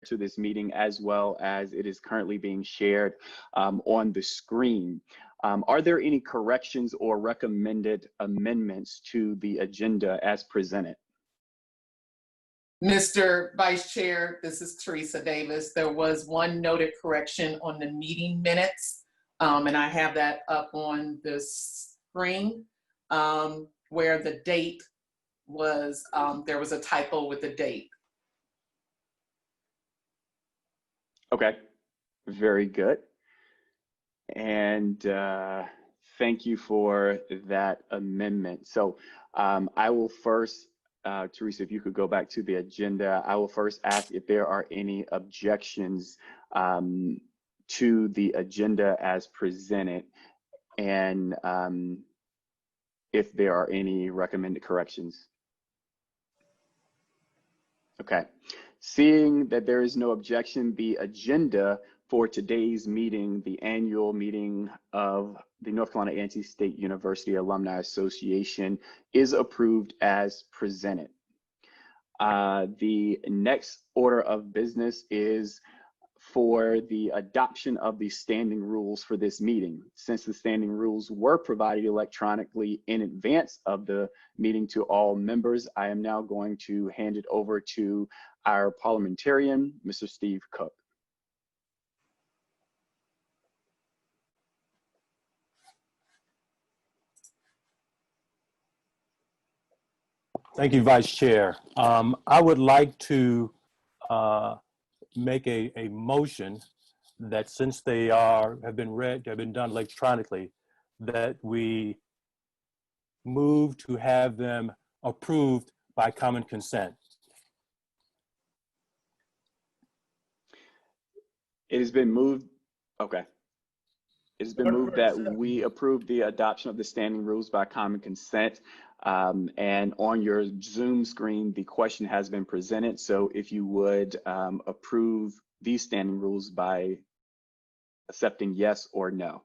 to this meeting, as well as it is currently being shared on the screen. Are there any corrections or recommended amendments to the agenda as presented? Mr. Vice Chair, this is Teresa Davis. There was one noted correction on the meeting minutes, and I have that up on the screen, where the date was, there was a typo with the date. Okay, very good. And thank you for that amendment. So I will first, Teresa, if you could go back to the agenda, I will first ask if there are any objections to the agenda as presented, and if there are any recommended corrections. Okay, seeing that there is no objection, the agenda for today's meeting, the annual meeting of the North Carolina A&T State University Alumni Association, is approved as presented. The next order of business is for the adoption of the standing rules for this meeting. Since the standing rules were provided electronically in advance of the meeting to all members, I am now going to hand it over to our parliamentarian, Mr. Steve Cook. Thank you, Vice Chair. I would like to make a motion that since they have been done electronically, that we move to have them approved by common consent. It has been moved, okay. It has been moved that we approve the adoption of the standing rules by common consent. And on your Zoom screen, the question has been presented. So if you would approve these standing rules by accepting yes or no.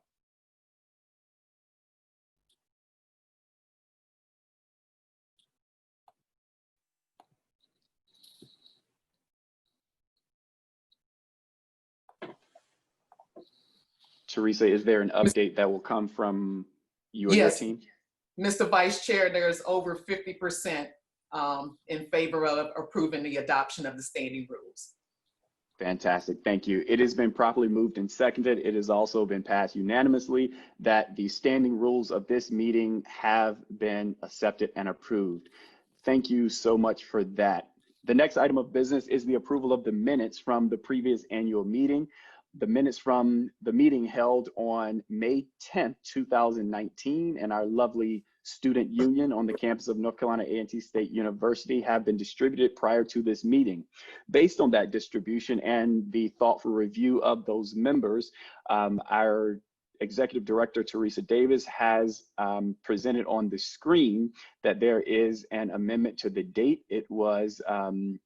Teresa, is there an update that will come from you or your team? Mr. Vice Chair, there's over 50% in favor of approving the adoption of the standing rules. Fantastic, thank you. It has been properly moved and seconded. It has also been passed unanimously that the standing rules of this meeting have been accepted and approved. Thank you so much for that. The next item of business is the approval of the minutes from the previous annual meeting. The minutes from the meeting held on May 10th, 2019, and our lovely student union on the campus of North Carolina A&T State University have been distributed prior to this meeting. Based on that distribution and the thoughtful review of those members, our Executive Director, Teresa Davis, has presented on the screen that there is an amendment to the date. It was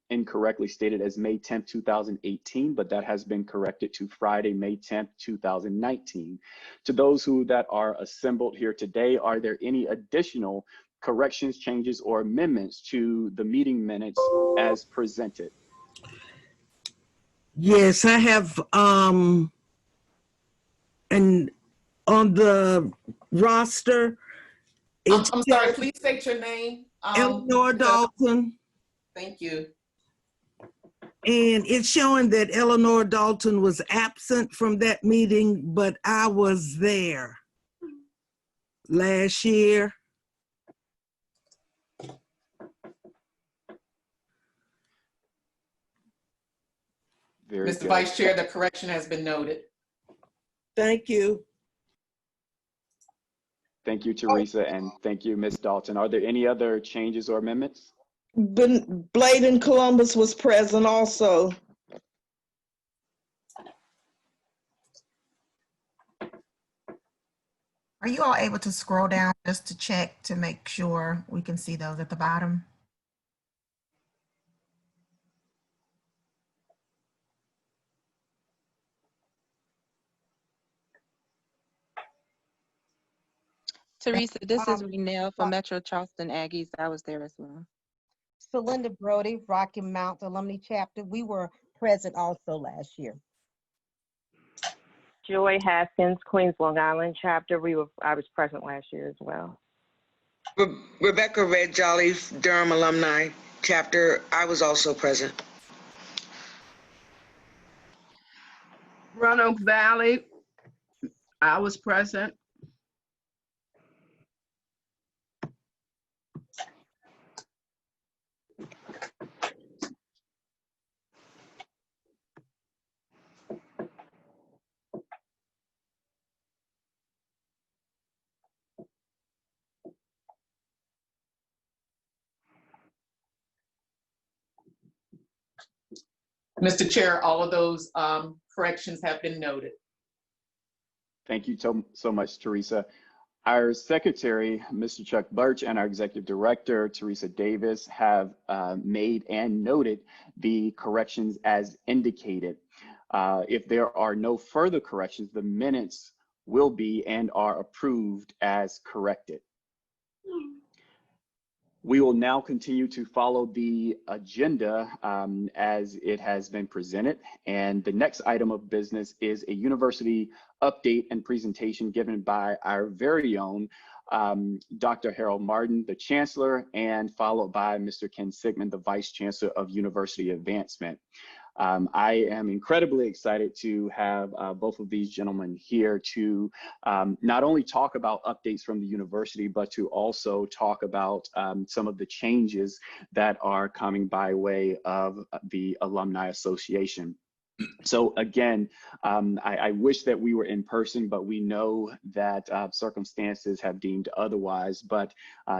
incorrectly stated as May 10th, 2018, but that has been corrected to Friday, May 10th, 2019. To those that are assembled here today, are there any additional corrections, changes, or amendments to the meeting minutes as presented? Yes, I have, and on the roster, I'm sorry, please state your name. Eleanor Dalton. Thank you. And it's showing that Eleanor Dalton was absent from that meeting, but I was there last year. Mr. Vice Chair, the correction has been noted. Thank you. Thank you, Teresa, and thank you, Ms. Dalton. Are there any other changes or amendments? Bladen Columbus was present also. Are you all able to scroll down just to check to make sure we can see those at the bottom? Teresa, this is Renelle from Metro Charleston Aggies. I was there as well. Celinda Brody, Rocky Mount Alumni Chapter. We were present also last year. Joy Haskins, Queens, Long Island chapter. I was present last year as well. Rebecca Red Jolly, Durham Alumni chapter. I was also present. Roanoke Valley, I was present. Mr. Chair, all of those corrections have been noted. Thank you so much, Teresa. Our secretary, Mr. Chuck Birch, and our executive director, Teresa Davis, have made and noted the corrections as indicated. If there are no further corrections, the minutes will be and are approved as corrected. We will now continue to follow the agenda as it has been presented. And the next item of business is a university update and presentation given by our very own Dr. Harold Martin, the Chancellor, and followed by Mr. Ken Sigmon, the Vice Chancellor of University Advancement. I am incredibly excited to have both of these gentlemen here to not only talk about updates from the university, but to also talk about some of the changes that are coming by way of the Alumni Association. So again, I wish that we were in person, but we know that circumstances have deemed otherwise. But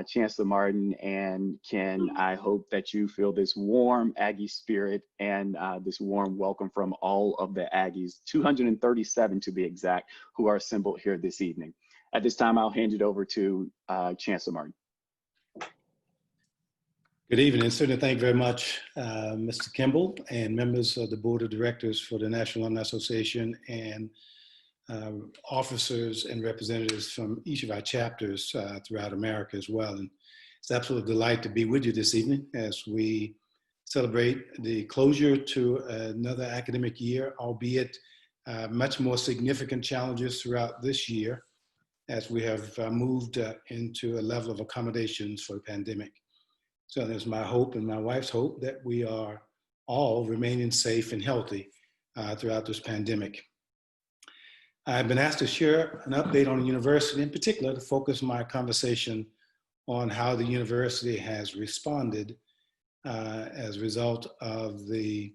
Chancellor Martin and Ken, I hope that you feel this warm Aggie spirit and this warm welcome from all of the Aggies, 237 to be exact, who are assembled here this evening. At this time, I'll hand it over to Chancellor Martin. Good evening. Certainly thank you very much, Mr. Kimball and members of the Board of Directors for the National Alumni Association and officers and representatives from each of our chapters throughout America as well. And it's an absolute delight to be with you this evening as we celebrate the closure to another academic year, albeit much more significant challenges throughout this year as we have moved into a level of accommodations for the pandemic. So there's my hope and my wife's hope that we are all remaining safe and healthy throughout this pandemic. I've been asked to share an update on the university, in particular to focus my conversation on how the university has responded as a result of the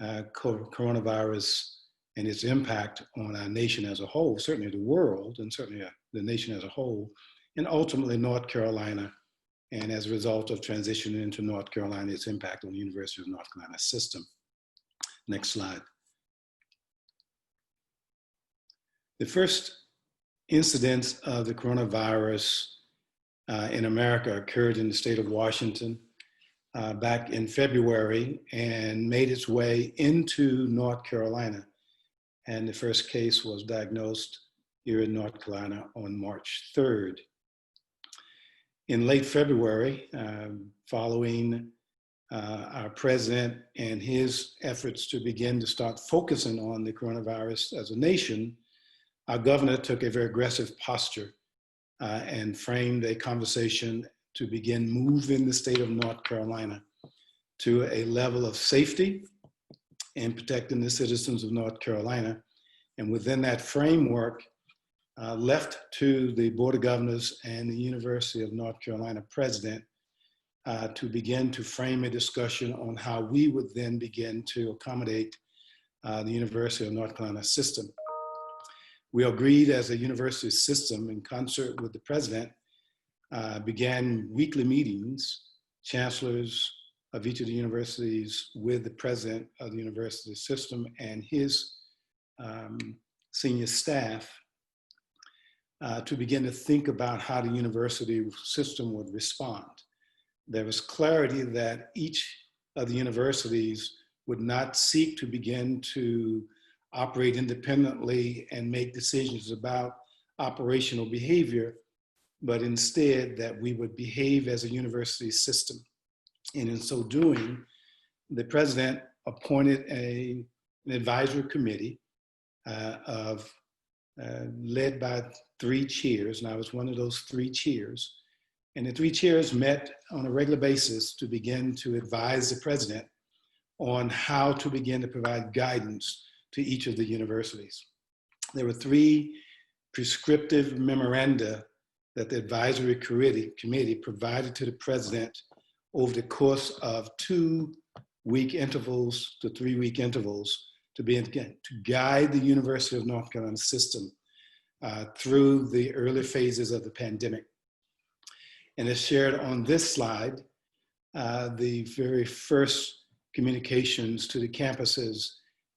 coronavirus and its impact on our nation as a whole, certainly the world, and certainly the nation as a whole, and ultimately North Carolina. And as a result of transitioning into North Carolina, its impact on the University of North Carolina system. Next slide. The first incidence of the coronavirus in America occurred in the state of Washington back in February and made its way into North Carolina. And the first case was diagnosed here in North Carolina on March 3rd. In late February, following our president and his efforts to begin to start focusing on the coronavirus as a nation, our governor took a very aggressive posture and framed a conversation to begin moving the state of North Carolina to a level of safety and protecting the citizens of North Carolina. And within that framework, left to the Board of Governors and the University of North Carolina president to begin to frame a discussion on how we would then begin to accommodate the University of North Carolina system. We agreed as a university system in concert with the president, began weekly meetings, chancellors of each of the universities with the president of the university system and his senior staff to begin to think about how the university system would respond. There was clarity that each of the universities would not seek to begin to operate independently and make decisions about operational behavior, but instead that we would behave as a university system. And in so doing, the president appointed an advisory committee led by 3 chairs, and I was one of those 3 chairs. And the 3 chairs met on a regular basis to begin to advise the president on how to begin to provide guidance to each of the universities. There were 3 prescriptive memoranda that the advisory committee provided to the president over the course of 2-week intervals to 3-week intervals to guide the University of North Carolina system through the early phases of the pandemic. And as shared on this slide, the very first communications to the campuses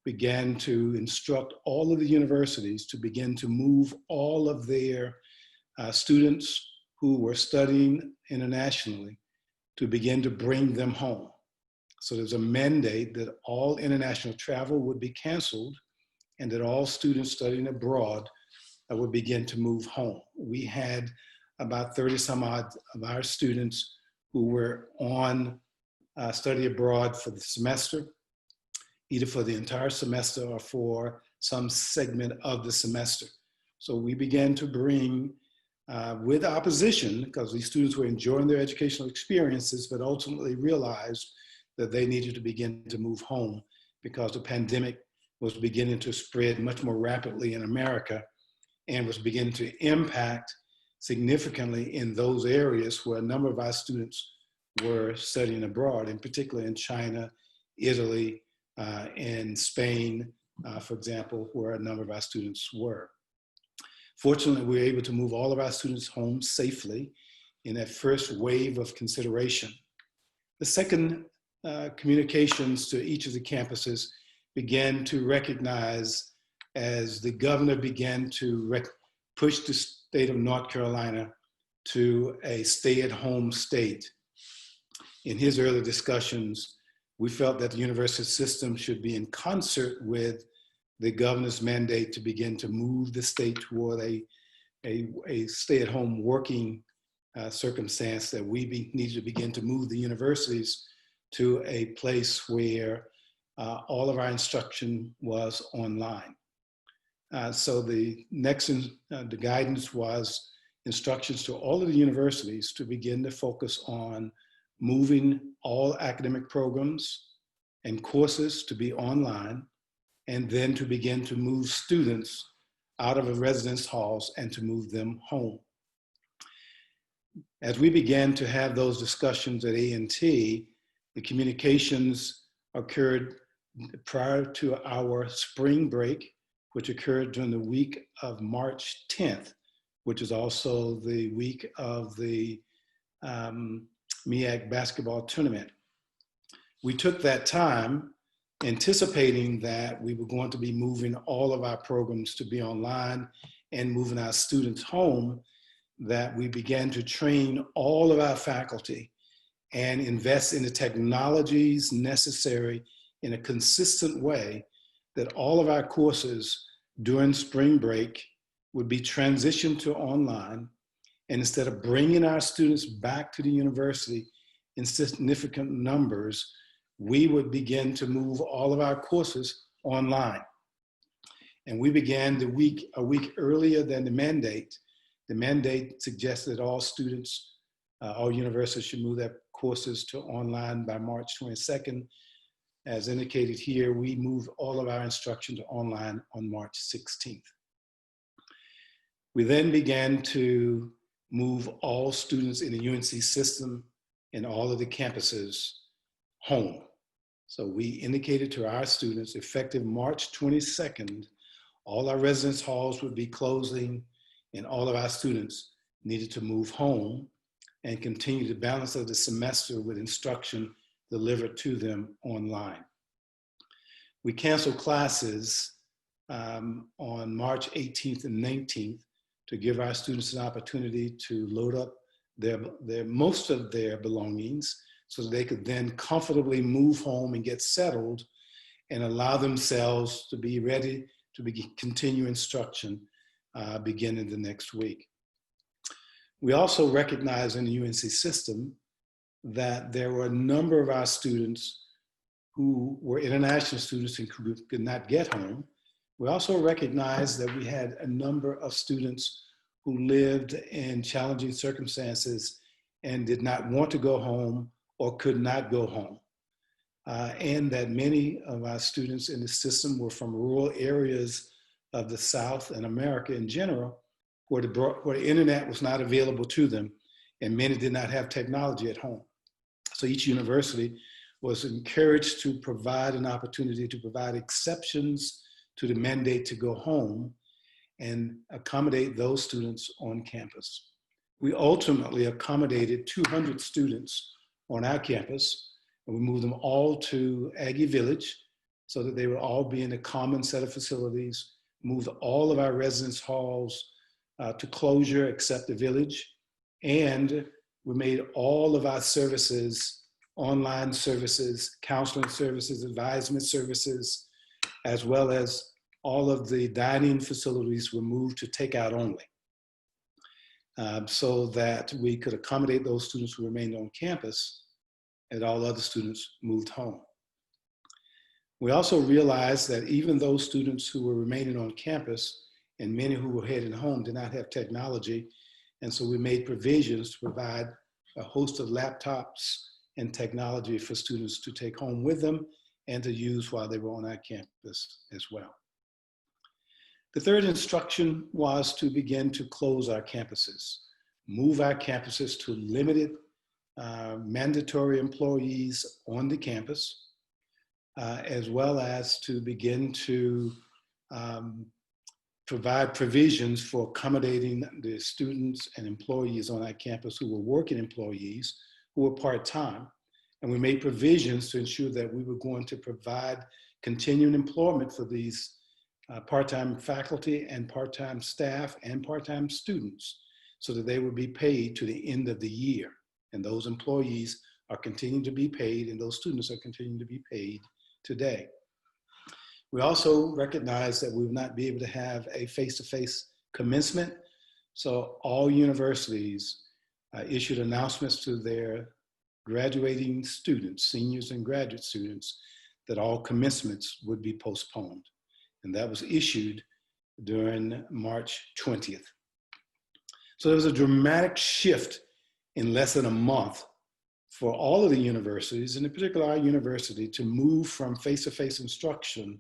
began to instruct all of the universities to begin to move all of their students who were studying internationally to begin to bring them home. So there's a mandate that all international travel would be canceled and that all students studying abroad would begin to move home. We had about 30 some odd of our students who were on study abroad for the semester, either for the entire semester or for some segment of the semester. So we began to bring, with opposition, because these students were enjoying their educational experiences, but ultimately realized that they needed to begin to move home because the pandemic was beginning to spread much more rapidly in America and was beginning to impact significantly in those areas where a number of our students were studying abroad, in particular in China, Italy, and Spain, for example, where a number of our students were. Fortunately, we were able to move all of our students home safely in that first wave of consideration. The second communications to each of the campuses began to recognize, as the governor began to push the state of North Carolina to a stay-at-home state. In his early discussions, we felt that the university system should be in concert with the governor's mandate to begin to move the state toward a stay-at-home working circumstance, that we needed to begin to move the universities to a place where all of our instruction was online. So the next, the guidance was instructions to all of the universities to begin to focus on moving all academic programs and courses to be online, and then to begin to move students out of the residence halls and to move them home. As we began to have those discussions at A&T, the communications occurred prior to our spring break, which occurred during the week of March 10th, which is also the week of the MEAC basketball tournament. We took that time anticipating that we were going to be moving all of our programs to be online and moving our students home, that we began to train all of our faculty and invest in the technologies necessary in a consistent way, that all of our courses during spring break would be transitioned to online. And instead of bringing our students back to the university in significant numbers, we would begin to move all of our courses online. And we began a week earlier than the mandate. The mandate suggested all students, all universities should move their courses to online by March 22nd. As indicated here, we moved all of our instruction to online on March 16th. We then began to move all students in the UNC system and all of the campuses home. So we indicated to our students, effective March 22nd, all our residence halls would be closing and all of our students needed to move home and continue the balance of the semester with instruction delivered to them online. We canceled classes on March 18th and 19th to give our students an opportunity to load up most of their belongings so that they could then comfortably move home and get settled and allow themselves to be ready to continue instruction beginning the next week. We also recognize in the UNC system that there were a number of our students who were international students and could not get home. We also recognized that we had a number of students who lived in challenging circumstances and did not want to go home or could not go home. And that many of our students in the system were from rural areas of the South and America in general, where the internet was not available to them, and many did not have technology at home. So each university was encouraged to provide an opportunity to provide exceptions to the mandate to go home and accommodate those students on campus. We ultimately accommodated 200 students on our campus, and we moved them all to Aggie Village so that they would all be in a common set of facilities, moved all of our residence halls to closure except the village, and we made all of our services, online services, counseling services, advisement services, as well as all of the dining facilities were moved to takeout only, so that we could accommodate those students who remained on campus and all other students moved home. We also realized that even those students who were remaining on campus and many who were heading home did not have technology, and so we made provisions to provide a host of laptops and technology for students to take home with them and to use while they were on our campus as well. The third instruction was to begin to close our campuses, move our campuses to limited mandatory employees on the campus, as well as to begin to provide provisions for accommodating the students and employees on our campus who were working employees who were part-time. And we made provisions to ensure that we were going to provide continuing employment for these part-time faculty and part-time staff and part-time students so that they would be paid to the end of the year. And those employees are continuing to be paid and those students are continuing to be paid today. We also recognize that we will not be able to have a face-to-face commencement. So all universities issued announcements to their graduating students, seniors and graduate students, that all commencements would be postponed. And that was issued during March 20th. So there was a dramatic shift in less than a month for all of the universities, and in particular our university, to move from face-to-face instruction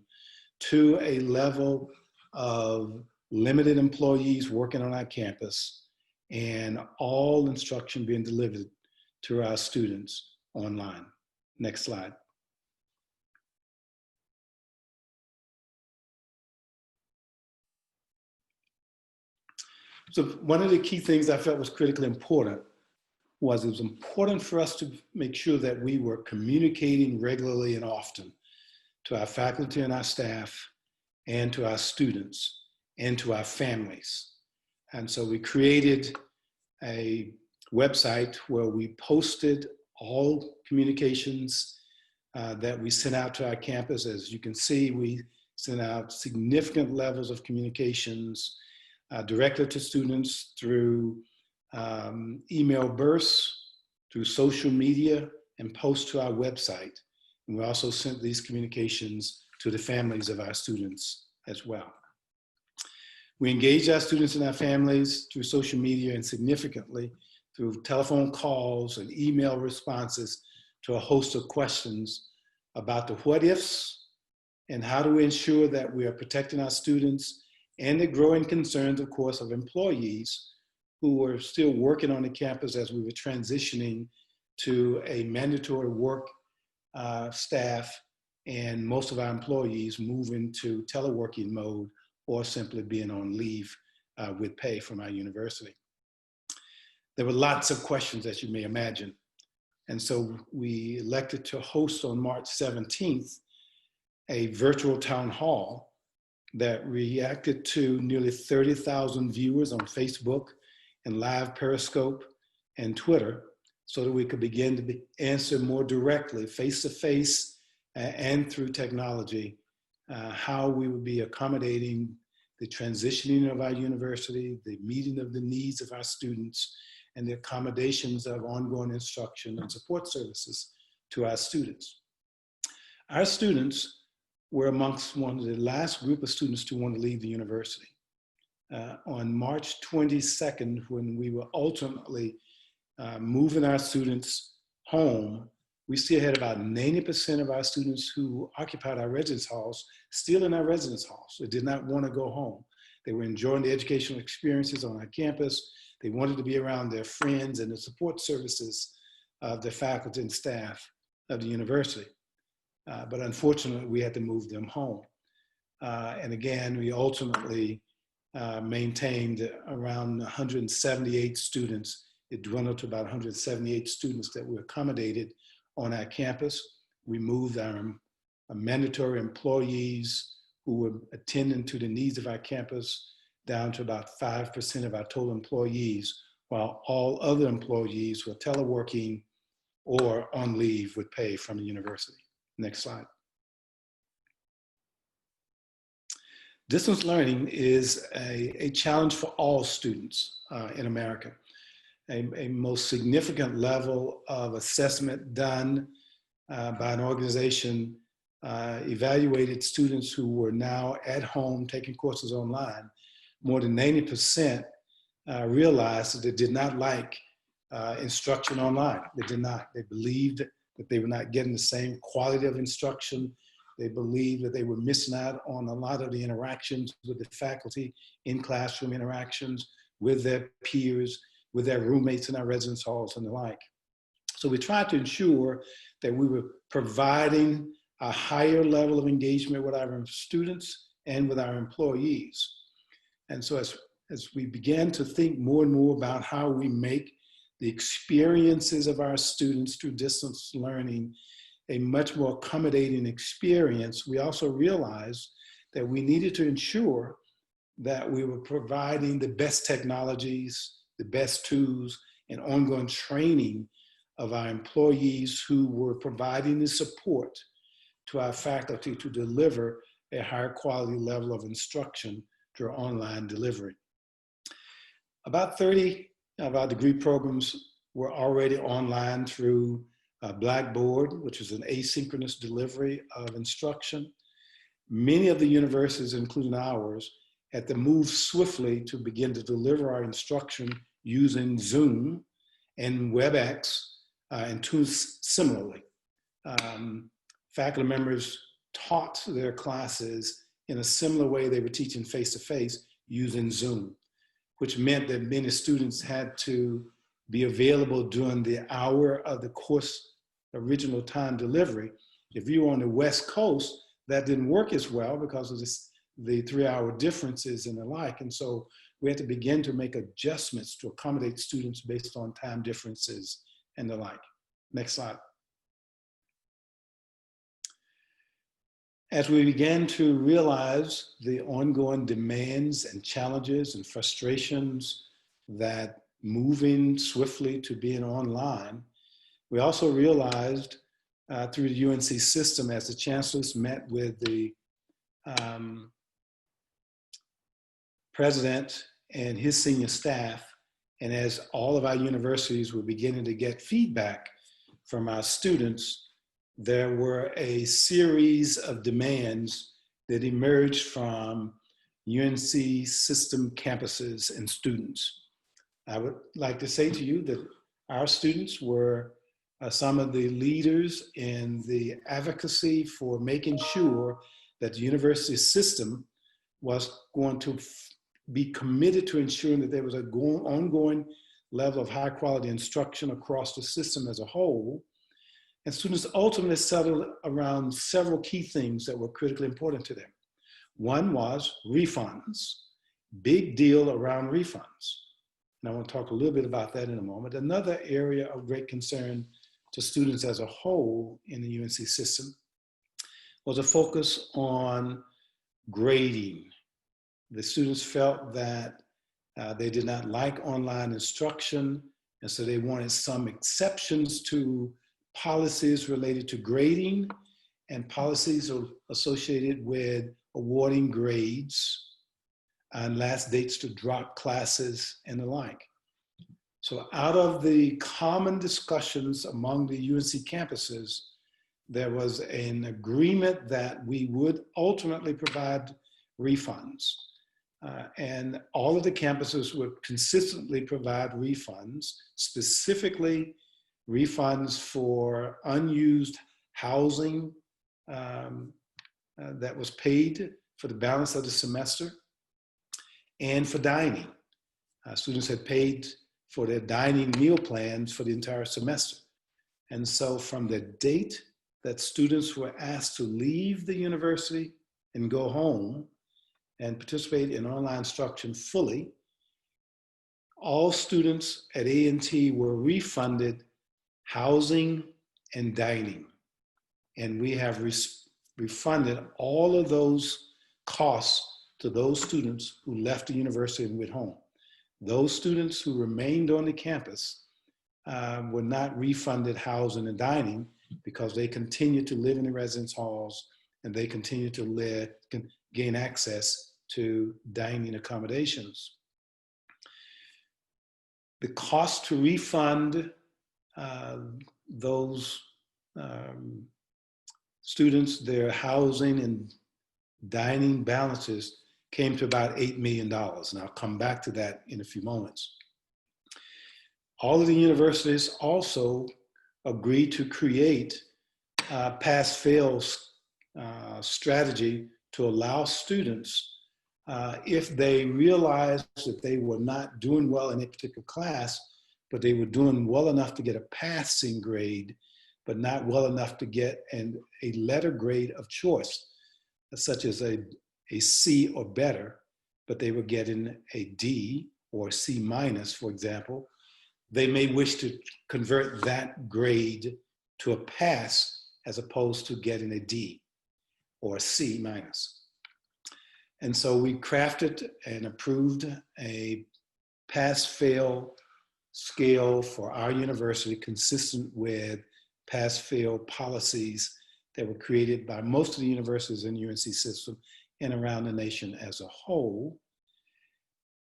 to a level of limited employees working on our campus and all instruction being delivered to our students online. Next slide. So one of the key things I felt was critically important was it was important for us to make sure that we were communicating regularly and often to our faculty and our staff and to our students and to our families. And so we created a website where we posted all communications that we sent out to our campus. As you can see, we sent out significant levels of communications directly to students through email bursts, through social media, and posts to our website. And we also sent these communications to the families of our students as well. We engaged our students and our families through social media and significantly through telephone calls and email responses to a host of questions about the what ifs and how do we ensure that we are protecting our students and the growing concerns, of course, of employees who were still working on the campus as we were transitioning to a mandatory work staff and most of our employees moving to teleworking mode or simply being on leave with pay from our university. There were lots of questions, as you may imagine. And so we elected to host on March 17th a virtual town hall that reacted to nearly 30,000 viewers on Facebook and live Periscope and Twitter so that we could begin to answer more directly, face-to-face and through technology, how we would be accommodating the transitioning of our university, the meeting of the needs of our students, and the accommodations of ongoing instruction and support services to our students. Our students were amongst one of the last group of students to want to leave the university. On March 22nd, when we were ultimately moving our students home, we still had about 90% of our students who occupied our residence halls still in our residence halls. They did not want to go home. They were enjoying the educational experiences on our campus. They wanted to be around their friends and the support services of the faculty and staff of the university. But unfortunately, we had to move them home. And again, we ultimately maintained around 178 students. It dwindled to about 178 students that were accommodated on our campus. We moved our mandatory employees who were attending to the needs of our campus down to about 5% of our total employees, while all other employees were teleworking or on leave with pay from the university. Next slide. Distance learning is a challenge for all students in America. A most significant level of assessment done by an organization evaluated students who were now at home taking courses online. More than 90% realized that they did not like instruction online. They did not. They believed that they were not getting the same quality of instruction. They believed that they were missing out on a lot of the interactions with the faculty, in classroom interactions, with their peers, with their roommates in our residence halls and the like. So we tried to ensure that we were providing a higher level of engagement with our students and with our employees. And so as we began to think more and more about how we make the experiences of our students through distance learning a much more accommodating experience, we also realized that we needed to ensure that we were providing the best technologies, the best tools, and ongoing training of our employees who were providing the support to our faculty to deliver a higher quality level of instruction through online delivery. About 30 of our degree programs were already online through Blackboard, which is an asynchronous delivery of instruction. Many of the universities, including ours, had to move swiftly to begin to deliver our instruction using Zoom and WebEx and tools similarly. Faculty members taught their classes in a similar way they were teaching face-to-face using Zoom, which meant that many students had to be available during the hour of the course original time delivery. If you were on the West Coast, that didn't work as well because of the 3-hour differences and the like. And so we had to begin to make adjustments to accommodate students based on time differences and the like. Next slide. As we began to realize the ongoing demands and challenges and frustrations that moving swiftly to being online, we also realized through the UNC system, as the chancellors met with the president and his senior staff, and as all of our universities were beginning to get feedback from our students, there were a series of demands that emerged from UNC system campuses and students. I would like to say to you that our students were some of the leaders in the advocacy for making sure that the university system was going to be committed to ensuring that there was an ongoing level of high quality instruction across the system as a whole. And students ultimately settled around several key things that were critically important to them. One was refunds, big deal around refunds. And I want to talk a little bit about that in a moment. Another area of great concern to students as a whole in the UNC system was a focus on grading. The students felt that they did not like online instruction, and so they wanted some exceptions to policies related to grading and policies associated with awarding grades and last dates to drop classes and the like. So out of the common discussions among the UNC campuses, there was an agreement that we would ultimately provide refunds. And all of the campuses would consistently provide refunds, specifically refunds for unused housing that was paid for the balance of the semester, and for dining. Students had paid for their dining meal plans for the entire semester. And so from the date that students were asked to leave the university and go home and participate in online instruction fully, all students at A&T were refunded housing and dining. And we have refunded all of those costs to those students who left the university and went home. Those students who remained on the campus were not refunded housing and dining because they continued to live in the residence halls and they continued to gain access to dining accommodations. The cost to refund those students their housing and dining balances came to about $8 million. And I'll come back to that in a few moments. All of the universities also agreed to create a pass-fail strategy to allow students, if they realized that they were not doing well in a particular class, but they were doing well enough to get a passing grade, but not well enough to get a letter grade of choice, such as a C or better, but they were getting a D or C minus, for example, they may wish to convert that grade to a pass as opposed to getting a D or a C minus. And so we crafted and approved a pass-fail scale for our university consistent with pass-fail policies that were created by most of the universities in the UNC system and around the nation as a whole.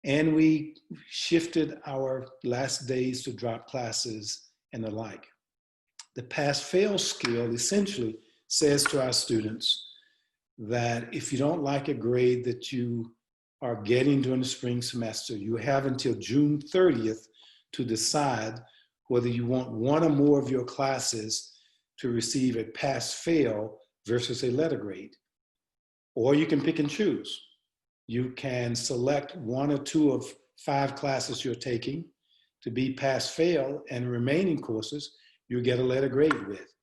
And we shifted our last days to drop classes and the like. The pass-fail scale essentially says to our students that if you don't like a grade that you are getting during the spring semester, you have until June 30th to decide whether you want one or more of your classes to receive a pass-fail versus a letter grade. Or you can pick and choose. You can select one or two of 5 classes you're taking to be pass-fail, and remaining courses you get a letter grade with.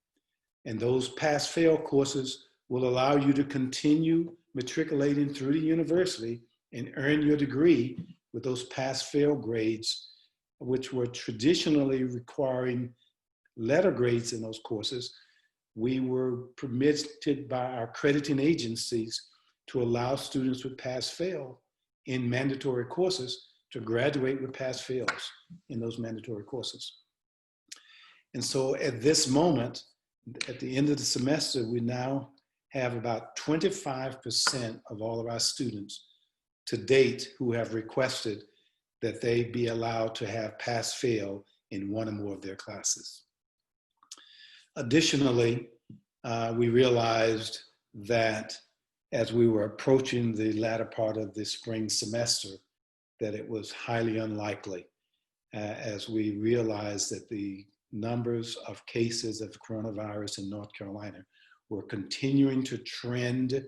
And those pass-fail courses will allow you to continue matriculating through the university and earn your degree with those pass-fail grades, which were traditionally requiring letter grades in those courses. We were permitted by our accrediting agencies to allow students with pass-fail in mandatory courses to graduate with pass-fails in those mandatory courses. And so at this moment, at the end of the semester, we now have about 25% of all of our students to date who have requested that they be allowed to have pass-fail in one or more of their classes. Additionally, we realized that as we were approaching the latter part of the spring semester, that it was highly unlikely, as we realized that the numbers of cases of coronavirus in North Carolina were continuing to trend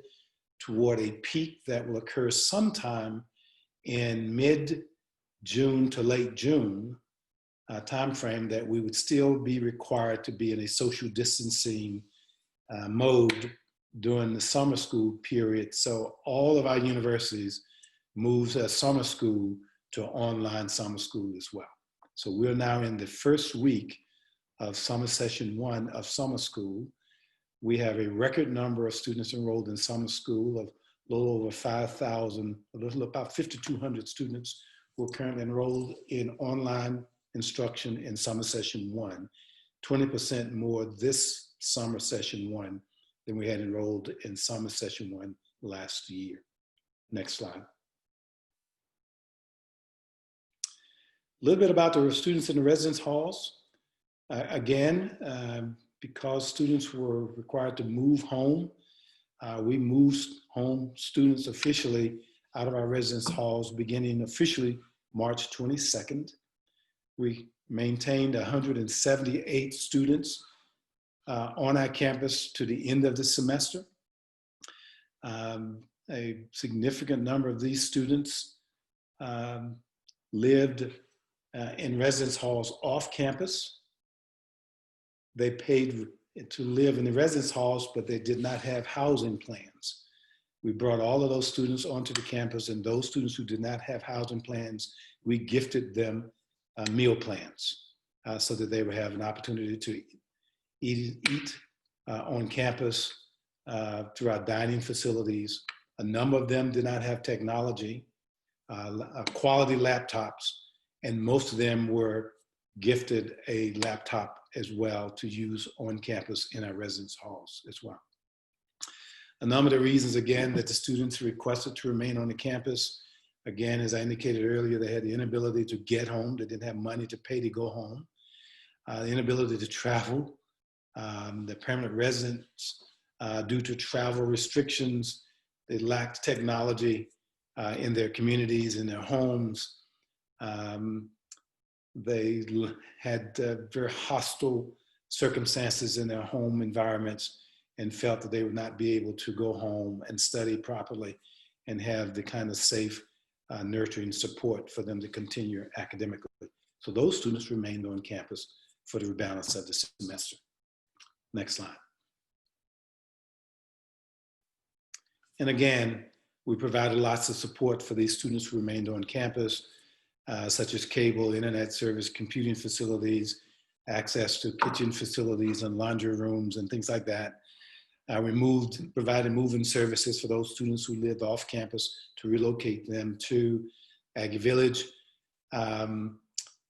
toward a peak that will occur sometime in mid-June to late June timeframe, that we would still be required to be in a social distancing mode during the summer school period. So all of our universities moved summer school to online summer school as well. So we're now in the first week of summer session 1 of summer school. We have a record number of students enrolled in summer school, of a little over 5,000, a little about 5,200 students who are currently enrolled in online instruction in summer session 1, 20% more this summer session 1 than we had enrolled in summer session 1 last year. Next slide. A little bit about the students in the residence halls. Again, because students were required to move home, we moved home students officially out of our residence halls beginning officially March 22nd. We maintained 178 students on our campus to the end of the semester. A significant number of these students lived in residence halls off campus. They paid to live in the residence halls, but they did not have housing plans. We brought all of those students onto the campus, and those students who did not have housing plans, we gifted them meal plans so that they would have an opportunity to eat on campus through our dining facilities. A number of them did not have technology, quality laptops, and most of them were gifted a laptop as well to use on campus in our residence halls as well. A number of the reasons, again, that the students requested to remain on the campus, again, as I indicated earlier, they had the inability to get home. They didn't have money to pay to go home. The inability to travel. The permanent residents, due to travel restrictions, they lacked technology in their communities, in their homes. They had very hostile circumstances in their home environments and felt that they would not be able to go home and study properly and have the kind of safe, nurturing support for them to continue academically. So those students remained on campus for the balance of the semester. Next slide. And again, we provided lots of support for these students who remained on campus, such as cable, internet service, computing facilities, access to kitchen facilities and laundry rooms and things like that. We provided moving services for those students who lived off campus to relocate them to Aggie Village.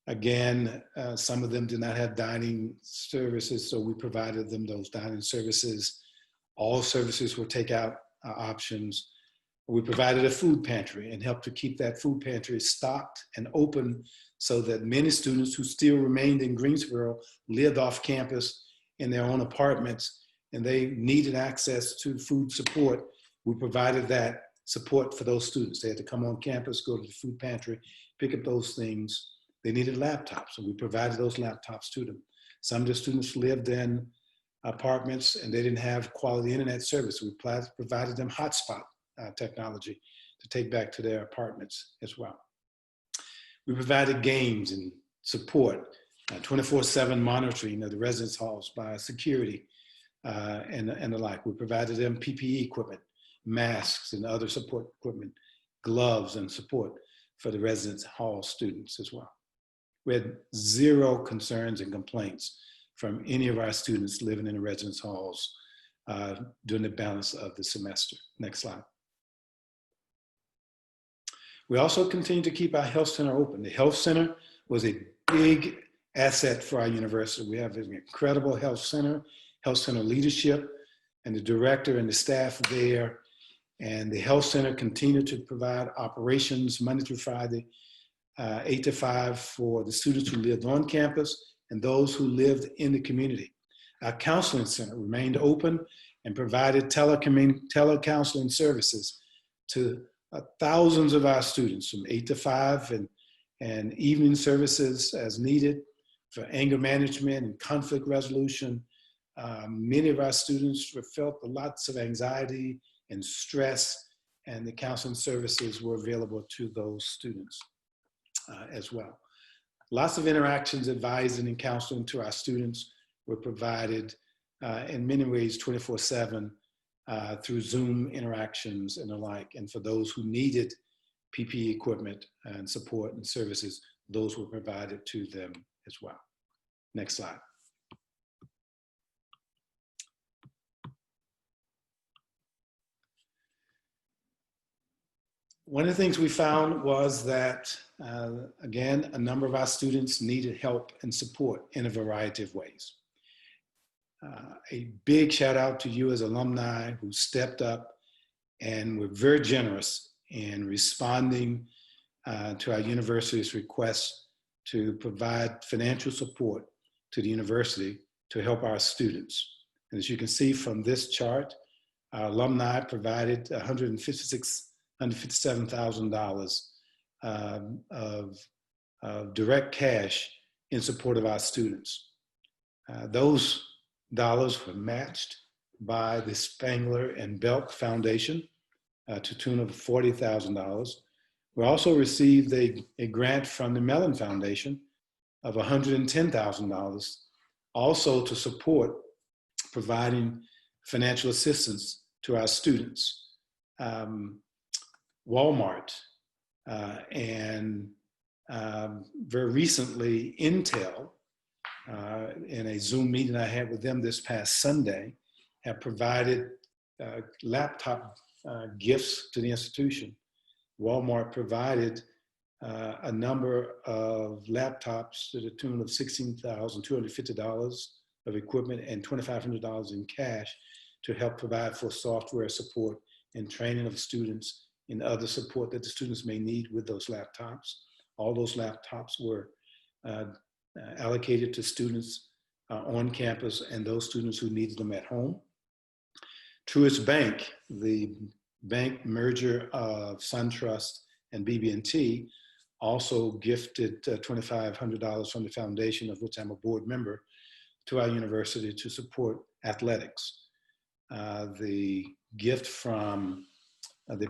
Again, some of them did not have dining services, so we provided them those dining services. All services were takeout options. We provided a food pantry and helped to keep that food pantry stocked and open so that many students who still remained in Greensboro lived off campus in their own apartments and they needed access to food support. We provided that support for those students. They had to come on campus, go to the food pantry, pick up those things. They needed laptops, and we provided those laptops to them. Some of the students lived in apartments and they didn't have quality internet service. We provided them hotspot technology to take back to their apartments as well. We provided games and support, 24/7 monitoring of the residence halls by security and the like. We provided them PPE equipment, masks and other support equipment, gloves and support for the residence hall students as well. We had zero concerns and complaints from any of our students living in the residence halls during the balance of the semester. Next slide. We also continue to keep our health center open. The health center was a big asset for our university. We have an incredible health center leadership, and the director and the staff there. And the health center continued to provide operations Monday through Friday, 8 to 5 for the students who lived on campus and those who lived in the community. Our counseling center remained open and provided telecounseling services to thousands of our students from 8 to 5 and evening services as needed for anger management and conflict resolution. Many of our students felt lots of anxiety and stress, and the counseling services were available to those students as well. Lots of interactions, advising and counseling to our students were provided in many ways 24/7 through Zoom interactions and the like. And for those who needed PPE equipment and support and services, those were provided to them as well. Next slide. One of the things we found was that, again, a number of our students needed help and support in a variety of ways. A big shout out to you as alumni who stepped up and were very generous in responding to our university's request to provide financial support to the university to help our students. And as you can see from this chart, our alumni provided $157,000 of direct cash in support of our students. Those dollars were matched by the Spangler and Belk Foundation to tune of $40,000. We also received a grant from the Mellon Foundation of $110,000, also to support providing financial assistance to our students. Walmart and very recently Intel, in a Zoom meeting I had with them this past Sunday, have provided laptop gifts to the institution. Walmart provided a number of laptops to the tune of $16,250 of equipment and $2,500 in cash to help provide for software support and training of students and other support that the students may need with those laptops. All those laptops were allocated to students on campus and those students who needed them at home. Truist Bank, the bank merger of SunTrust and BB&T, also gifted $2,500 from the foundation, of which I'm a board member, to our university to support athletics. The gift from the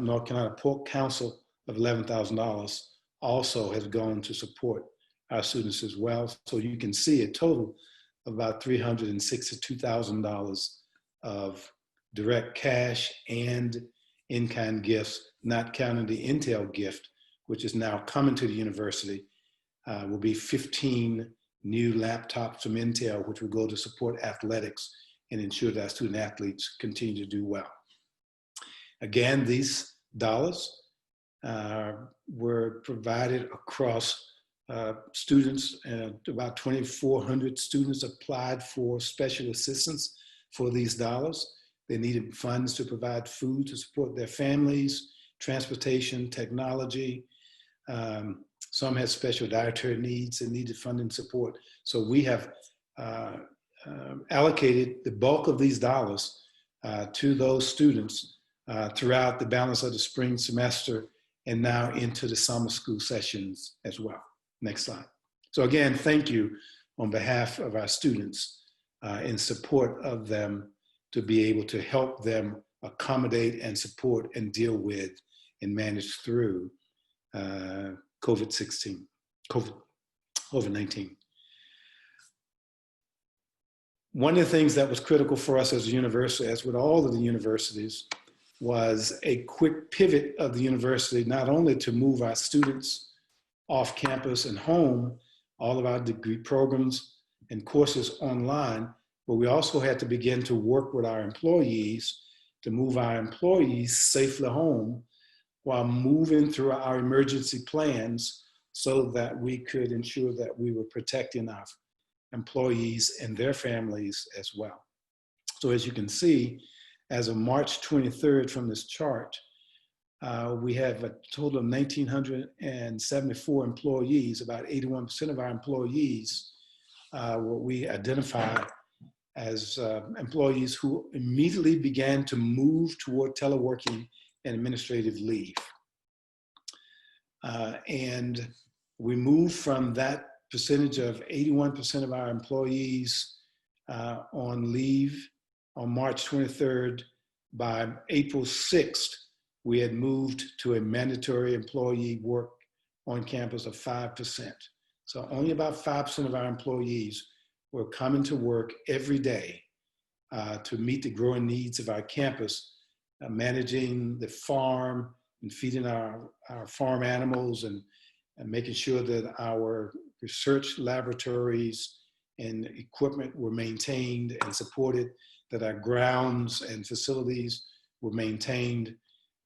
North Carolina Pork Council of $11,000 also has gone to support our students as well. So you can see a total of about $362,000 of direct cash and in-kind gifts, not counting the Intel gift, which is now coming to the university. Will be 15 new laptops from Intel, which will go to support athletics and ensure that our student athletes continue to do well. Again, these dollars were provided across students. About 2,400 students applied for special assistance for these dollars. They needed funds to provide food to support their families, transportation, technology. Some had special dietary needs and needed funding support. So we have allocated the bulk of these dollars to those students throughout the balance of the spring semester and now into the summer school sessions as well. Next slide. So again, thank you on behalf of our students in support of them to be able to help them accommodate and support and deal with and manage through COVID-19. One of the things that was critical for us as a university, as with all of the universities, was a quick pivot of the university, not only to move our students off campus and home, all of our degree programs and courses online, but we also had to begin to work with our employees to move our employees safely home while moving through our emergency plans so that we could ensure that we were protecting our employees and their families as well. So as you can see, as of March 23rd from this chart, we have a total of 1,974 employees. About 81% of our employees what we identify as employees who immediately began to move toward teleworking and administrative leave. And we moved from that percentage of 81% of our employees on leave on March 23rd. By April 6th, we had moved to a mandatory employee work on campus of 5%. So only about 5% of our employees were coming to work every day to meet the growing needs of our campus, managing the farm and feeding our farm animals and making sure that our research laboratories and equipment were maintained and supported, that our grounds and facilities were maintained.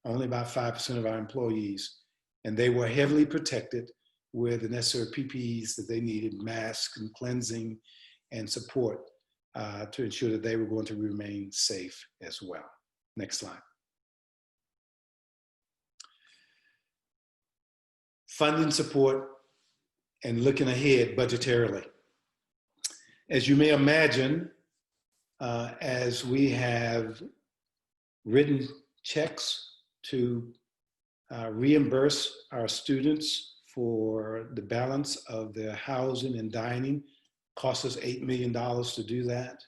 Only about 5% of our employees, and they were heavily protected with the necessary PPEs that they needed, masks and cleansing and support to ensure that they were going to remain safe as well. Next slide. Funding support and looking ahead budgetarily. As you may imagine, as we have written checks to reimburse our students for the balance of their housing and dining, cost us $8 million to do that.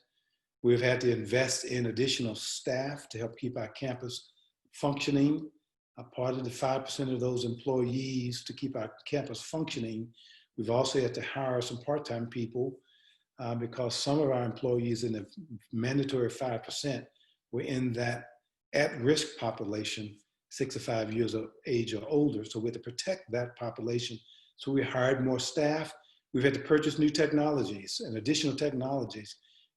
We've had to invest in additional staff to help keep our campus functioning. A part of the 5% of those employees to keep our campus functioning, we've also had to hire some part-time people because some of our employees in the mandatory 5% were in that at-risk population, 65 years of age or older. So we had to protect that population. So we hired more staff. We've had to purchase new technologies and additional technologies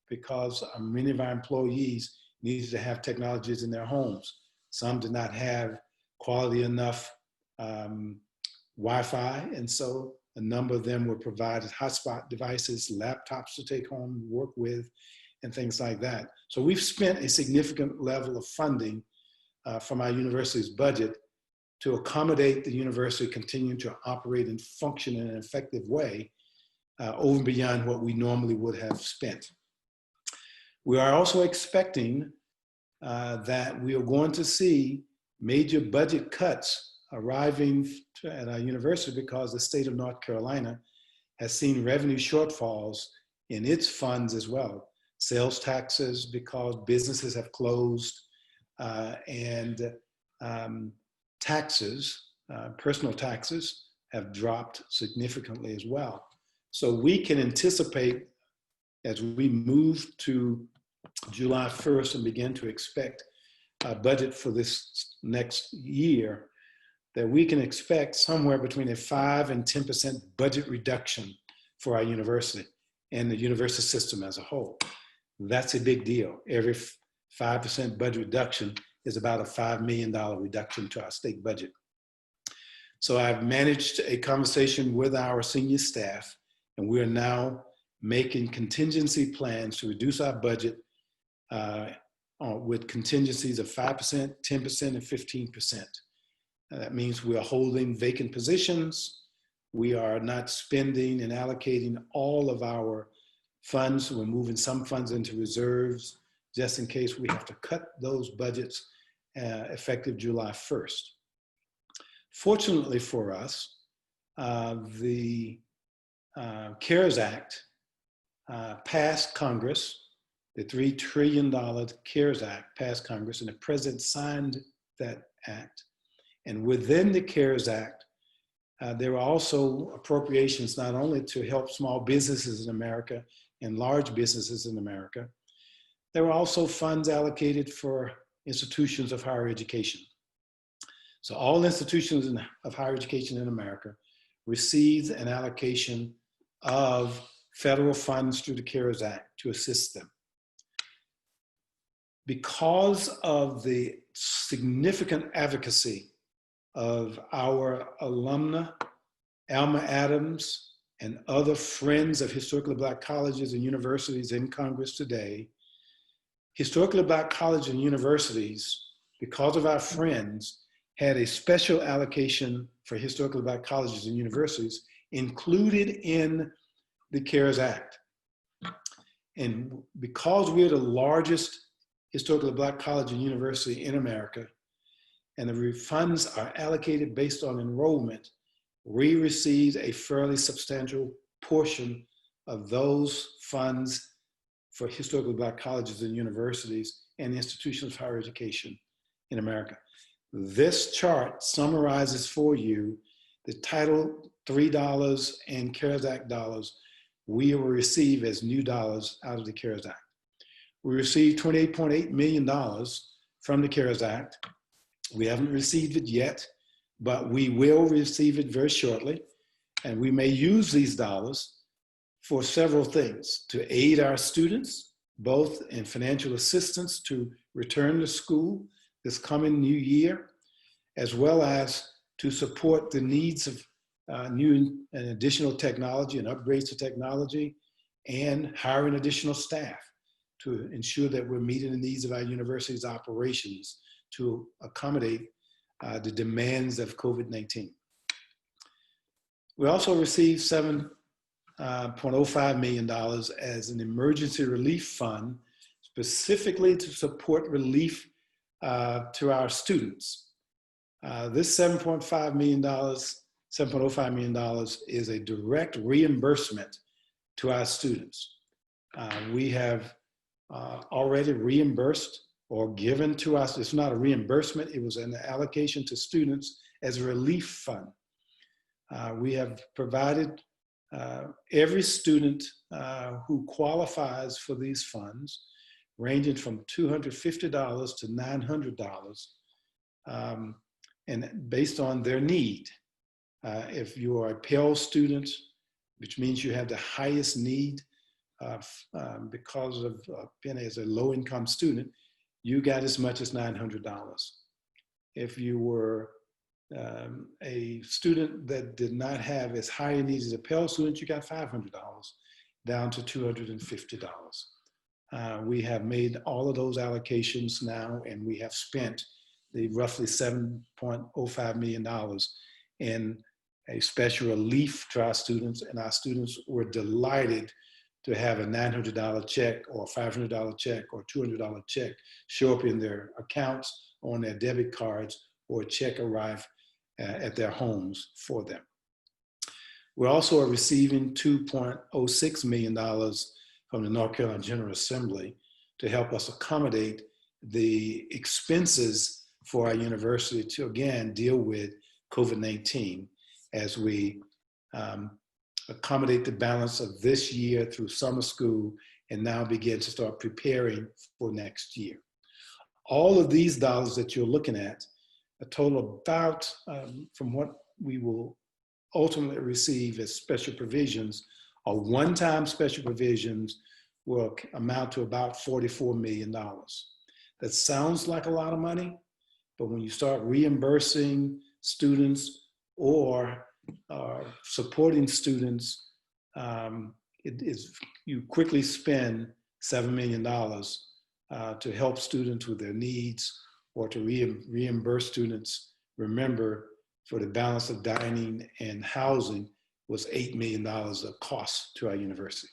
because many of our employees needed to have technologies in their homes. Some did not have quality enough Wi-Fi, and so a number of them were provided hotspot devices, laptops to take home, work with, and things like that. So we've spent a significant level of funding from our university's budget to accommodate the university continuing to operate and function in an effective way over and beyond what we normally would have spent. We are also expecting that we are going to see major budget cuts arriving at our university because the state of North Carolina has seen revenue shortfalls in its funds as well. Sales taxes because businesses have closed, and taxes, personal taxes have dropped significantly as well. So we can anticipate as we move to July 1st and begin to expect a budget for this next year, that we can expect somewhere between a 5 and 10% budget reduction for our university and the university system as a whole. That's a big deal. Every 5% budget reduction is about a $5 million reduction to our state budget. So I've managed a conversation with our senior staff, and we're now making contingency plans to reduce our budget with contingencies of 5%, 10%, and 15%. That means we are holding vacant positions. We are not spending and allocating all of our funds. We're moving some funds into reserves just in case we have to cut those budgets effective July 1st. Fortunately for us, the CARES Act passed Congress. The $3 trillion CARES Act passed Congress, and the president signed that act. And within the CARES Act, there were also appropriations not only to help small businesses in America and large businesses in America, there were also funds allocated for institutions of higher education. So all institutions of higher education in America received an allocation of federal funds through the CARES Act to assist them. Because of the significant advocacy of our alumna, Alma Adams, and other friends of historically Black colleges and universities in Congress today, historically Black colleges and universities, because of our friends, had a special allocation for historically Black colleges and universities included in the CARES Act. And because we're the largest historically Black college and university in America, and the funds are allocated based on enrollment, we received a fairly substantial portion of those funds for historically Black colleges and universities and institutions of higher education in America. This chart summarizes for you the Title III dollars and CARES Act dollars we will receive as new dollars out of the CARES Act. We received $28.8 million from the CARES Act. We haven't received it yet, but we will receive it very shortly. And we may use these dollars for several things: to aid our students, both in financial assistance to return to school this coming new year, as well as to support the needs of new and additional technology and upgrades to technology, and hiring additional staff to ensure that we're meeting the needs of our university's operations to accommodate the demands of COVID-19. We also received $0.05 million as an emergency relief fund, specifically to support relief to our students. This $7.05 million is a direct reimbursement to our students. We have already reimbursed or given to us. It's not a reimbursement, it was an allocation to students as a relief fund. We have provided every student who qualifies for these funds, ranging from $250 to $900, and based on their need. If you are a Pell student, which means you have the highest need because of being as a low-income student, you got as much as $900. If you were a student that did not have as high a needs as a Pell student, you got $500, down to $250. We have made all of those allocations now, and we have spent the roughly $7.05 million in a special relief to our students, and our students were delighted to have a $900 check or $500 check or $200 check show up in their accounts, on their debit cards, or a check arrive at their homes for them. We also are receiving $2.06 million from the North Carolina General Assembly to help us accommodate the expenses for our university to, again, deal with COVID-19 as we accommodate the balance of this year through summer school and now begin to start preparing for next year. All of these dollars that you're looking at, a total about, from what we will ultimately receive as special provisions, or one-time special provisions, will amount to about $44 million. That sounds like a lot of money, but when you start reimbursing students or supporting students, you quickly spend $7 million to help students with their needs or to reimburse students. Remember, for the balance of dining and housing was $8 million of cost to our university.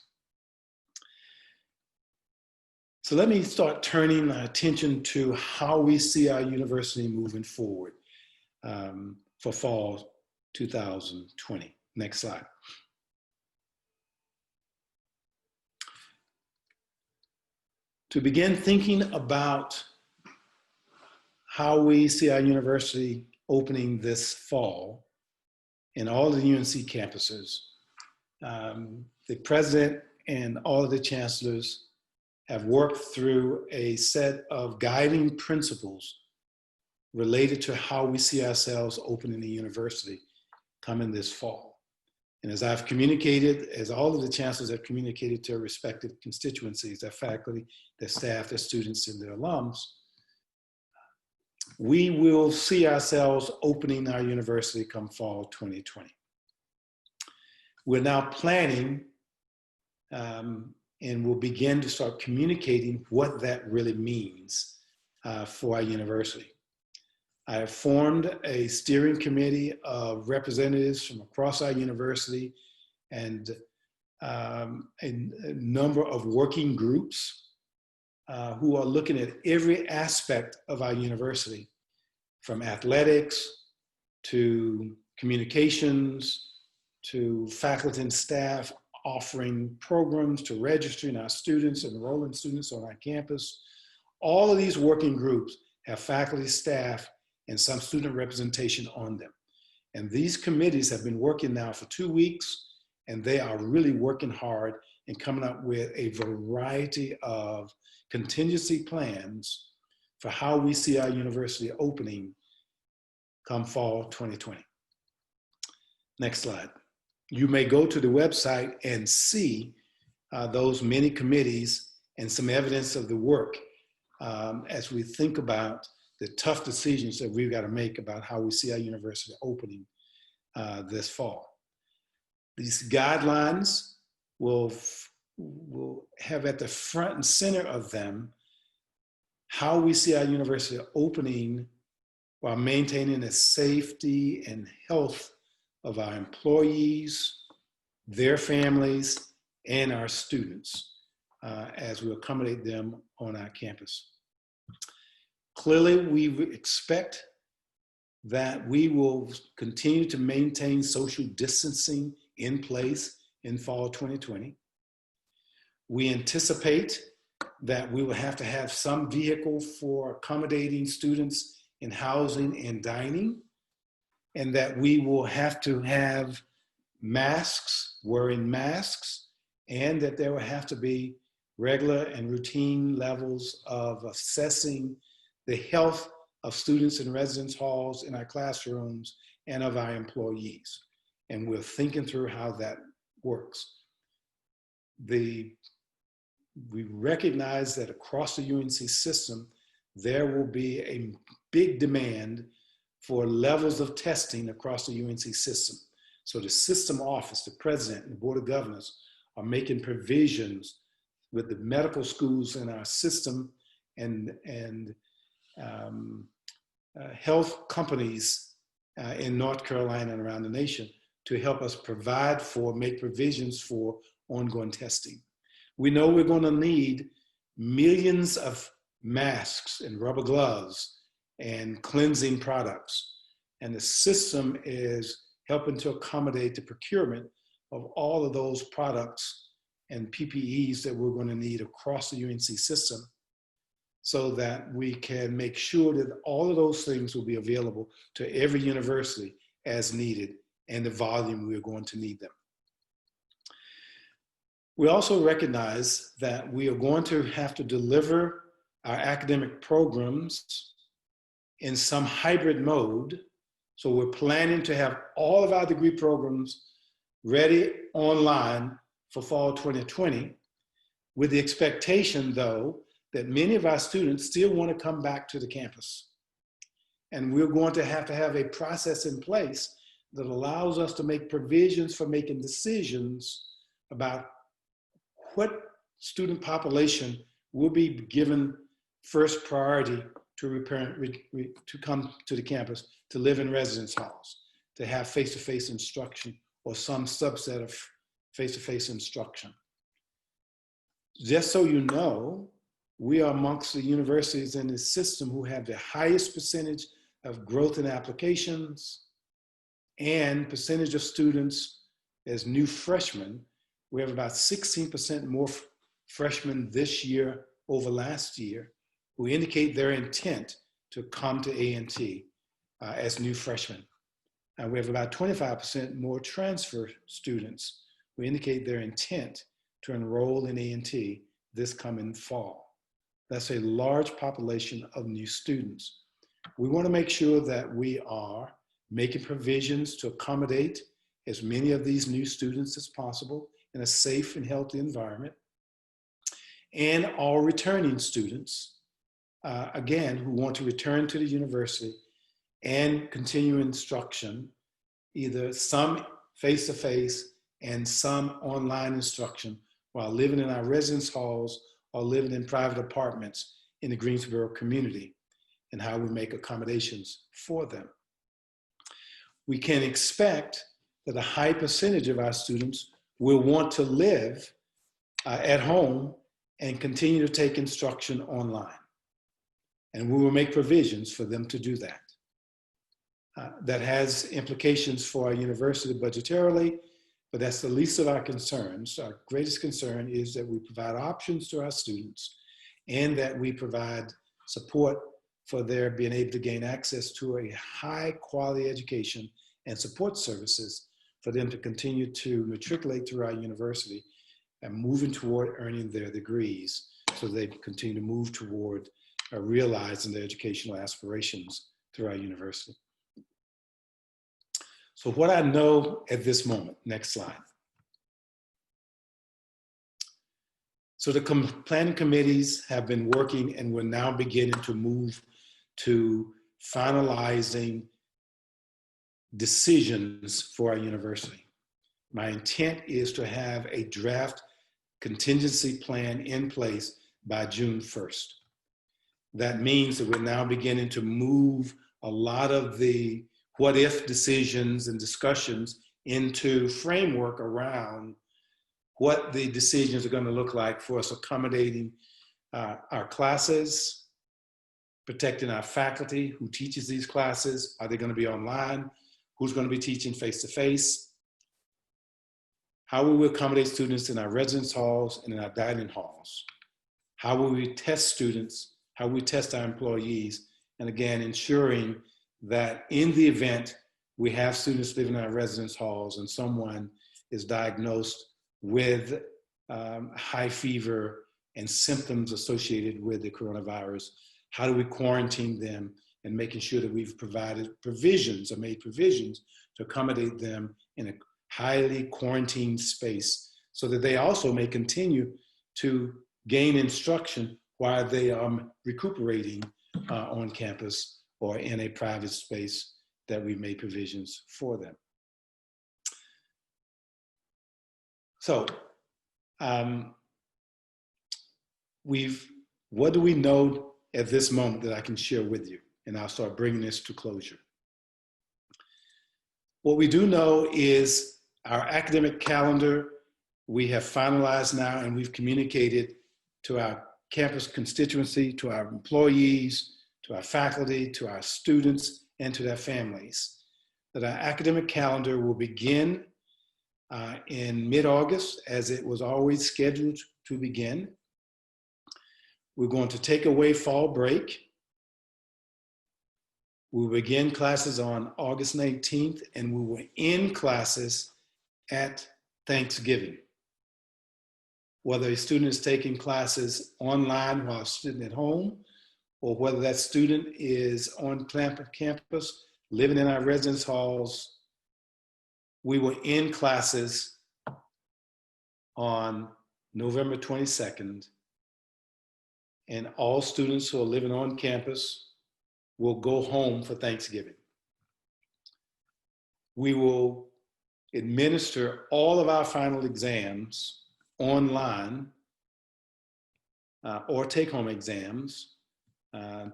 So let me start turning our attention to how we see our university moving forward for fall 2020. Next slide. To begin thinking about how we see our university opening this fall in all the UNC campuses, the president and all of the chancellors have worked through a set of guiding principles related to how we see ourselves opening the university coming this fall. And as I've communicated, as all of the chancellors have communicated to their respective constituencies, their faculty, their staff, their students, and their alums, we will see ourselves opening our university come fall 2020. We're now planning and we'll begin to start communicating what that really means for our university. I have formed a steering committee of representatives from across our university and a number of working groups who are looking at every aspect of our university, from athletics to communications to faculty and staff, offering programs to registering our students, enrolling students on our campus. All of these working groups have faculty, staff, and some student representation on them. And these committees have been working now for 2 weeks, and they are really working hard and coming up with a variety of contingency plans for how we see our university opening come fall 2020. Next slide. You may go to the website and see those many committees and some evidence of the work as we think about the tough decisions that we've got to make about how we see our university opening this fall. These guidelines will have at the front and center of them how we see our university opening while maintaining the safety and health of our employees, their families, and our students as we accommodate them on our campus. Clearly, we expect that we will continue to maintain social distancing in place in fall 2020. We anticipate that we will have to have some vehicle for accommodating students in housing and dining, and that we will have to have masks, wearing masks, and that there will have to be regular and routine levels of assessing the health of students in residence halls, in our classrooms, and of our employees. And we're thinking through how that works. We recognize that across the UNC system, there will be a big demand for levels of testing across the UNC system. So the system office, the president, and the board of governors are making provisions with the medical schools in our system and health companies in North Carolina and around the nation to help us provide for, make provisions for ongoing testing. We know we're going to need millions of masks and rubber gloves and cleansing products. And the system is helping to accommodate the procurement of all of those products and PPEs that we're going to need across the UNC system, so that we can make sure that all of those things will be available to every university as needed and the volume we're going to need them. We also recognize that we are going to have to deliver our academic programs in some hybrid mode. So we're planning to have all of our degree programs ready online for fall 2020, with the expectation, though, that many of our students still want to come back to the campus. And we're going to have a process in place that allows us to make provisions for making decisions about what student population will be given first priority to come to the campus, to live in residence halls, to have face-to-face instruction or some subset of face-to-face instruction. Just so you know, we are amongst the universities in the system who have the highest percentage of growth in applications and percentage of students as new freshmen. We have about 16% more freshmen this year over last year who indicate their intent to come to A&T as new freshmen. And we have about 25% more transfer students who indicate their intent to enroll in A&T this coming fall. That's a large population of new students. We want to make sure that we are making provisions to accommodate as many of these new students as possible in a safe and healthy environment. And all returning students, again, who want to return to the university and continue instruction, either some face-to-face and some online instruction while living in our residence halls or living in private apartments in the Greensboro community, and how we make accommodations for them. We can expect that a high percentage of our students will want to live at home and continue to take instruction online. And we will make provisions for them to do that. That has implications for our university budgetarily, but that's the least of our concerns. Our greatest concern is that we provide options to our students and that we provide support for their being able to gain access to a high quality education and support services for them to continue to matriculate through our university and moving toward earning their degrees so they continue to move toward realizing their educational aspirations through our university. So what I know at this moment, next slide. So the planning committees have been working and we're now beginning to move to finalizing decisions for our university. My intent is to have a draft contingency plan in place by June 1st. That means that we're now beginning to move a lot of the what if decisions and discussions into framework around what the decisions are going to look like for us accommodating our classes, protecting our faculty who teaches these classes. Are they going to be online? Who's going to be teaching face-to-face? How will we accommodate students in our residence halls and in our dining halls? How will we test students? How will we test our employees? And again, ensuring that in the event we have students living in our residence halls and someone is diagnosed with high fever and symptoms associated with the coronavirus, how do we quarantine them, and making sure that we've provided provisions or made provisions to accommodate them in a highly quarantined space so that they also may continue to gain instruction while they are recuperating on campus or in a private space that we've made provisions for them. So what do we know at this moment that I can share with you? And I'll start bringing this to closure. What we do know is our academic calendar, we have finalized now, and we've communicated to our campus constituency, to our employees, to our faculty, to our students, and to their families, that our academic calendar will begin in mid-August, as it was always scheduled to begin. We're going to take away fall break. We'll begin classes on August 19th, and we will end classes at Thanksgiving. Whether a student is taking classes online while sitting at home, or whether that student is on campus, living in our residence halls, we will end classes on November 22nd, and all students who are living on campus will go home for Thanksgiving. We will administer all of our final exams online or take-home exams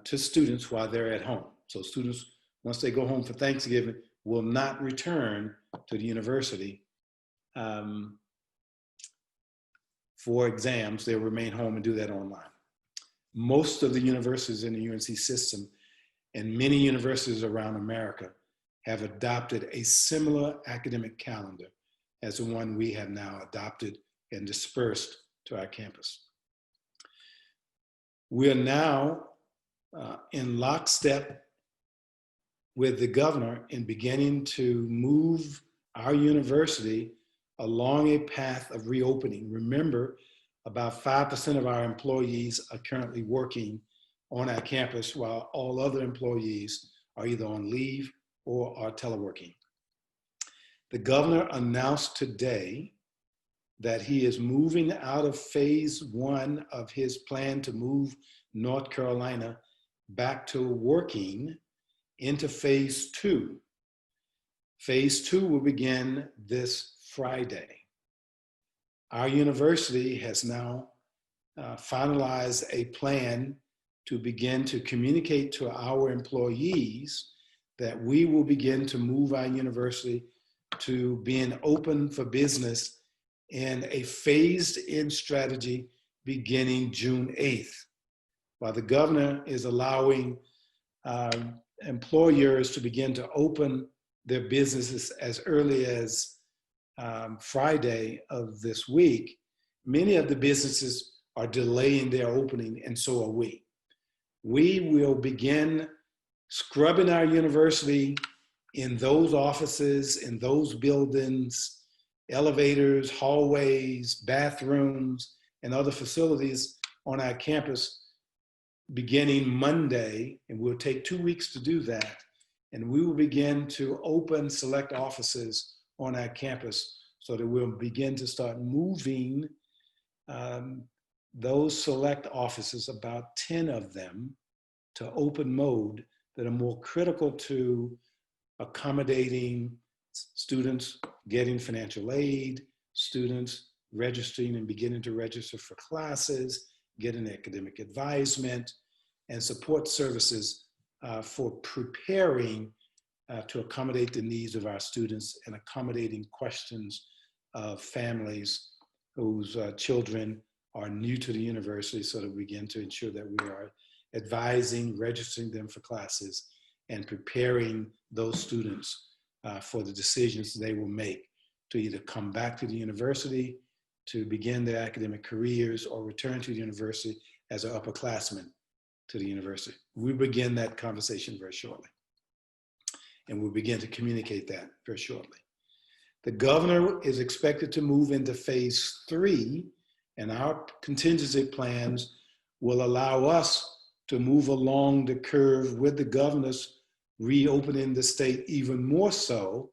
to students while they're at home. So students, once they go home for Thanksgiving, will not return to the university for exams. They'll remain home and do that online. Most of the universities in the UNC system and many universities around America have adopted a similar academic calendar as the one we have now adopted and dispersed to our campus. We are now in lockstep with the governor in beginning to move our university along a path of reopening. Remember, about 5% of our employees are currently working on our campus, while all other employees are either on leave or are teleworking. The governor announced today that he is moving out of phase 1 of his plan to move North Carolina back to working into phase 2. Phase 2 will begin this Friday. Our university has now finalized a plan to begin to communicate to our employees that we will begin to move our university to being open for business in a phased-in strategy beginning June 8th. While the governor is allowing employers to begin to open their businesses as early as Friday of this week, many of the businesses are delaying their opening, and so are we. We will begin scrubbing our university in those offices, in those buildings, elevators, hallways, bathrooms, and other facilities on our campus beginning Monday, and we'll take 2 weeks to do that. And we will begin to open select offices on our campus so that we'll begin to start moving those select offices, about 10 of them, to open mode that are more critical to accommodating students getting financial aid, students registering and beginning to register for classes, getting academic advisement, and support services for preparing to accommodate the needs of our students and accommodating questions of families whose children are new to the university, so that we begin to ensure that we are advising, registering them for classes, and preparing those students for the decisions they will make to either come back to the university, to begin their academic careers, or return to the university as an upperclassman to the university. We begin that conversation very shortly. And we'll begin to communicate that very shortly. The governor is expected to move into phase 3, and our contingency plans will allow us to move along the curve with the governor's reopening the state even more so,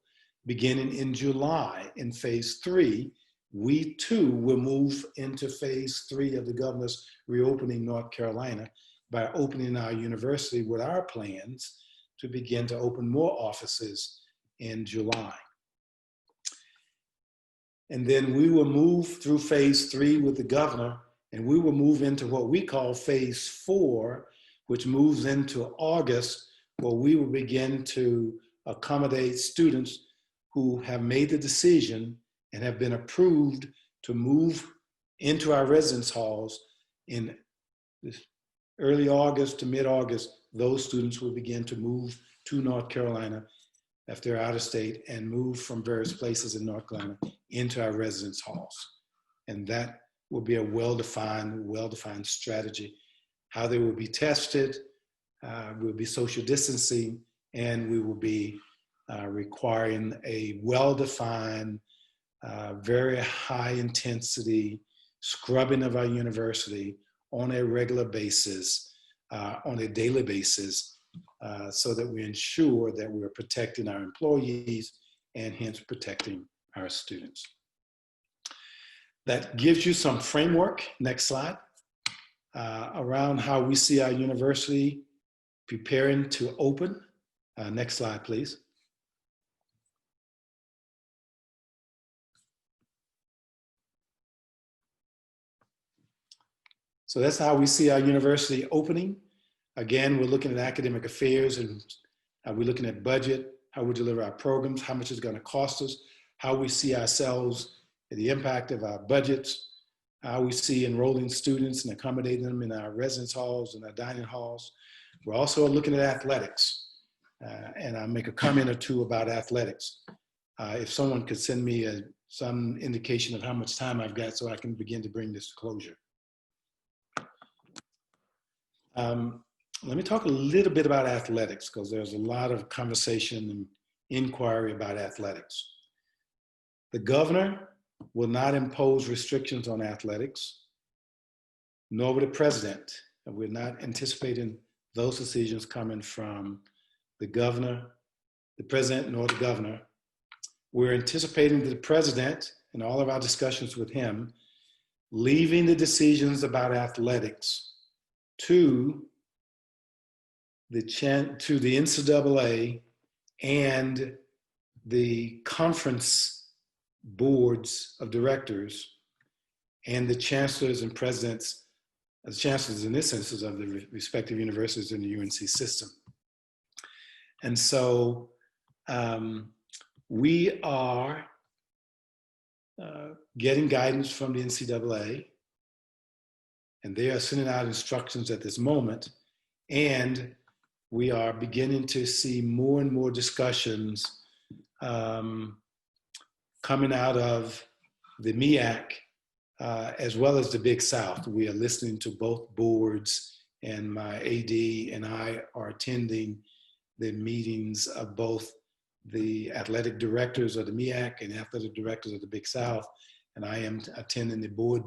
beginning in July in phase 3. We too will move into phase 3 of the governor's reopening North Carolina by opening our university with our plans to begin to open more offices in July. And then we will move through phase 3 with the governor, and we will move into what we call phase 4, which moves into August, where we will begin to accommodate students who have made the decision and have been approved to move into our residence halls in early August to mid-August. Those students will begin to move to North Carolina if they're out of state and move from various places in North Carolina into our residence halls. And that will be a well-defined strategy. How they will be tested, will be social distancing, and we will be requiring a well-defined, very high intensity scrubbing of our university on a regular basis, on a daily basis, so that we ensure that we're protecting our employees and hence protecting our students. That gives you some framework, next slide, around how we see our university preparing to open. Next slide, please. So that's how we see our university opening. Again, we're looking at academic affairs, and we're looking at budget, how we deliver our programs, how much it's going to cost us, how we see ourselves, the impact of our budgets, how we see enrolling students and accommodating them in our residence halls and our dining halls. We're also looking at athletics, and I'll make a comment or two about athletics. If someone could send me some indication of how much time I've got so I can begin to bring this to closure. Let me talk a little bit about athletics, because there's a lot of conversation and inquiry about athletics. The governor will not impose restrictions on athletics, nor will the president. And we're not anticipating those decisions coming from the governor, the president, nor the governor. We're anticipating that the president, in all of our discussions with him, leaving the decisions about athletics to the NCAA and the conference boards of directors and the chancellors and presidents, as chancellors in this instance, of the respective universities in the UNC system. And so we are getting guidance from the NCAA, and they are sending out instructions at this moment. And we are beginning to see more and more discussions coming out of the MEAC, as well as the Big South. We are listening to both boards, and my AD and I are attending the meetings of both the athletic directors of the MEAC and athletic directors of the Big South. And I am attending the board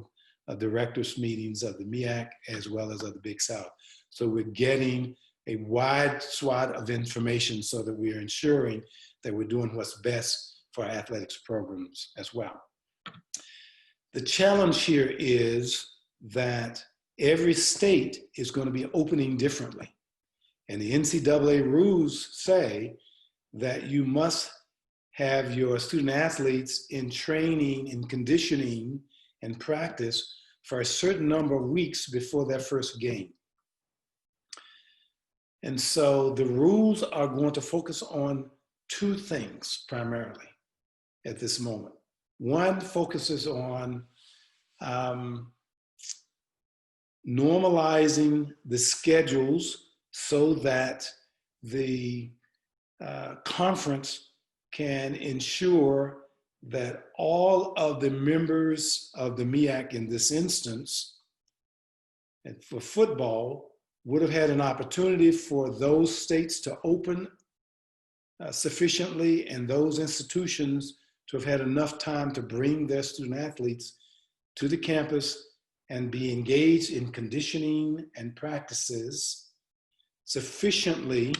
of directors meetings of the MEAC as well as of the Big South. So we're getting a wide swath of information so that we are ensuring that we're doing what's best for our athletics programs as well. The challenge here is that every state is going to be opening differently. And the NCAA rules say that you must have your student athletes in training and conditioning and practice for a certain number of weeks before their first game. And so the rules are going to focus on two things primarily at this moment. One focuses on normalizing the schedules so that the conference can ensure that all of the members of the MEAC in this instance, and for football, would have had an opportunity for those states to open sufficiently and those institutions to have had enough time to bring their student athletes to the campus and be engaged in conditioning and practices sufficiently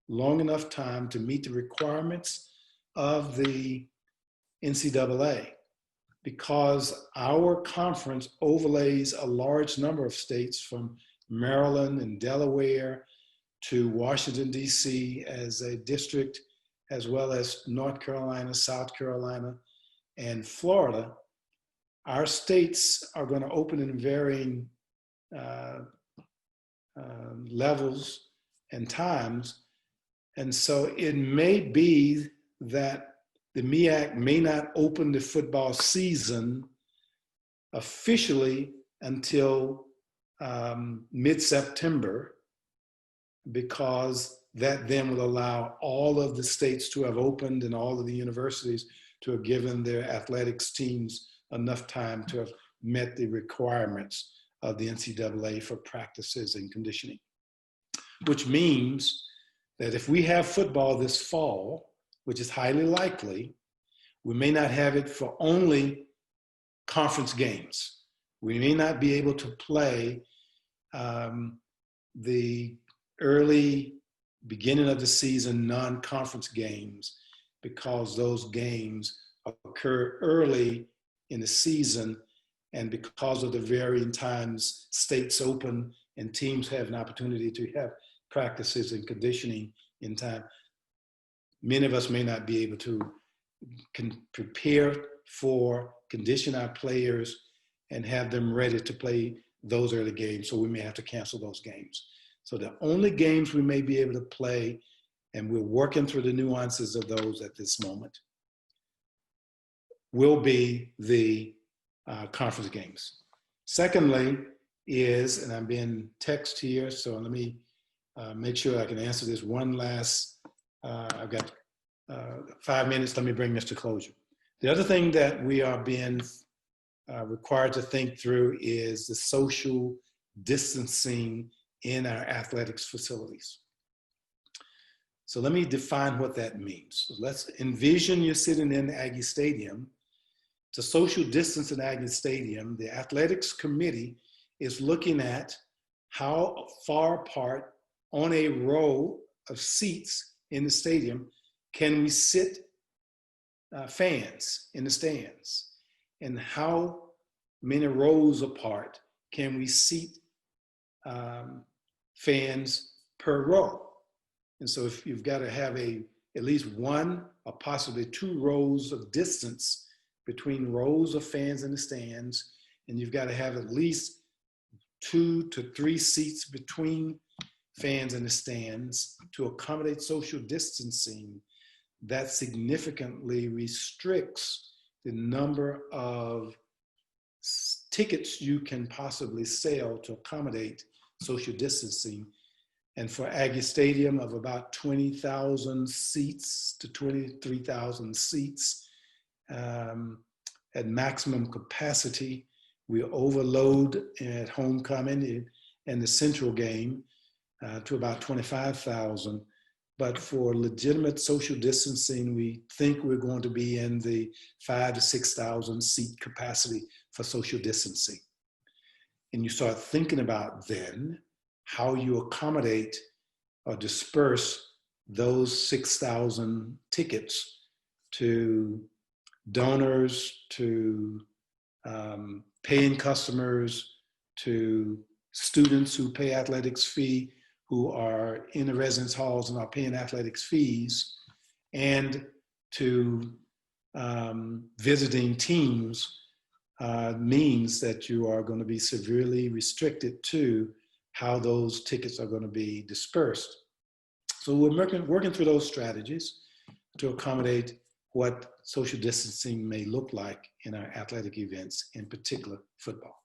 long enough time to meet the requirements of the NCAA, because our conference overlays a large number of states from Maryland and Delaware to Washington, D.C. as a district, as well as North Carolina, South Carolina, and Florida. Our states are going to open in varying levels and times. And so it may be that the MEAC may not open the football season officially until mid-September, because that then will allow all of the states to have opened and all of the universities to have given their athletics teams enough time to have met the requirements of the NCAA for practices and conditioning. Which means that if we have football this fall, which is highly likely, we may not have it for only conference games. We may not be able to play the early beginning of the season non-conference games because those games occur early in the season, and because of the varying times states open and teams have an opportunity to have practices and conditioning in time, many of us may not be able to prepare for, condition our players, and have them ready to play those early games, so we may have to cancel those games. So the only games we may be able to play, and we're working through the nuances of those at this moment, will be the conference games. Secondly is, and I'm being texted here, so let me make sure I can answer this one last, I've got 5 minutes, let me bring this to closure. The other thing that we are being required to think through is the social distancing in our athletics facilities. So let me define what that means. So let's envision you're sitting in Aggie Stadium. To social distance in Aggie Stadium, the athletics committee is looking at how far apart on a row of seats in the stadium can we sit fans in the stands, and how many rows apart can we seat fans per row. And so if you've got to have at least one or possibly 2 rows of distance between rows of fans in the stands, and you've got to have at least 2 to 3 seats between fans in the stands to accommodate social distancing, that significantly restricts the number of tickets you can possibly sell to accommodate social distancing. And for Aggie Stadium of about 20,000 seats to 23,000 seats at maximum capacity, we overload at homecoming and the central game to about 25,000. But for legitimate social distancing, we think we're going to be in the 5,000 to 6,000 seat capacity for social distancing. And you start thinking about then how you accommodate or disperse those 6,000 tickets to donors, to paying customers, to students who pay athletics fee, who are in the residence halls and are paying athletics fees, and to visiting teams, means that you are going to be severely restricted to how those tickets are going to be dispersed. So we're working through those strategies. to accommodate what social distancing may look like in our athletic events, in particular football.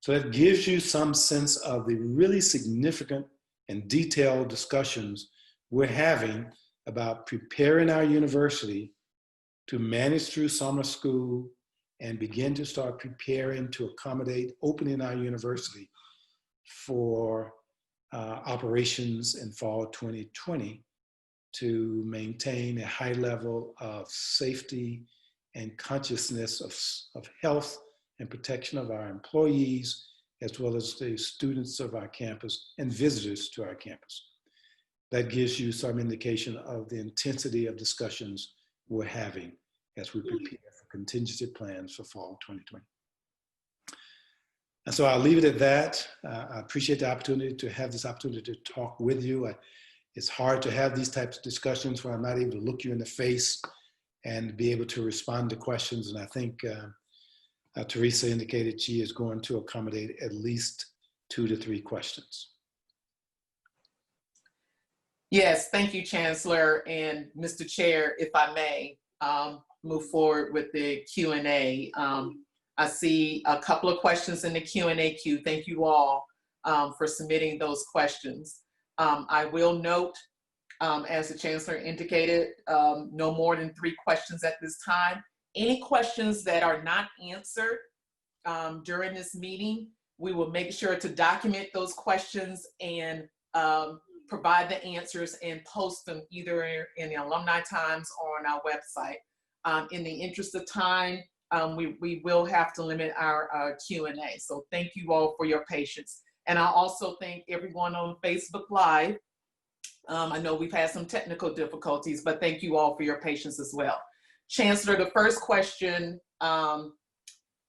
So that gives you some sense of the really significant and detailed discussions we're having about preparing our university to manage through summer school and begin to start preparing to accommodate opening our university for operations in fall 2020 to maintain a high level of safety and consciousness of health and protection of our employees, as well as the students of our campus and visitors to our campus. That gives you some indication of the intensity of discussions we're having as we prepare for contingency plans for fall 2020. And so I'll leave it at that. I appreciate the opportunity to have this opportunity to talk with you. It's hard to have these types of discussions where I'm not able to look you in the face and be able to respond to questions. And I think Teresa indicated she is going to accommodate at least 2 to 3 questions. Yes, thank you, Chancellor. And Mr. Chair, if I may move forward with the Q&A. I see a couple of questions in the Q&A queue. Thank you all for submitting those questions. I will note, as the Chancellor indicated, no more than 3 questions at this time. Any questions that are not answered during this meeting, we will make sure to document those questions and provide the answers and post them either in the Alumni Times or on our website. In the interest of time, we will have to limit our Q&A. So thank you all for your patience. And I also thank everyone on Facebook Live. I know we've had some technical difficulties, but thank you all for your patience as well. Chancellor, the first question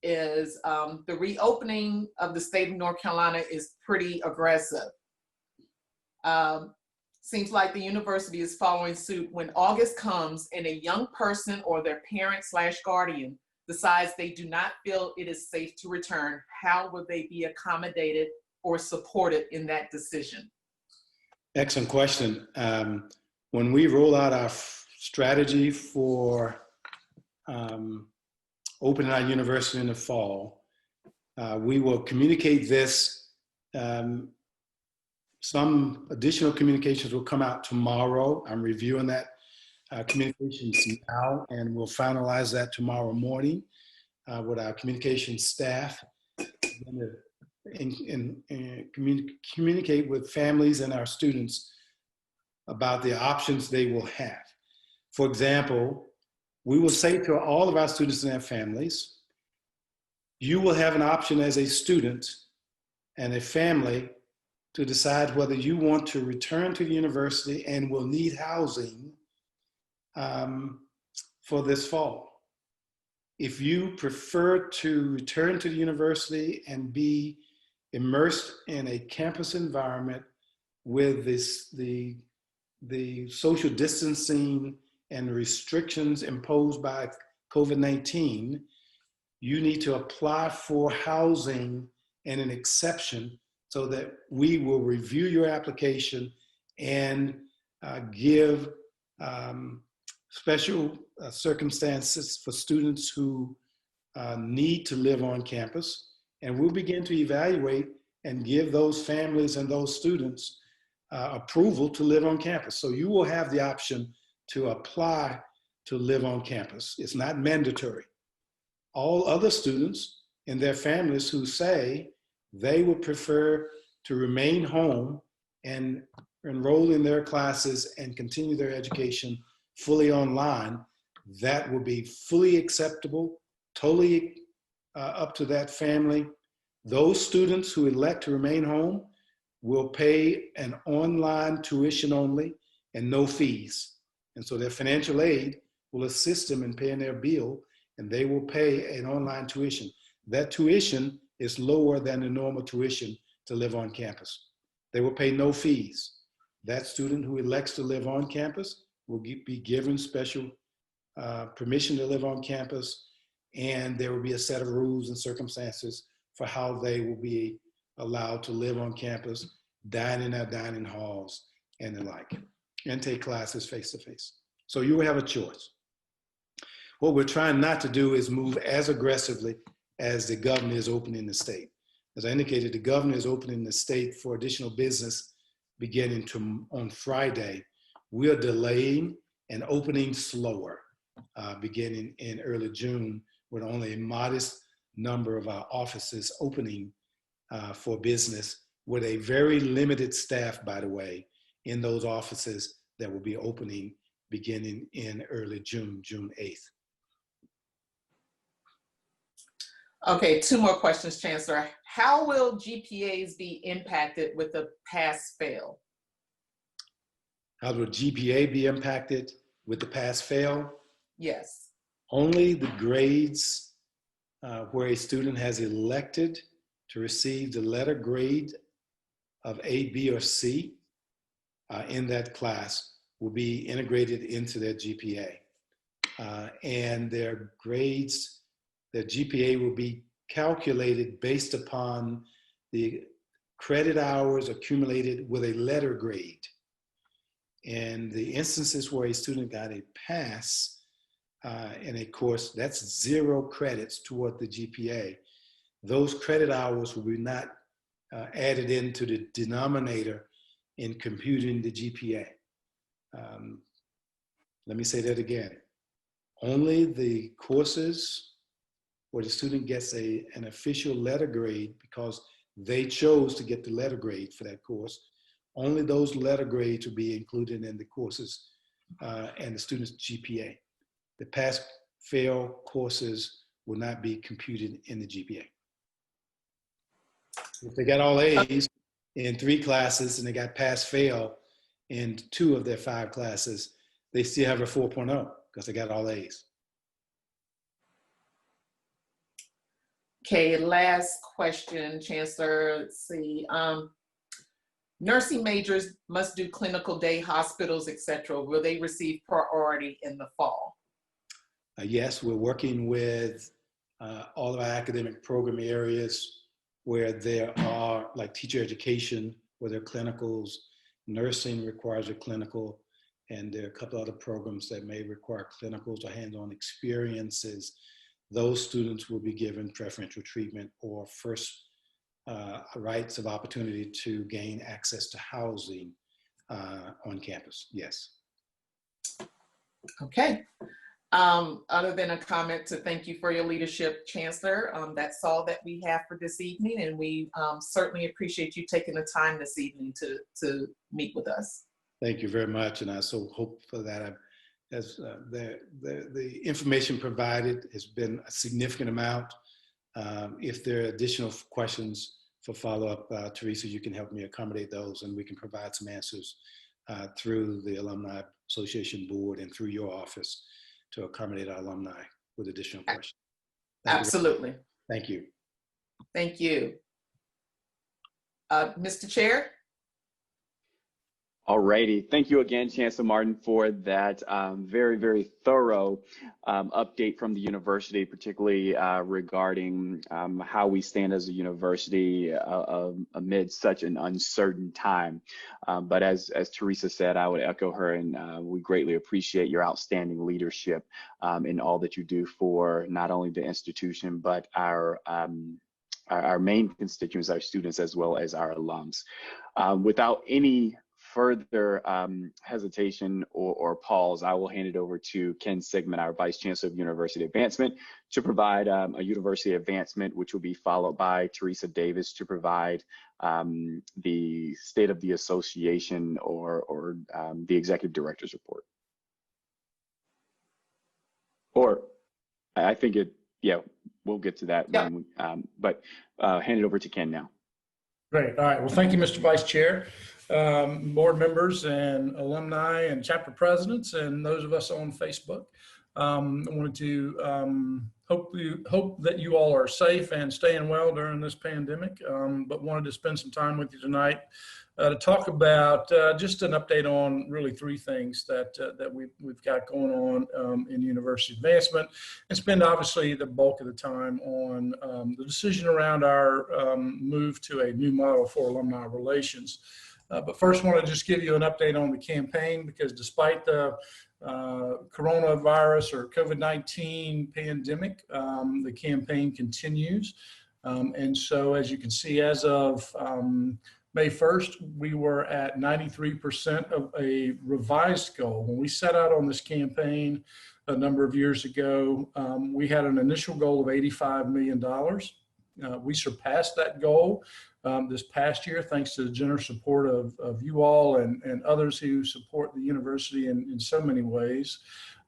is the reopening of the state of North Carolina is pretty aggressive. Seems like the university is following suit. When August comes and a young person or their parent/guardian decides they do not feel it is safe to return, how will they be accommodated or supported in that decision? Excellent question. When we roll out our strategy for opening our university in the fall, we will communicate this. Some additional communications will come out tomorrow. I'm reviewing that communications now, and we'll finalize that tomorrow morning with our communications staff. And communicate with families and our students about the options they will have. For example, we will say to all of our students and their families, you will have an option as a student and a family to decide whether you want to return to the university and will need housing for this fall. If you prefer to return to the university and be immersed in a campus environment with the social distancing and restrictions imposed by COVID-19, you need to apply for housing and an exception so that we will review your application and give special circumstances for students who need to live on campus. And we'll begin to evaluate and give those families and those students approval to live on campus. So you will have the option to apply to live on campus. It's not mandatory. All other students and their families who say they would prefer to remain home and enroll in their classes and continue their education fully online, that will be fully acceptable, totally up to that family. Those students who elect to remain home will pay an online tuition only and no fees. And so their financial aid will assist them in paying their bill, and they will pay an online tuition. That tuition is lower than the normal tuition to live on campus. They will pay no fees. That student who elects to live on campus will be given special permission to live on campus, and there will be a set of rules and circumstances for how they will be allowed to live on campus, dine in our dining halls and the like, and take classes face-to-face. So you will have a choice. What we're trying not to do is move as aggressively as the governor is opening the state. As I indicated, the governor is opening the state for additional business beginning on Friday. We are delaying and opening slower beginning in early June, with only a modest number of our offices opening for business, with a very limited staff, by the way, in those offices that will be opening beginning in early June, June 8th. Okay, 2 more questions, Chancellor. How will GPAs be impacted with the pass-fail? How will GPA be impacted with the pass-fail? Yes. Only the grades where a student has elected to receive the letter grade of A, B, or C in that class will be integrated into their GPA. And their grades, their GPA will be calculated based upon the credit hours accumulated with a letter grade. And the instances where a student got a pass in a course, that's 0 credits toward the GPA. Those credit hours will be not added into the denominator in computing the GPA. Let me say that again. Only the courses where the student gets an official letter grade because they chose to get the letter grade for that course, only those letter grades will be included in the courses and the student's GPA. The pass-fail courses will not be computed in the GPA. If they got all A's in 3 classes and they got pass-fail in 2 of their 5 classes, they still have a 4.0 because they got all A's. Okay, last question, Chancellor. Let's see. Nursing majors must do clinical day hospitals, etc. Will they receive priority in the fall? Yes, we're working with all of our academic program areas where there are, like teacher education, where there are clinicals, nursing requires a clinical, and there are a couple other programs that may require clinicals or hands-on experiences. Those students will be given preferential treatment or first rights of opportunity to gain access to housing on campus, yes. Okay. Other than a comment to thank you for your leadership, Chancellor, that's all that we have for this evening, and we certainly appreciate you taking the time this evening to meet with us. Thank you very much, and I so hope for that. As the information provided has been a significant amount. If there are additional questions for follow-up, Teresa, you can help me accommodate those, and we can provide some answers through the Alumni Association Board and through your office to accommodate our alumni with additional questions. Absolutely. Thank you. Thank you. Mr. Chair? All righty. Thank you again, Chancellor Martin, for that very, very thorough update from the university, particularly regarding how we stand as a university amid such an uncertain time. But as Teresa said, I would echo her, and we greatly appreciate your outstanding leadership in all that you do for not only the institution, but our main constituents, our students, as well as our alums. Without any further hesitation or pause, I will hand it over to Ken Sigmon, our Vice Chancellor of University Advancement, to provide a university advancement, which will be followed by Teresa Davis to provide the State of the Association or the Executive Director's report. Or I think we'll get to that. Yeah. When but hand it over to Ken now. Great. All right. Well, thank you, Mr. Vice Chair, board members and alumni and chapter presidents and those of us on Facebook. I wanted to hope that you all are safe and staying well during this pandemic, but wanted to spend some time with you tonight to talk about just an update on really 3 things that we've got going on in university advancement, and spend obviously the bulk of the time on the decision around our move to a new model for alumni relations. But first, I want to just give you an update on the campaign, because despite the coronavirus or COVID-19 pandemic, the campaign continues. And so, as you can see, as of May 1st, we were at 93% of a revised goal. When we set out on this campaign a number of years ago, we had an initial goal of $85 million. We surpassed that goal this past year, thanks to the generous support of you all and others who support the university in so many ways.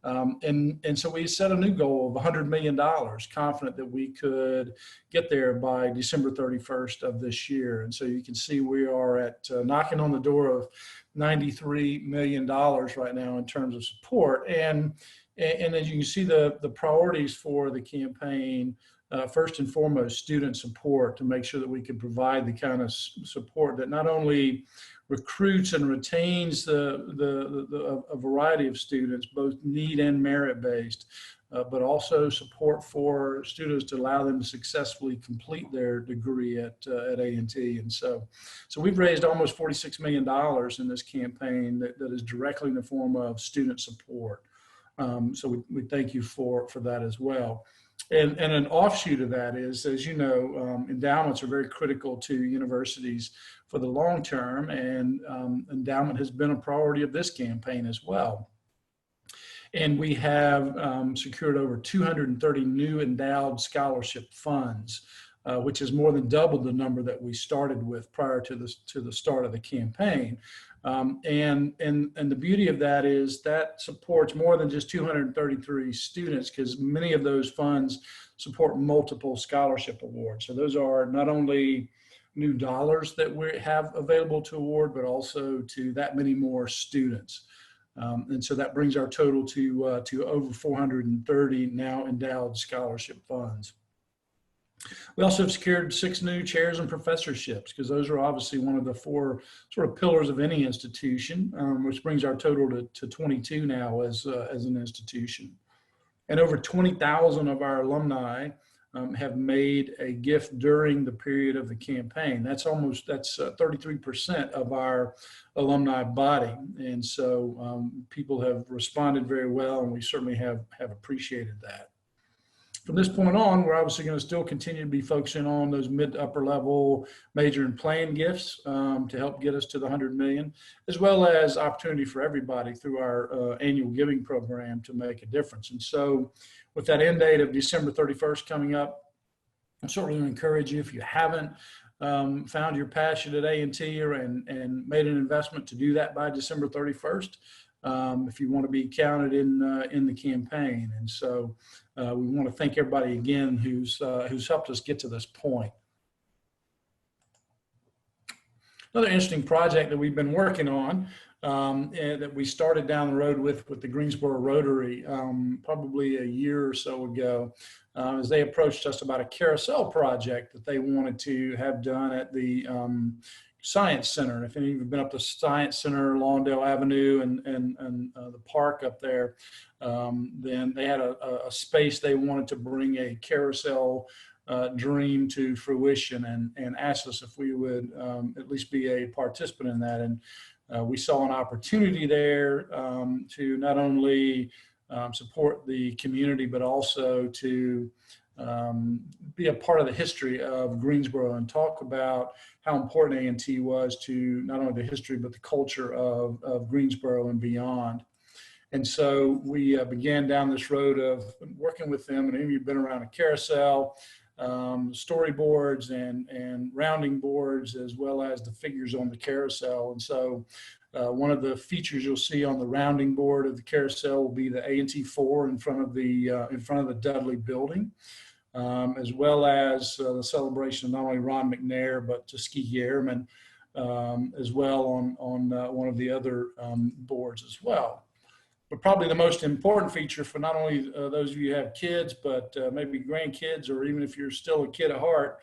And so we set a new goal of $100 million, confident that we could get there by December 31st of this year. And so you can see we are at knocking on the door of $93 million right now in terms of support. And as you can see, the priorities for the campaign, first and foremost, student support, to make sure that we can provide the kind of support that not only recruits and retains a variety of students, both need and merit-based, but also support for students to allow them to successfully complete their degree at A&T. And so we've raised almost $46 million in this campaign that is directly in the form of student support. So we thank you for that as well. And an offshoot of that is, as you know, endowments are very critical to universities for the long term, and endowment has been a priority of this campaign as well. And we have secured over 230 new endowed scholarship funds, which is more than double the number that we started with prior to the start of the campaign. And the beauty of that is that supports more than just 233 students, because many of those funds support multiple scholarship awards. So those are not only new dollars that we have available to award, but also to that many more students. And so that brings our total to over 430 now endowed scholarship funds. We also have secured 6 new chairs and professorships, because those are obviously one of the 4 sort of pillars of any institution, which brings our total to 22 now as an institution. And over 20,000 of our alumni have made a gift during the period of the campaign. That's 33% of our alumni body. And so people have responded very well, and we certainly have appreciated that. From this point on, we're obviously going to still continue to be focusing on those mid to upper level major and planned gifts to help get us to the 100 million, as well as opportunity for everybody through our annual giving program to make a difference. And so with that end date of December 31st coming up, I certainly encourage you, if you haven't found your passion at A&T and made an investment, to do that by December 31st. If you want to be counted in the campaign. And so we want to thank everybody again who's helped us get to this point. Another interesting project that we've been working on that we started down the road with the Greensboro Rotary probably a year or so ago, as they approached us about a carousel project that they wanted to have done at the Science Center. And if any of you have been up to Science Center, Lawndale Avenue, and the park up there, then they had a space they wanted to bring a carousel dream to fruition, and asked us if we would at least be a participant in that. And we saw an opportunity there to not only support the community, but also to be a part of the history of Greensboro and talk about how important A&T was to not only the history, but the culture of Greensboro and beyond. And so we began down this road of working with them. And any of you have been around a carousel, storyboards and rounding boards, as well as the figures on the carousel. And so one of the features you'll see on the rounding board of the carousel will be the A&T 4 in front of the Dudley building, as well as the celebration of not only Ron McNair, but Tuskegee Airmen as well on one of the other boards as well. But probably the most important feature for not only those of you who have kids, but maybe grandkids, or even if you're still a kid at heart,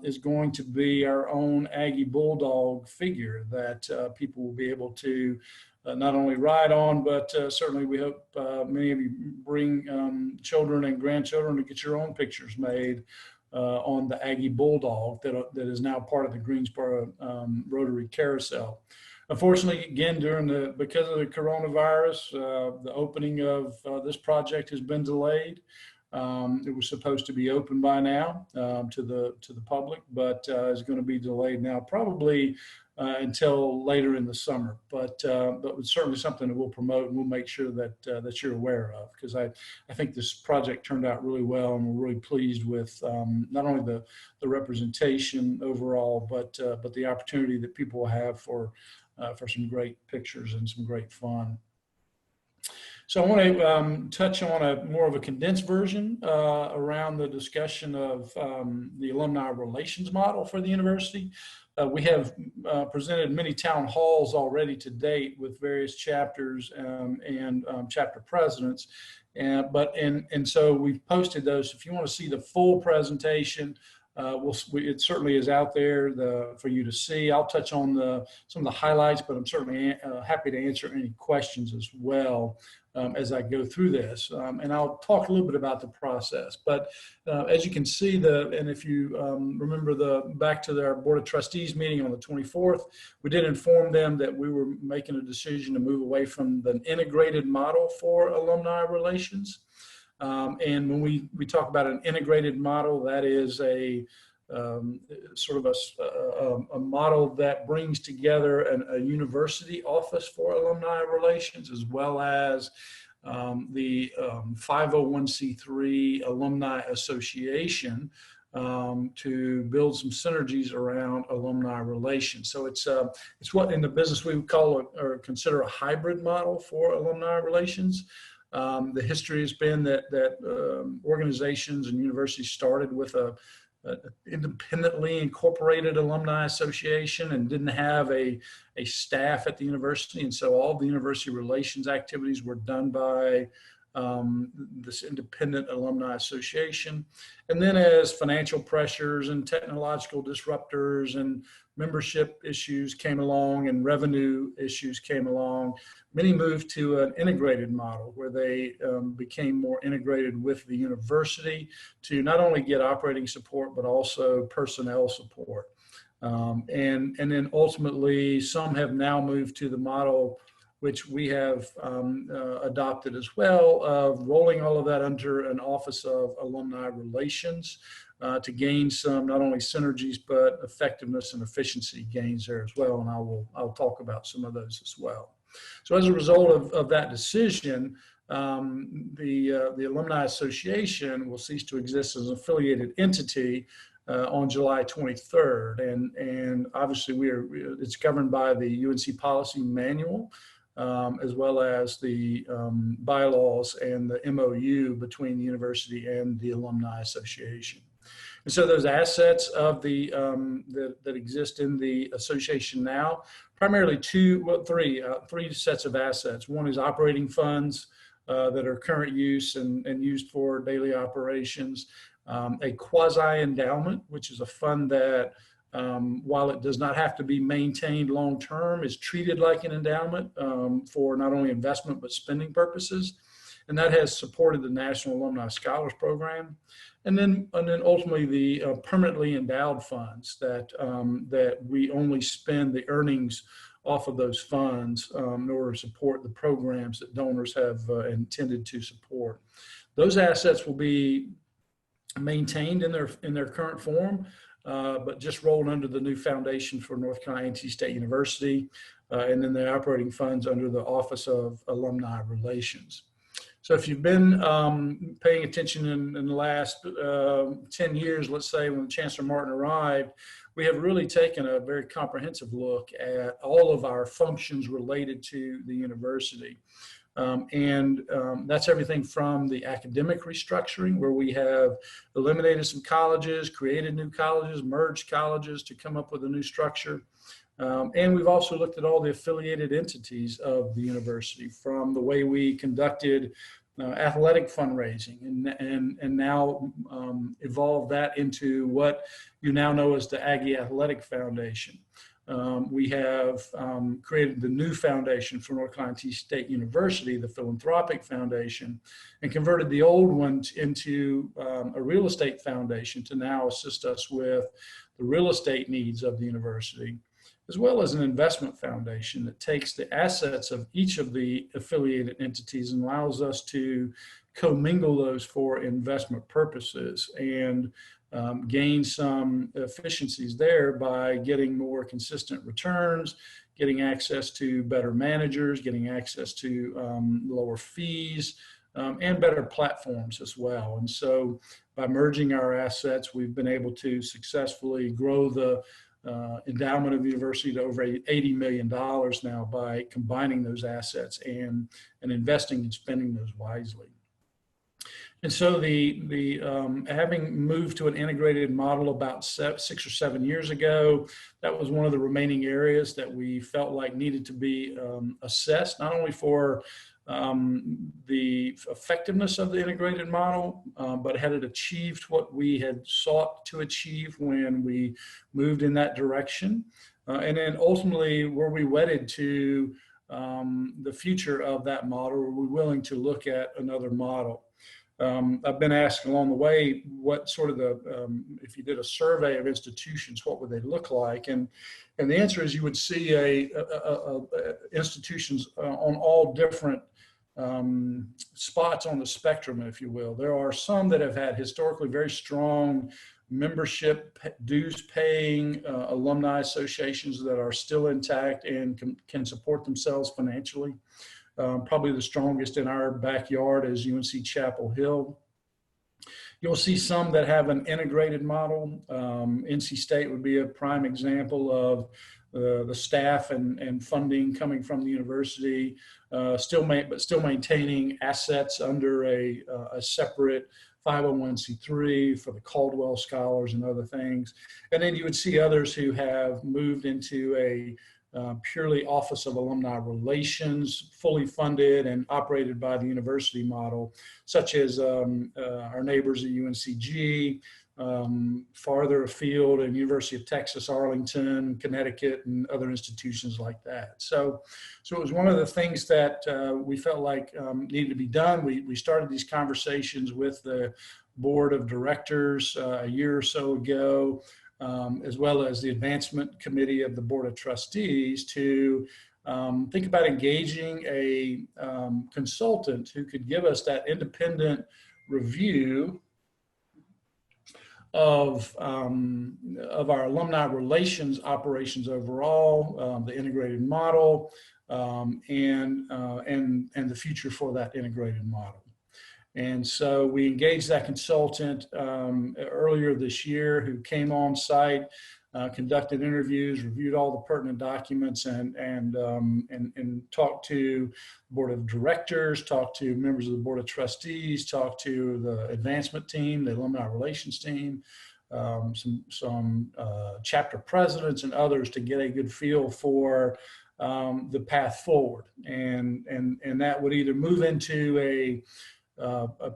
is going to be our own Aggie Bulldog figure that people will be able to not only ride on, but certainly we hope many of you bring children and grandchildren to get your own pictures made on the Aggie Bulldog that is now part of the Greensboro Rotary Carousel. Unfortunately, again, because of the coronavirus, the opening of this project has been delayed. It was supposed to be open by now to the public, but is going to be delayed now probably until later in the summer. But it's certainly something that we'll promote, and we'll make sure that you're aware of, because I think this project turned out really well, and we're really pleased with not only the representation overall, but the opportunity that people will have for some great pictures and some great fun. So I want to touch on more of a condensed version around the discussion of the alumni relations model for the university. We have presented many town halls already to date with various chapters and chapter presidents, and so we've posted those. If you want to see the full presentation, it certainly is out there for you to see. I'll touch on some of the highlights, but I'm certainly happy to answer any questions as well as I go through this. And I'll talk a little bit about the process. But as you can see, and if you remember back to our Board of Trustees meeting on the 24th, we did inform them that we were making a decision to move away from the integrated model for alumni relations. And when we talk about an integrated model, that is a sort of a model that brings together a university office for alumni relations, as well as the 501c3 alumni association to build some synergies around alumni relations. So it's what in the business we would call or consider a hybrid model for alumni relations. The history has been that organizations and universities started with a independently incorporated alumni association and didn't have a staff at the university. And so all the university relations activities were done by this independent alumni association. And then as financial pressures and technological disruptors and membership issues came along and revenue issues came along, many moved to an integrated model where they became more integrated with the university to not only get operating support, but also personnel support. And then ultimately, some have now moved to the model which we have adopted as well, of rolling all of that under an Office of Alumni Relations to gain some not only synergies, but effectiveness and efficiency gains there as well. And I'll talk about some of those as well. So as a result of that decision, the Alumni Association will cease to exist as an affiliated entity on July 23rd. And obviously it's governed by the UNC Policy Manual, as well as the bylaws and the MOU between the university and the Alumni Association. And so those assets of that exist in the association now, primarily three sets of assets. One is operating funds that are current use and used for daily operations. A quasi endowment, which is a fund that while it does not have to be maintained long-term, is treated like an endowment for not only investment, but spending purposes. And that has supported the National Alumni Scholars Program. And then ultimately the permanently endowed funds that we only spend the earnings off of those funds in order to support the programs that donors have intended to support. Those assets will be maintained in their current form, but just rolled under the new foundation for North Carolina A&T State University, and then the operating funds under the Office of Alumni Relations. So if you've been paying attention in the last 10 years, let's say when Chancellor Martin arrived, we have really taken a very comprehensive look at all of our functions related to the university. That's everything from the academic restructuring, where we have eliminated some colleges, created new colleges, merged colleges to come up with a new structure. And we've also looked at all the affiliated entities of the university, from the way we conducted athletic fundraising and now evolved that into what you now know as the Aggie Athletic Foundation. we have created the new foundation for North Carolina State University, the Philanthropic Foundation, and converted the old one into a real estate foundation to now assist us with the real estate needs of the university, as well as an investment foundation that takes the assets of each of the affiliated entities and allows us to commingle those for investment purposes and gain some efficiencies there by getting more consistent returns, getting access to better managers, getting access to lower fees, and better platforms as well. And so by merging our assets, we've been able to successfully grow the endowment of the university to over $80 million now by combining those assets and investing and spending those wisely. And so having moved to an integrated model about 6 or 7 years ago, that was one of the remaining areas that we felt like needed to be assessed, not only for the effectiveness of the integrated model, but had it achieved what we had sought to achieve when we moved in that direction? And then ultimately, were we wedded to the future of that model? Were we willing to look at another model? I've been asked along the way, what sort of if you did a survey of institutions, what would they look like? And the answer is you would see institutions on all different spots on the spectrum, if you will. There are some that have had historically very strong membership dues paying alumni associations that are still intact and can support themselves financially. Probably the strongest in our backyard is UNC Chapel Hill. You'll see some that have an integrated model. NC State would be a prime example of the staff and funding coming from the university, but still maintaining assets under a separate 501c3 for the Caldwell Scholars and other things. And then you would see others who have moved into a purely Office of Alumni Relations, fully funded and operated by the university model, such as our neighbors at UNCG, farther afield at University of Texas, Arlington, Connecticut, and other institutions like that. So it was one of the things that we felt like needed to be done. We started these conversations with the board of directors a year or so ago, as well as the advancement committee of the board of trustees, to think about engaging a consultant who could give us that independent review of our alumni relations operations overall, the integrated model, and the future for that integrated model. And so we engaged that consultant earlier this year, who came on site, conducted interviews, reviewed all the pertinent documents, and talked to the board of directors, talked to members of the board of trustees, talked to the advancement team, the alumni relations team, some chapter presidents and others, to get a good feel for the path forward. And that would either move into a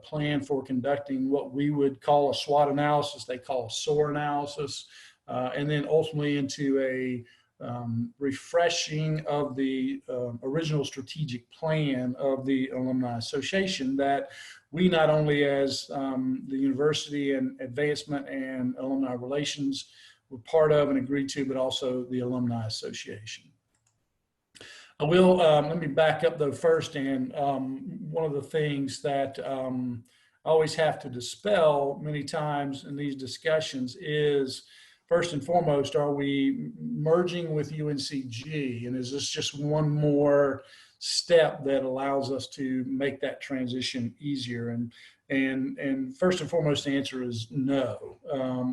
plan for conducting what we would call a SWOT analysis, they call a SOAR analysis, and then ultimately into a refreshing of the original strategic plan of the Alumni Association that we not only as the university and advancement and alumni relations were part of and agreed to, but also the Alumni Association. I will, let me back up though first, and one of the things that I always have to dispel many times in these discussions is, first and foremost, are we merging with UNCG? And is this just one more step that allows us to make that transition easier? And first and foremost, the answer is no.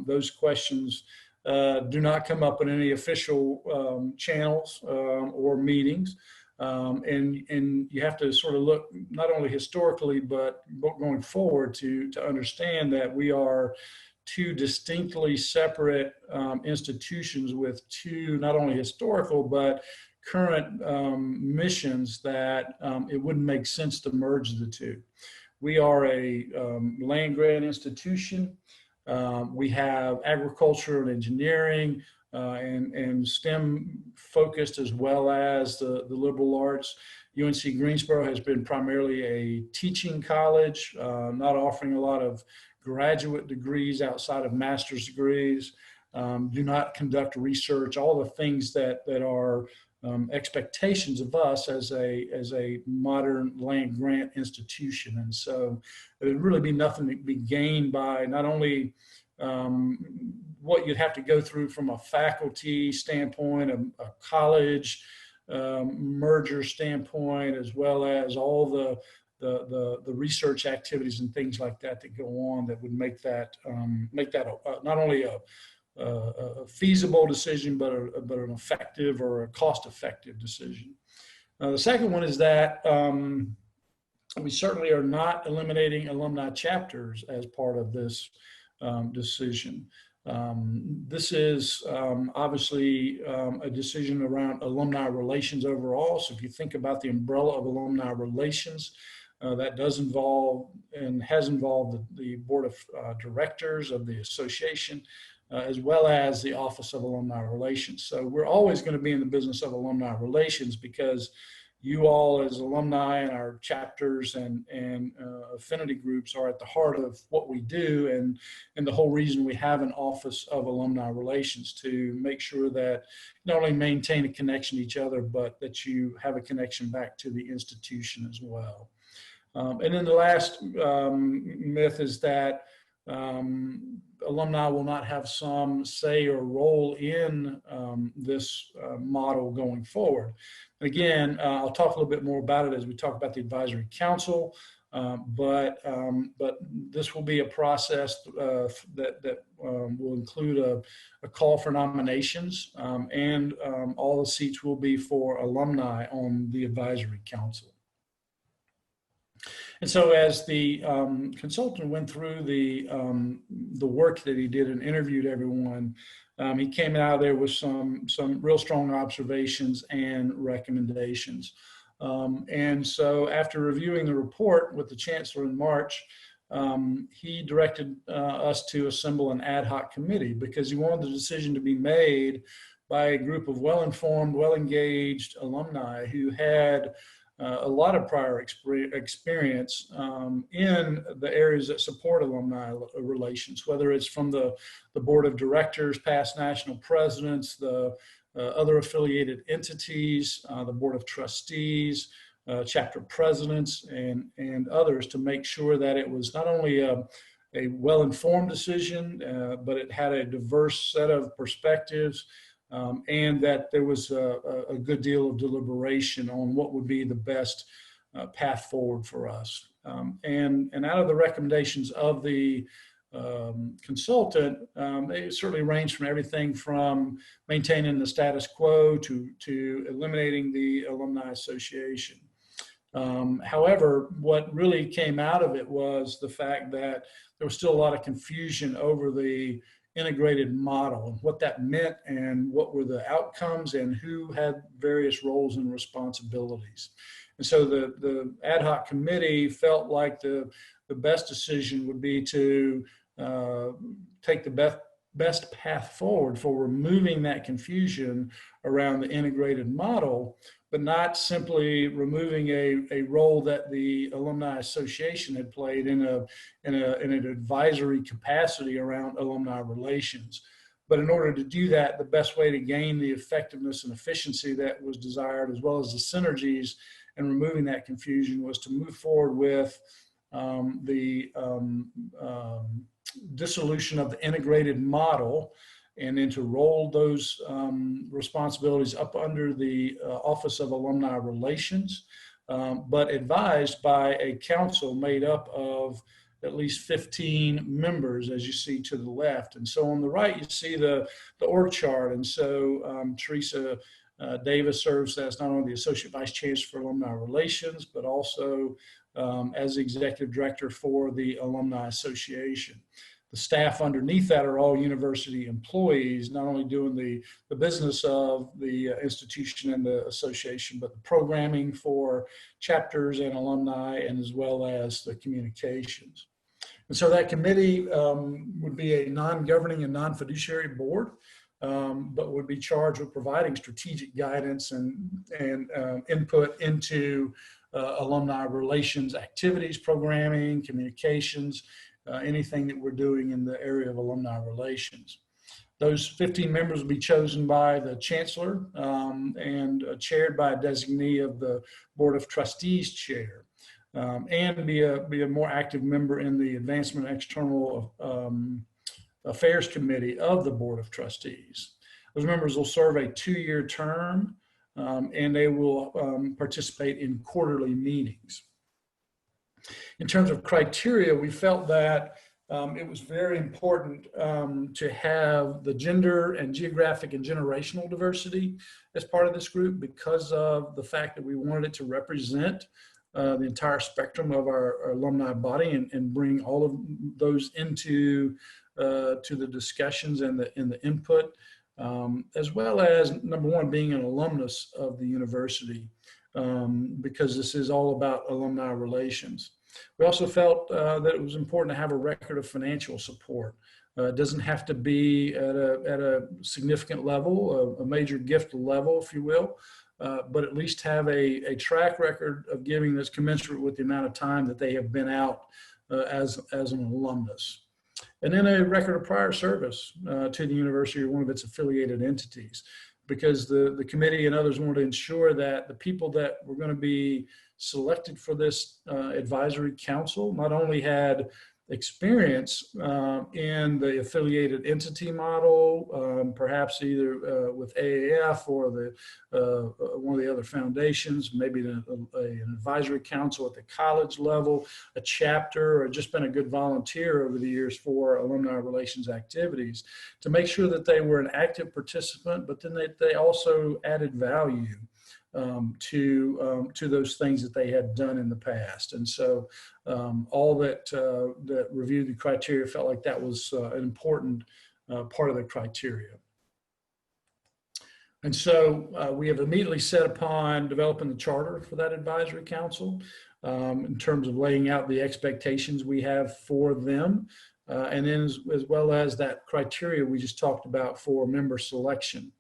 Those questions do not come up in any official channels or meetings. And you have to sort of look not only historically, but going forward to understand that we are two distinctly separate institutions with two not only historical, but current missions that it wouldn't make sense to merge the two. We are a land grant institution. We have agriculture and engineering, and STEM focused, as well as the liberal arts. UNC Greensboro has been primarily a teaching college, not offering a lot of graduate degrees outside of master's degrees, do not conduct research, all the things that are expectations of us as a modern land grant institution. And so there'd really be nothing to be gained by not only what you'd have to go through from a faculty standpoint, a college merger standpoint, as well as all the research activities and things like that that go on that would make that not only a feasible decision, but an effective or a cost-effective decision. The second one is that we certainly are not eliminating alumni chapters as part of this decision. This is obviously a decision around alumni relations overall. So if you think about the umbrella of alumni relations, that does involve and has involved the board of directors of the association, as well as the Office of Alumni Relations. So we're always going to be in the business of alumni relations, because you all as alumni and our chapters and affinity groups are at the heart of what we do, and the whole reason we have an Office of Alumni Relations, to make sure that not only maintain a connection to each other, but that you have a connection back to the institution as well. And then the last myth is that alumni will not have some say or role in this model going forward. Again, I'll talk a little bit more about it as we talk about the advisory council, but this will be a process that will include a call for nominations, and all the seats will be for alumni on the advisory council. And so as the consultant went through the work that he did and interviewed everyone, he came out of there with some real strong observations and recommendations. And so after reviewing the report with the Chancellor in March, he directed us to assemble an ad hoc committee, because he wanted the decision to be made by a group of well-informed, well-engaged alumni who had a lot of prior experience in the areas that support alumni relations, whether it's from the board of directors, past national presidents, the other affiliated entities, the board of trustees, chapter presidents, and others, to make sure that it was not only a well-informed decision, but it had a diverse set of perspectives, and that there was a good deal of deliberation on what would be the best path forward for us. And out of the recommendations of the consultant, they certainly range from everything from maintaining the status quo to eliminating the Alumni Association. However, what really came out of it was the fact that there was still a lot of confusion over the integrated model and what that meant, and what were the outcomes, and who had various roles and responsibilities. And so the ad hoc committee felt like the best decision would be to take the best path forward for removing that confusion around the integrated model, but not simply removing a role that the Alumni Association had played in an advisory capacity around alumni relations. But in order to do that, the best way to gain the effectiveness and efficiency that was desired, as well as the synergies and removing that confusion, was to move forward with the dissolution of the integrated model, and then to roll those responsibilities up under the Office of Alumni Relations, but advised by a council made up of at least 15 members, as you see to the left. And so on the right, you see the org chart. And so Teresa Davis serves as not only the Associate Vice Chancellor for Alumni Relations, but also as the Executive Director for the Alumni Association. The staff underneath that are all university employees, not only doing the business of the institution and the association, but the programming for chapters and alumni, and as well as the communications. And so that committee would be a non-governing and non-fiduciary board. but would be charged with providing strategic guidance and input into alumni relations activities, programming, communications, anything that we're doing in the area of alumni relations. Those 15 members will be chosen by the Chancellor and chaired by a designee of the Board of Trustees chair, and be a more active member in the Advancement External Affairs Committee of the Board of Trustees. Those members will serve a 2-year term, and they will participate in quarterly meetings. In terms of criteria, we felt that it was very important to have the gender and geographic and generational diversity as part of this group, because of the fact that we wanted it to represent the entire spectrum of our alumni body and bring all of those into to the discussions and the input, as well as, number one, being an alumnus of the university, because this is all about alumni relations. We also felt that it was important to have a record of financial support. It doesn't have to be at a significant level, a major gift level, if you will, but at least have a track record of giving that's commensurate with the amount of time that they have been out as an alumnus. And then a record of prior service to the university or one of its affiliated entities, because the committee and others wanted to ensure that the people that were going to be selected for this advisory council not only had experience in the affiliated entity model, perhaps either with AAF or one of the other foundations, maybe an advisory council at the college level, a chapter, or just been a good volunteer over the years for alumni relations activities, to make sure that they were an active participant, but then they also added value to those things that they had done in the past. And so all that reviewed the criteria felt like that was an important part of the criteria. And so we have immediately set upon developing the charter for that advisory council in terms of laying out the expectations we have for them, and then as well as that criteria we just talked about for member selection.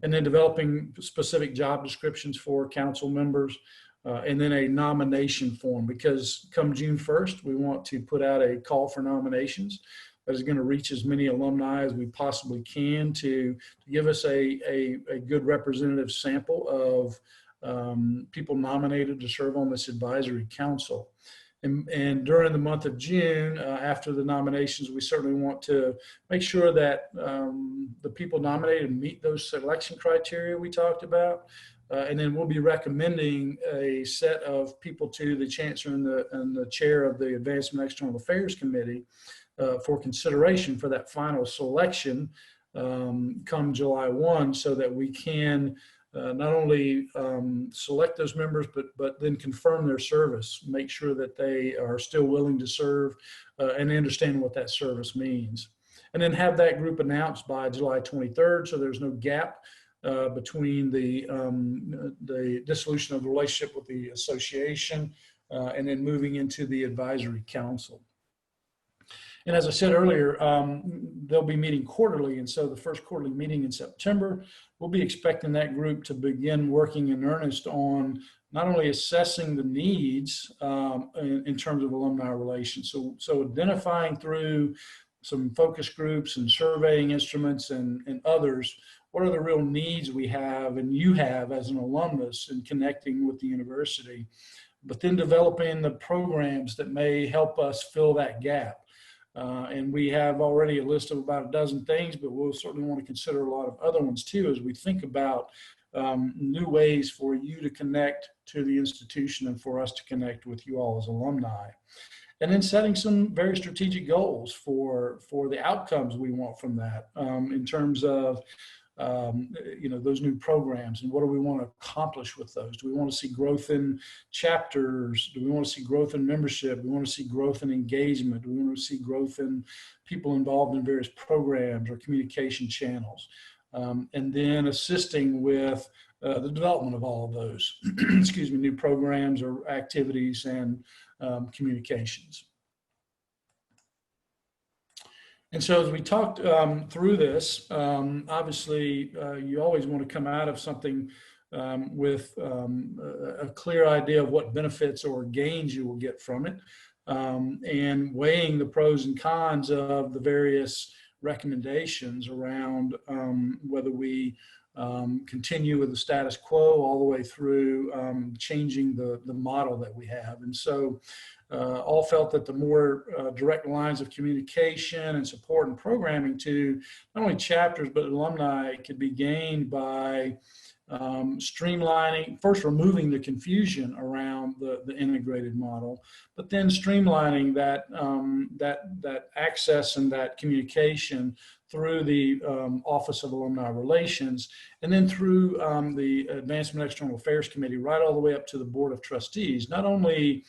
And then developing specific job descriptions for council members, and then a nomination form, because come June 1st, we want to put out a call for nominations that is going to reach as many alumni as we possibly can to give us a good representative sample of people nominated to serve on this advisory council. And during the month of June, after the nominations, we certainly want to make sure that the people nominated meet those selection criteria we talked about. And then we'll be recommending a set of people to the Chancellor and the chair of the Advancement External Affairs Committee for consideration for that final selection come July 1, so that we can not only select those members, but then confirm their service, make sure that they are still willing to serve and understand what that service means. And then have that group announced by July 23rd, so there's no gap between the dissolution of the relationship with the association and then moving into the advisory council. And as I said earlier, they'll be meeting quarterly. And so the first quarterly meeting in September, we'll be expecting that group to begin working in earnest on not only assessing the needs in terms of alumni relations. So identifying through some focus groups and surveying instruments and others, what are the real needs we have and you have as an alumnus in connecting with the university, but then developing the programs that may help us fill that gap. And we have already a list of about a dozen things, but we'll certainly want to consider a lot of other ones too as we think about new ways for you to connect to the institution and for us to connect with you all as alumni. And then setting some very strategic goals for the outcomes we want from that in terms of those new programs, and what do we want to accomplish with those? Do we want to see growth in chapters? Do we want to see growth in membership? Do we want to see growth in engagement? Do we want to see growth in people involved in various programs or communication channels? And then assisting with the development of all of those, excuse me, new programs or activities and communications. And so as we talked through this, obviously you always want to come out of something with a clear idea of what benefits or gains you will get from it, and weighing the pros and cons of the various recommendations around whether we continue with the status quo all the way through changing the model that we have. And so all felt that the more direct lines of communication and support and programming to not only chapters but alumni could be gained by streamlining, first removing the confusion around the integrated model, but then streamlining that that access and that communication through the Office of Alumni Relations, and then through the Advancement External Affairs Committee, right all the way up to the Board of Trustees, not only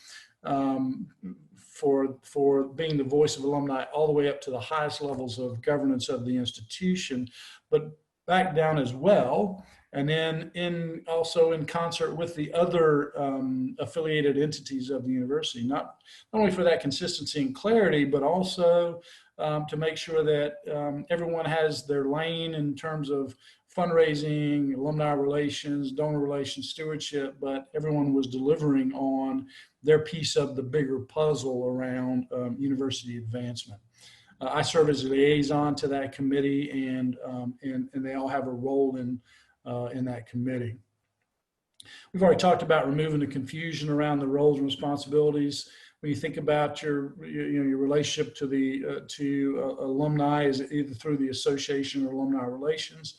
for being the voice of alumni all the way up to the highest levels of governance of the institution, but back down as well. And then also in concert with the other affiliated entities of the university, not only for that consistency and clarity, but also to make sure that everyone has their lane in terms of fundraising, alumni relations, donor relations, stewardship, but everyone was delivering on their piece of the bigger puzzle around university advancement. I serve as a liaison to that committee, and they all have a role in that committee. We've already talked about removing the confusion around the roles and responsibilities. When you think about your relationship to the alumni, is either through the association or alumni relations.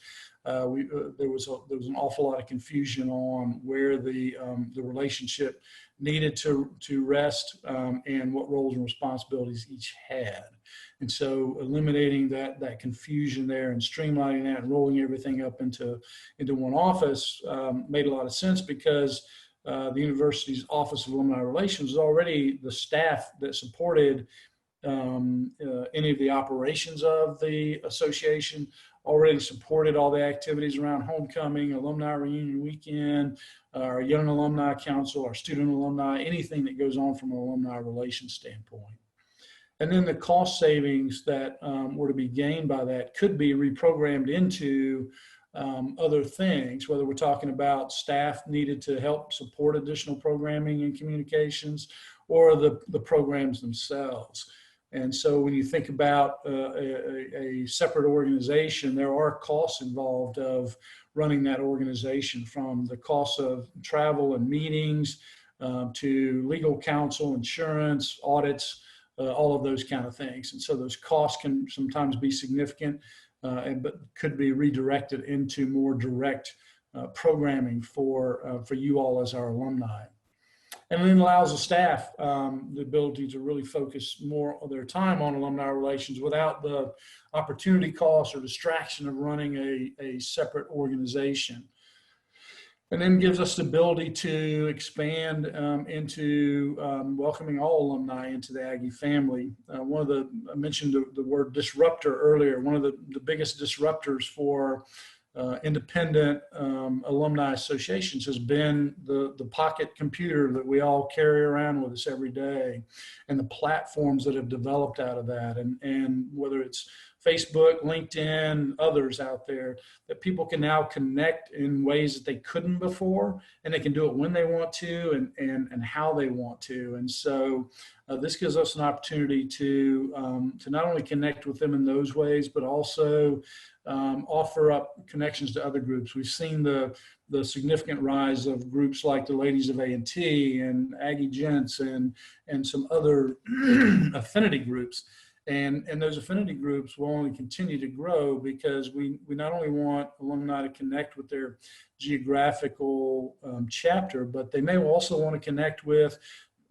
There was an awful lot of confusion on where the relationship needed to rest and what roles and responsibilities each had. And so eliminating that confusion there and streamlining that and rolling everything up into one office made a lot of sense, because the university's Office of Alumni Relations is already the staff that supported any of the operations of the association, already supported all the activities around homecoming, alumni reunion weekend, our young alumni council, our student alumni, anything that goes on from an alumni relations standpoint. And then the cost savings that were to be gained by that could be reprogrammed into other things, whether we're talking about staff needed to help support additional programming and communications, or the programs themselves. And so when you think about a separate organization, there are costs involved of running that organization, from the cost of travel and meetings to legal counsel, insurance, audits, all of those kind of things. And so those costs can sometimes be significant, but could be redirected into more direct programming for you all as our alumni. And then allows the staff the ability to really focus more of their time on alumni relations without the opportunity cost or distraction of running a separate organization. And then gives us the ability to expand into welcoming all alumni into the Aggie family. I mentioned the word disruptor earlier. One of the biggest disruptors for independent alumni associations has been the pocket computer that we all carry around with us every day, and the platforms that have developed out of that, and whether it's Facebook, LinkedIn, others out there, that people can now connect in ways that they couldn't before, and they can do it when they want to and how they want to. And so this gives us an opportunity to not only connect with them in those ways, but also offer up connections to other groups. We've seen the significant rise of groups like the Ladies of A&T and Aggie Gents and some other affinity groups. And those affinity groups will only continue to grow, because we not only want alumni to connect with their geographical chapter, but they may also want to connect with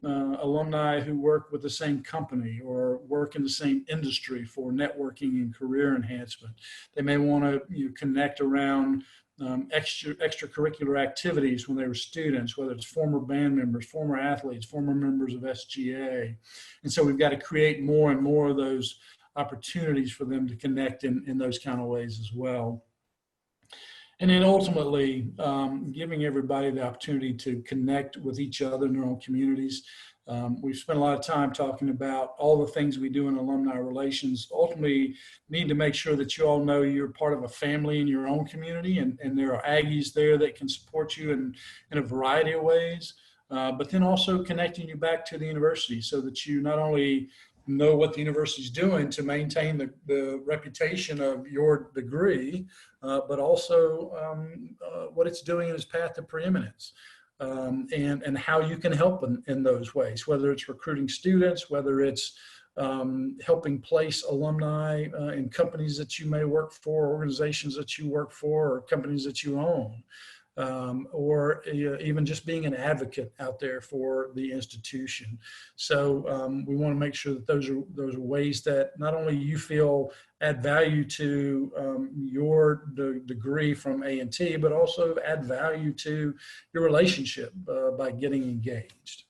alumni who work with the same company or work in the same industry for networking and career enhancement. They may want to connect around extracurricular activities when they were students, whether it's former band members, former athletes, former members of SGA. And so we've got to create more and more of those opportunities for them to connect in those kind of ways as well. And then ultimately, giving everybody the opportunity to connect with each other in their own communities. We've spent a lot of time talking about all the things we do in alumni relations. Ultimately, need to make sure that you all know you're part of a family in your own community, and there are Aggies there that can support you in a variety of ways, but then also connecting you back to the university so that you not only know what the university is doing to maintain the reputation of your degree, but also what it's doing in its path to preeminence. And how you can help in those ways, whether it's recruiting students, whether it's helping place alumni in companies that you may work for, organizations that you work for, or companies that you own, or even just being an advocate out there for the institution. So we want to make sure that those are ways that not only you feel add value to your degree from A&T, but also add value to your relationship by getting engaged.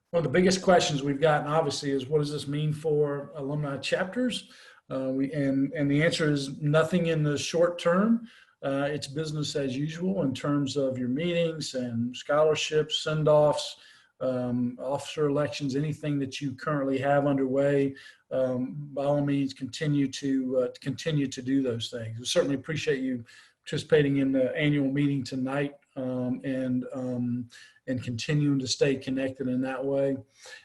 One of the biggest questions we've gotten, obviously, is what does this mean for alumni chapters? And the answer is nothing in the short term. It's business as usual in terms of your meetings and scholarships, send-offs, officer elections, anything that you currently have underway. By all means, continue to do those things. We certainly appreciate you participating in the annual meeting tonight, and continuing to stay connected in that way.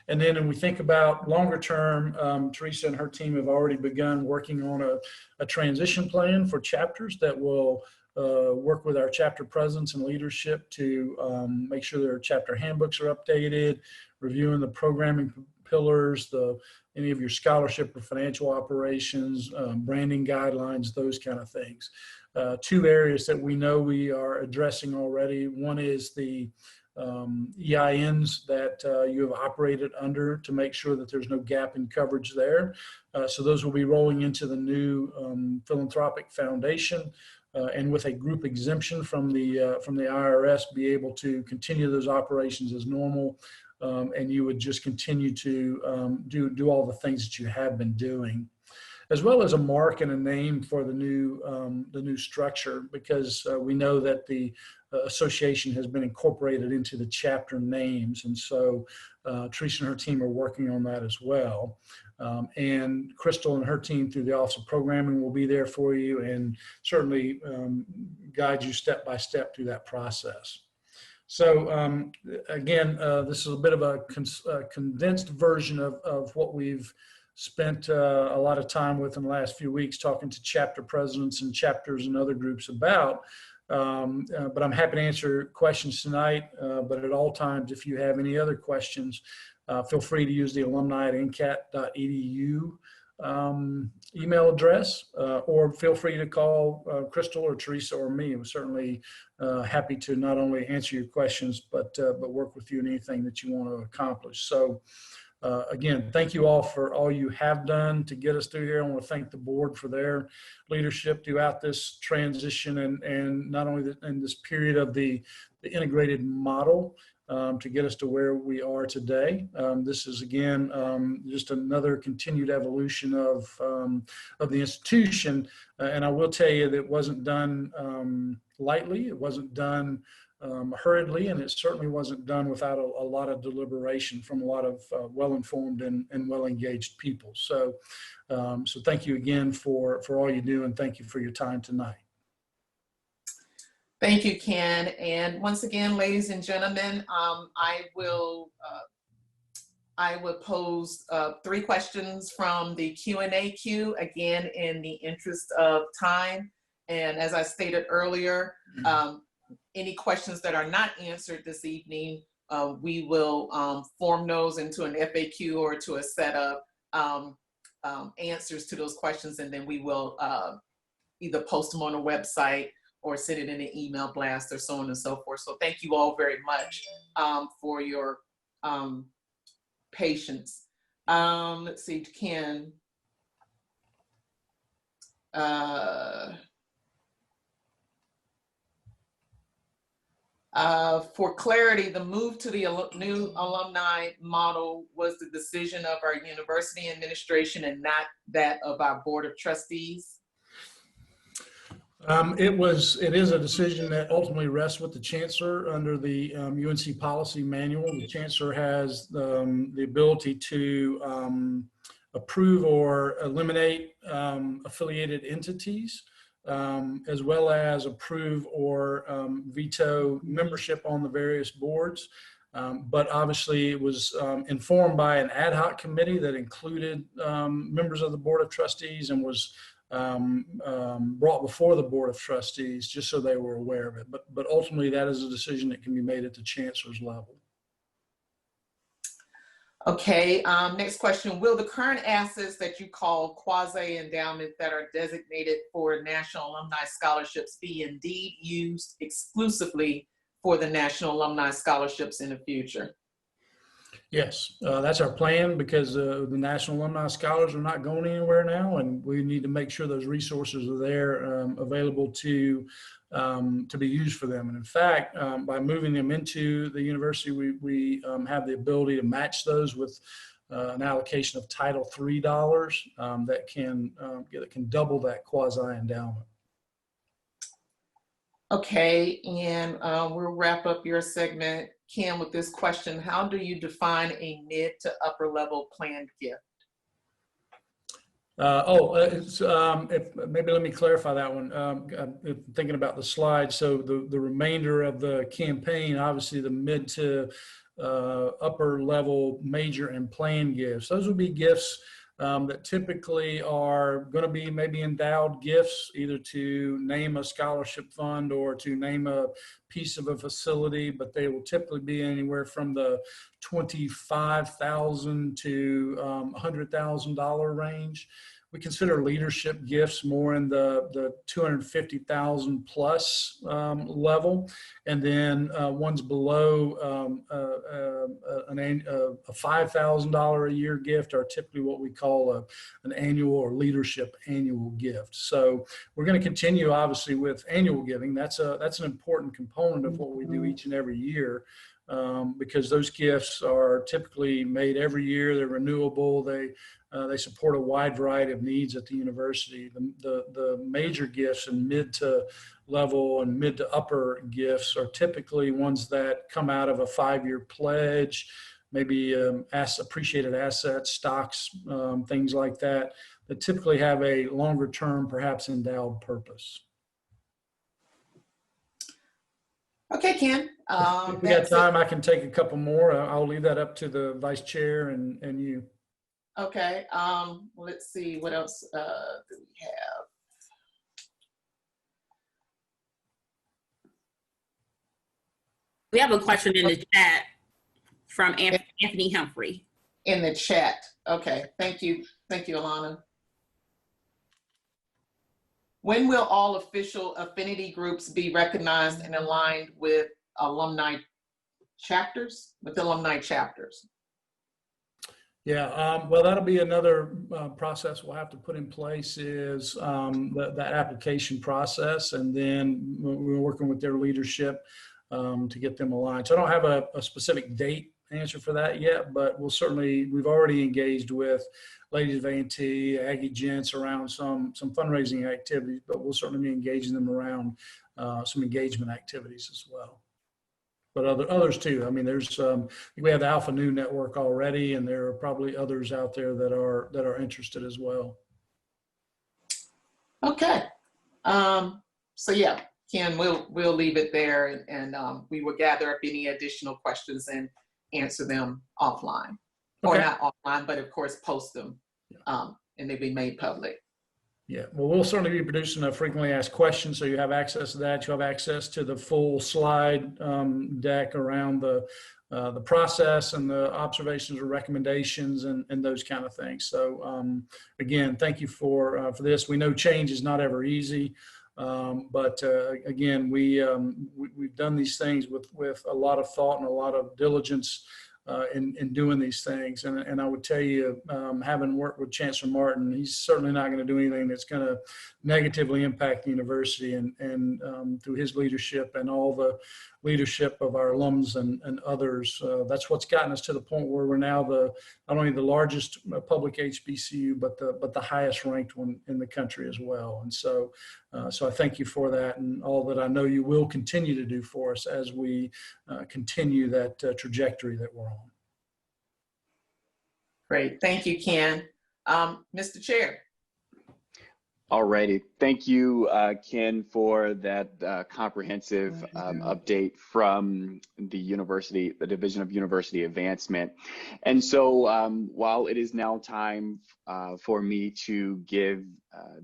And then when we think about longer term, Teresa and her team have already begun working on a transition plan for chapters that will work with our chapter presidents and leadership to make sure their chapter handbooks are updated, reviewing the programming pillars, any of your scholarship or financial operations, branding guidelines, those kind of things. Two areas that we know we are addressing already. One is the EINs that you have operated under to make sure that there's no gap in coverage there. So those will be rolling into the new philanthropic foundation, and with a group exemption from the IRS, be able to continue those operations as normal, and you would just continue to do all the things that you have been doing, as well as a mark and a name for the new structure, because we know that the association has been incorporated into the chapter names. And so Teresa and her team are working on that as well. And Crystal and her team through the Office of Programming will be there for you and certainly guide you step by step through that process. So again, this is a bit of a condensed version of what we've spent a lot of time with in the last few weeks, talking to chapter presidents and chapters and other groups about. But I'm happy to answer questions tonight. But at all times, if you have any other questions, feel free to use the alumni@ncat.edu email address, or feel free to call Crystal or Teresa or me. We're certainly happy to not only answer your questions, but work with you in anything that you want to accomplish. So again, thank you all for all you have done to get us through here. I want to thank the board for their leadership throughout this transition, and not only in this period of the integrated model to get us to where we are today. This is again just another continued evolution of the institution, and I will tell you that it wasn't done lightly. It wasn't done hurriedly, and it certainly wasn't done without a lot of deliberation from a lot of well-informed and well-engaged people. So, so thank you again for all you do, and thank you for your time tonight. Thank you, Ken. And once again, ladies and gentlemen, I will pose 3 questions from the Q&A queue, again, in the interest of time. And as I stated earlier, any questions that are not answered this evening, we will form those into an FAQ or to a set of answers to those questions, and then we will either post them on a website or send it in an email blast or so on and so forth. So thank you all very much for your patience. Let's see, Ken. For clarity, the move to the new alumni model was the decision of our university administration and not that of our board of trustees? It is a decision that ultimately rests with the chancellor under the UNC policy manual. The chancellor has the ability to approve or eliminate affiliated entities, as well as approve or veto membership on the various boards. But obviously it was informed by an ad hoc committee that included members of the Board of Trustees and was brought before the Board of Trustees just so they were aware of it. But ultimately that is a decision that can be made at the chancellor's level. Okay, next question. Will the current assets that you call quasi endowment that are designated for National Alumni Scholarships be indeed used exclusively for the National Alumni Scholarships in the future? Yes, that's our plan, because the National Alumni Scholars are not going anywhere now, and we need to make sure those resources are there available to be used for them. And in fact, by moving them into the university, we have the ability to match those with an allocation of Title III dollars that can double that quasi endowment. Okay, and we'll wrap up your segment, Ken, with this question. How do you define a mid to upper level planned gift? Maybe let me clarify that one. Thinking about the slide, so the remainder of the campaign, obviously the mid to upper level major and planned gifts, those would be gifts that typically are going to be maybe endowed gifts, either to name a scholarship fund or to name a piece of a facility, but they will typically be anywhere from the $25,000 to $100,000 range. We consider leadership gifts more in the $250,000 plus level, and then ones below a $5,000 a year gift are typically what we call an annual or leadership annual gift. So we're going to continue, obviously, with annual giving. That's an important component of what we do each and every year. Because those gifts are typically made every year. They're renewable. They support a wide variety of needs at the university. The major gifts and mid to level and mid to upper gifts are typically ones that come out of a 5-year pledge, maybe appreciated assets, stocks, things like that, that typically have a longer term, perhaps endowed purpose. Okay, Ken. If we got time, I can take a couple more. I'll leave that up to the vice chair and you. Okay. Let's see, what else do we have? We have a question in the chat from Anthony Humphrey. In the chat. Okay. Thank you. Thank you, Alana. When will all official affinity groups be recognized and aligned with alumni chapters? Yeah, well, that'll be another process we'll have to put in place, is that application process, and then we're working with their leadership to get them aligned. So I don't have a specific date answer for that yet, but we've already engaged with Ladies of A&T, Aggie Gents around some fundraising activities, but we'll certainly be engaging them around some engagement activities as well. But others too. I mean, we have the Alpha Nu network already, and there are probably others out there that are interested as well. Okay. So yeah, Ken, we'll leave it there, and we will gather up any additional questions and answer them offline. Okay. Or not offline, but of course post them, and they'll be made public. Yeah, well, we'll certainly be producing a frequently asked questions, so you have access to that. You have access to the full slide deck around the process and the observations or recommendations and those kind of things. So again, thank you for this. We know change is not ever easy, but again, we've done these things with a lot of thought and a lot of diligence in doing these things. And I would tell you, having worked with Chancellor Martin, he's certainly not going to do anything that's going to negatively impact the university. And through his leadership and all the leadership of our alums and others, that's what's gotten us to the point where we're now not only the largest public HBCU, but the highest ranked one in the country as well. And so I thank you for that and all that I know you will continue to do for us as we continue that trajectory that we're on. Great. Thank you, Ken. Mr. Chair. Alrighty. Thank you, Ken, for that comprehensive update from the university, the Division of University Advancement. And so while it is now time for me to give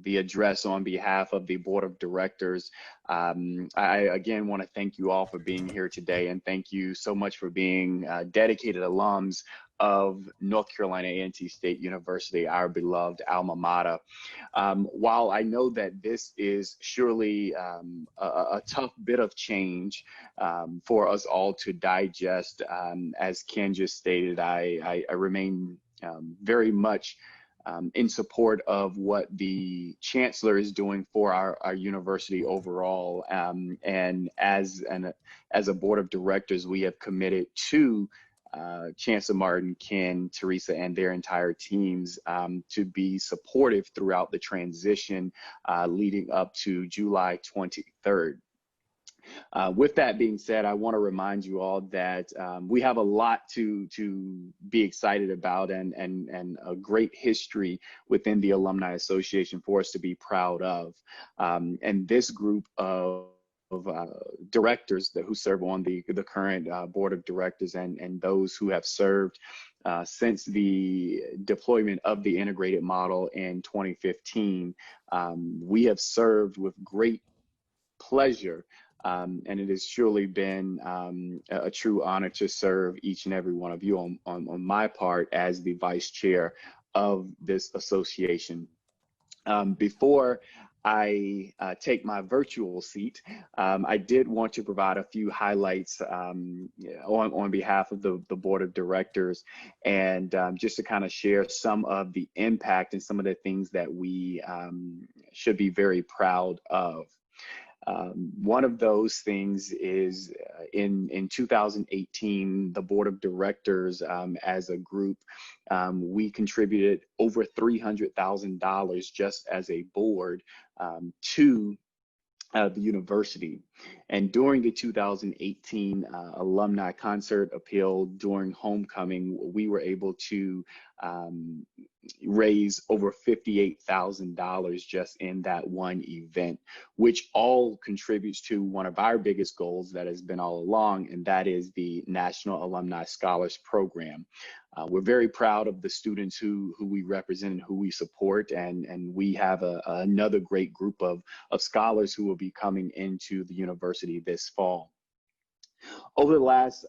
the address on behalf of the Board of Directors, I again want to thank you all for being here today, and thank you so much for being dedicated alums of North Carolina A&T State University, our beloved alma mater. While I know that this is surely a tough bit of change for us all to digest, as Ken just stated, I remain very much in support of what the Chancellor is doing for our university overall. And as a Board of Directors, we have committed to Chancellor Martin, Ken, Teresa, and their entire teams to be supportive throughout the transition leading up to July 23rd. With that being said, I want to remind you all that we have a lot to be excited about and a great history within the Alumni Association for us to be proud of. And this group of directors who serve on the current Board of Directors and those who have served since the deployment of the integrated model in 2015, we have served with great pleasure. And it has surely been a true honor to serve each and every one of you on my part as the Vice Chair of this association. Before I take my virtual seat, I did want to provide a few highlights on behalf of the Board of Directors, and just to kind of share some of the impact and some of the things that we should be very proud of. One of those things is in 2018, the Board of Directors as a group, we contributed over $300,000 just as a board to the university. And during the 2018 alumni concert appeal during homecoming, we were able to raise over $58,000 just in that one event, which all contributes to one of our biggest goals that has been all along, and that is the National Alumni Scholars Program. We're very proud of the students who we represent and who we support, and we have another great group of scholars who will be coming into the university this fall. Over the last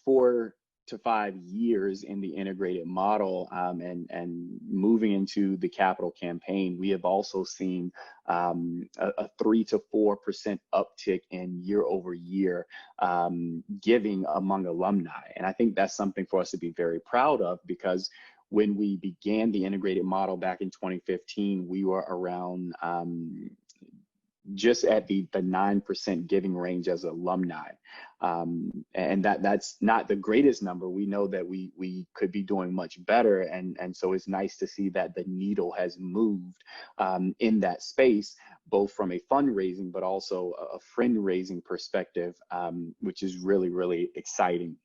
4 to 5 years in the integrated model and moving into the capital campaign, we have also seen a 3 to 4% uptick in year-over-year giving among alumni. And I think that's something for us to be very proud of, because when we began the integrated model back in 2015, we were around just at the 9% giving range as alumni. And that's not the greatest number. We know that we could be doing much better. And so it's nice to see that the needle has moved in that space, both from a fundraising, but also a friend-raising perspective, which is really, really exciting.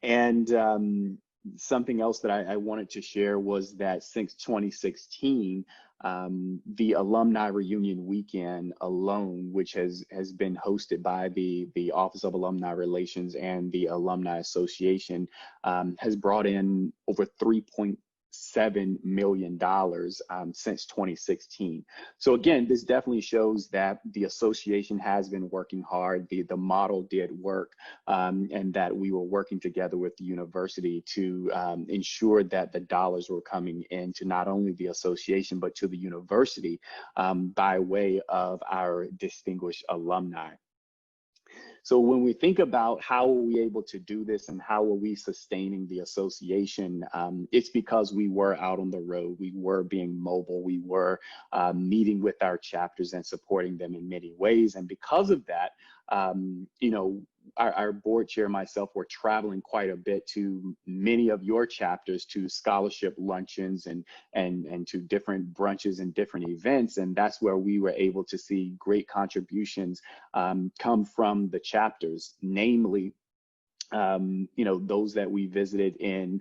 And something else that I wanted to share was that since 2016, the Alumni Reunion Weekend alone, which has been hosted by the Office of Alumni Relations and the Alumni Association, has brought in over $3.7 million since 2016. So again, this definitely shows that the association has been working hard. The model did work, and that we were working together with the university to ensure that the dollars were coming into not only the association, but to the university by way of our distinguished alumni. So when we think about how are we able to do this and how are we sustaining the association, it's because we were out on the road, we were being mobile, we were meeting with our chapters and supporting them in many ways. And because of that, you know, our board chair and myself were traveling quite a bit to many of your chapters, to scholarship luncheons and to different brunches and different events. And that's where we were able to see great contributions come from the chapters, namely, you know, those that we visited in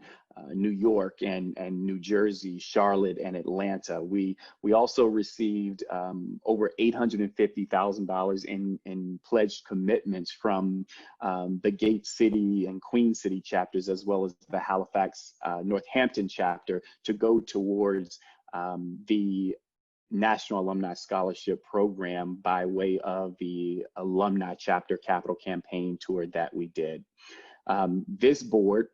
New York and New Jersey, Charlotte, and Atlanta. We also received over $850,000 in pledged commitments from the Gate City and Queen City chapters, as well as the Halifax, Northampton chapter, to go towards the National Alumni Scholarship Program by way of the Alumni Chapter Capital Campaign Tour that we did. This board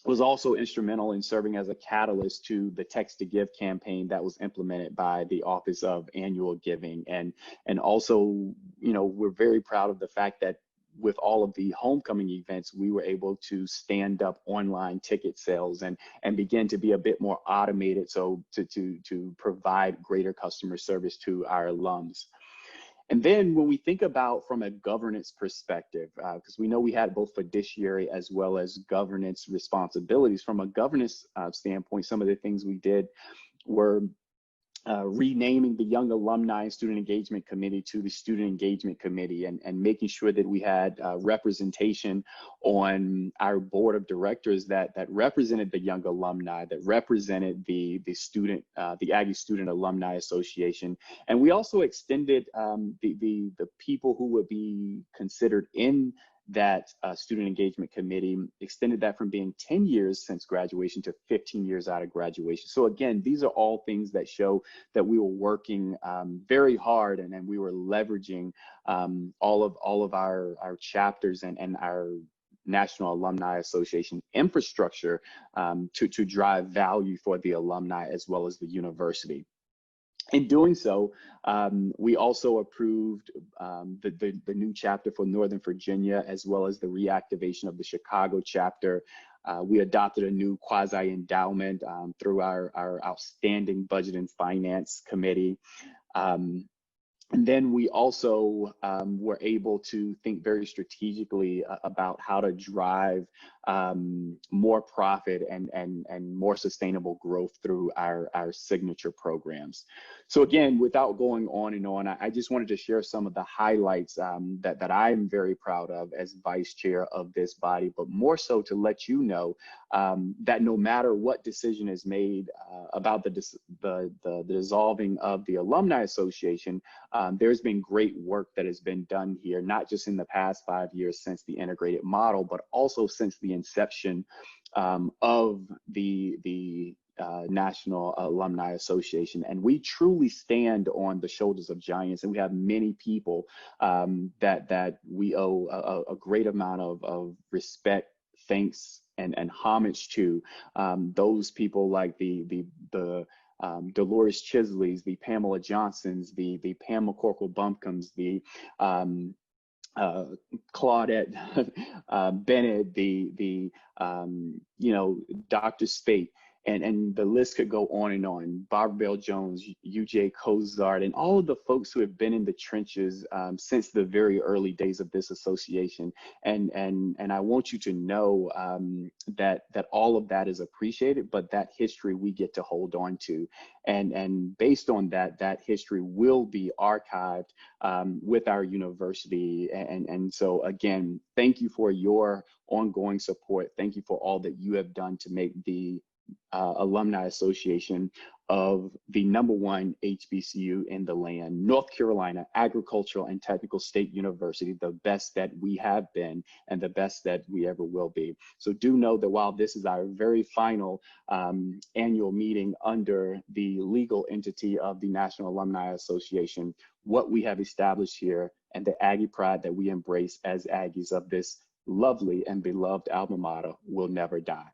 was also instrumental in serving as a catalyst to the Text to Give campaign that was implemented by the Office of Annual Giving. And also, you know, we're very proud of the fact that with all of the homecoming events, we were able to stand up online ticket sales and begin to be a bit more automated, so to provide greater customer service to our alums. And then when we think about from a governance perspective, because we know we had both fiduciary as well as governance responsibilities, from a governance standpoint, some of the things we did were renaming the Young Alumni and Student Engagement Committee to the Student Engagement Committee, and making sure that we had representation on our board of directors that represented the young alumni, that represented the Aggie Student Alumni Association. And we also extended the people who would be considered in that Student Engagement Committee, extended that from being 10 years since graduation to 15 years out of graduation. So again, these are all things that show that we were working very hard, and we were leveraging all of our chapters and our National Alumni Association infrastructure to drive value for the alumni as well as the university. In doing so, we also approved the new chapter for Northern Virginia, as well as the reactivation of the Chicago chapter. We adopted a new Quasi endowment through our outstanding Budget and Finance Committee. And then we also were able to think very strategically about how to drive more profit and more sustainable growth through our signature programs. So again, without going on and on, I just wanted to share some of the highlights that I'm very proud of as vice chair of this body, but more so to let you know that no matter what decision is made about the dissolving of the Alumni Association, there's been great work that has been done here, not just in the past 5 years since the integrated model, but also since the inception of the National Alumni Association. And we truly stand on the shoulders of giants, and we have many people that we owe a great amount of respect, thanks, and homage to. Those people like the Dolores Chisleys, the Pamela Johnsons, the Pam McCorkle Bumpkins, the Claudette Bennett, the you know, Dr. Spate, and the list could go on and on. Barbara Bell Jones, UJ Cozart, and all of the folks who have been in the trenches since the very early days of this association. And I want you to know that all of that is appreciated, but that history we get to hold on to. And based on that history will be archived with our university. And so again, thank you for your ongoing support. Thank you for all that you have done to make the Alumni Association of the #1 HBCU in the land, North Carolina Agricultural and Technical State University, the best that we have been and the best that we ever will be. So do know that while this is our very final annual meeting under the legal entity of the National Alumni Association, what we have established here and the Aggie pride that we embrace as Aggies of this lovely and beloved alma mater will never die.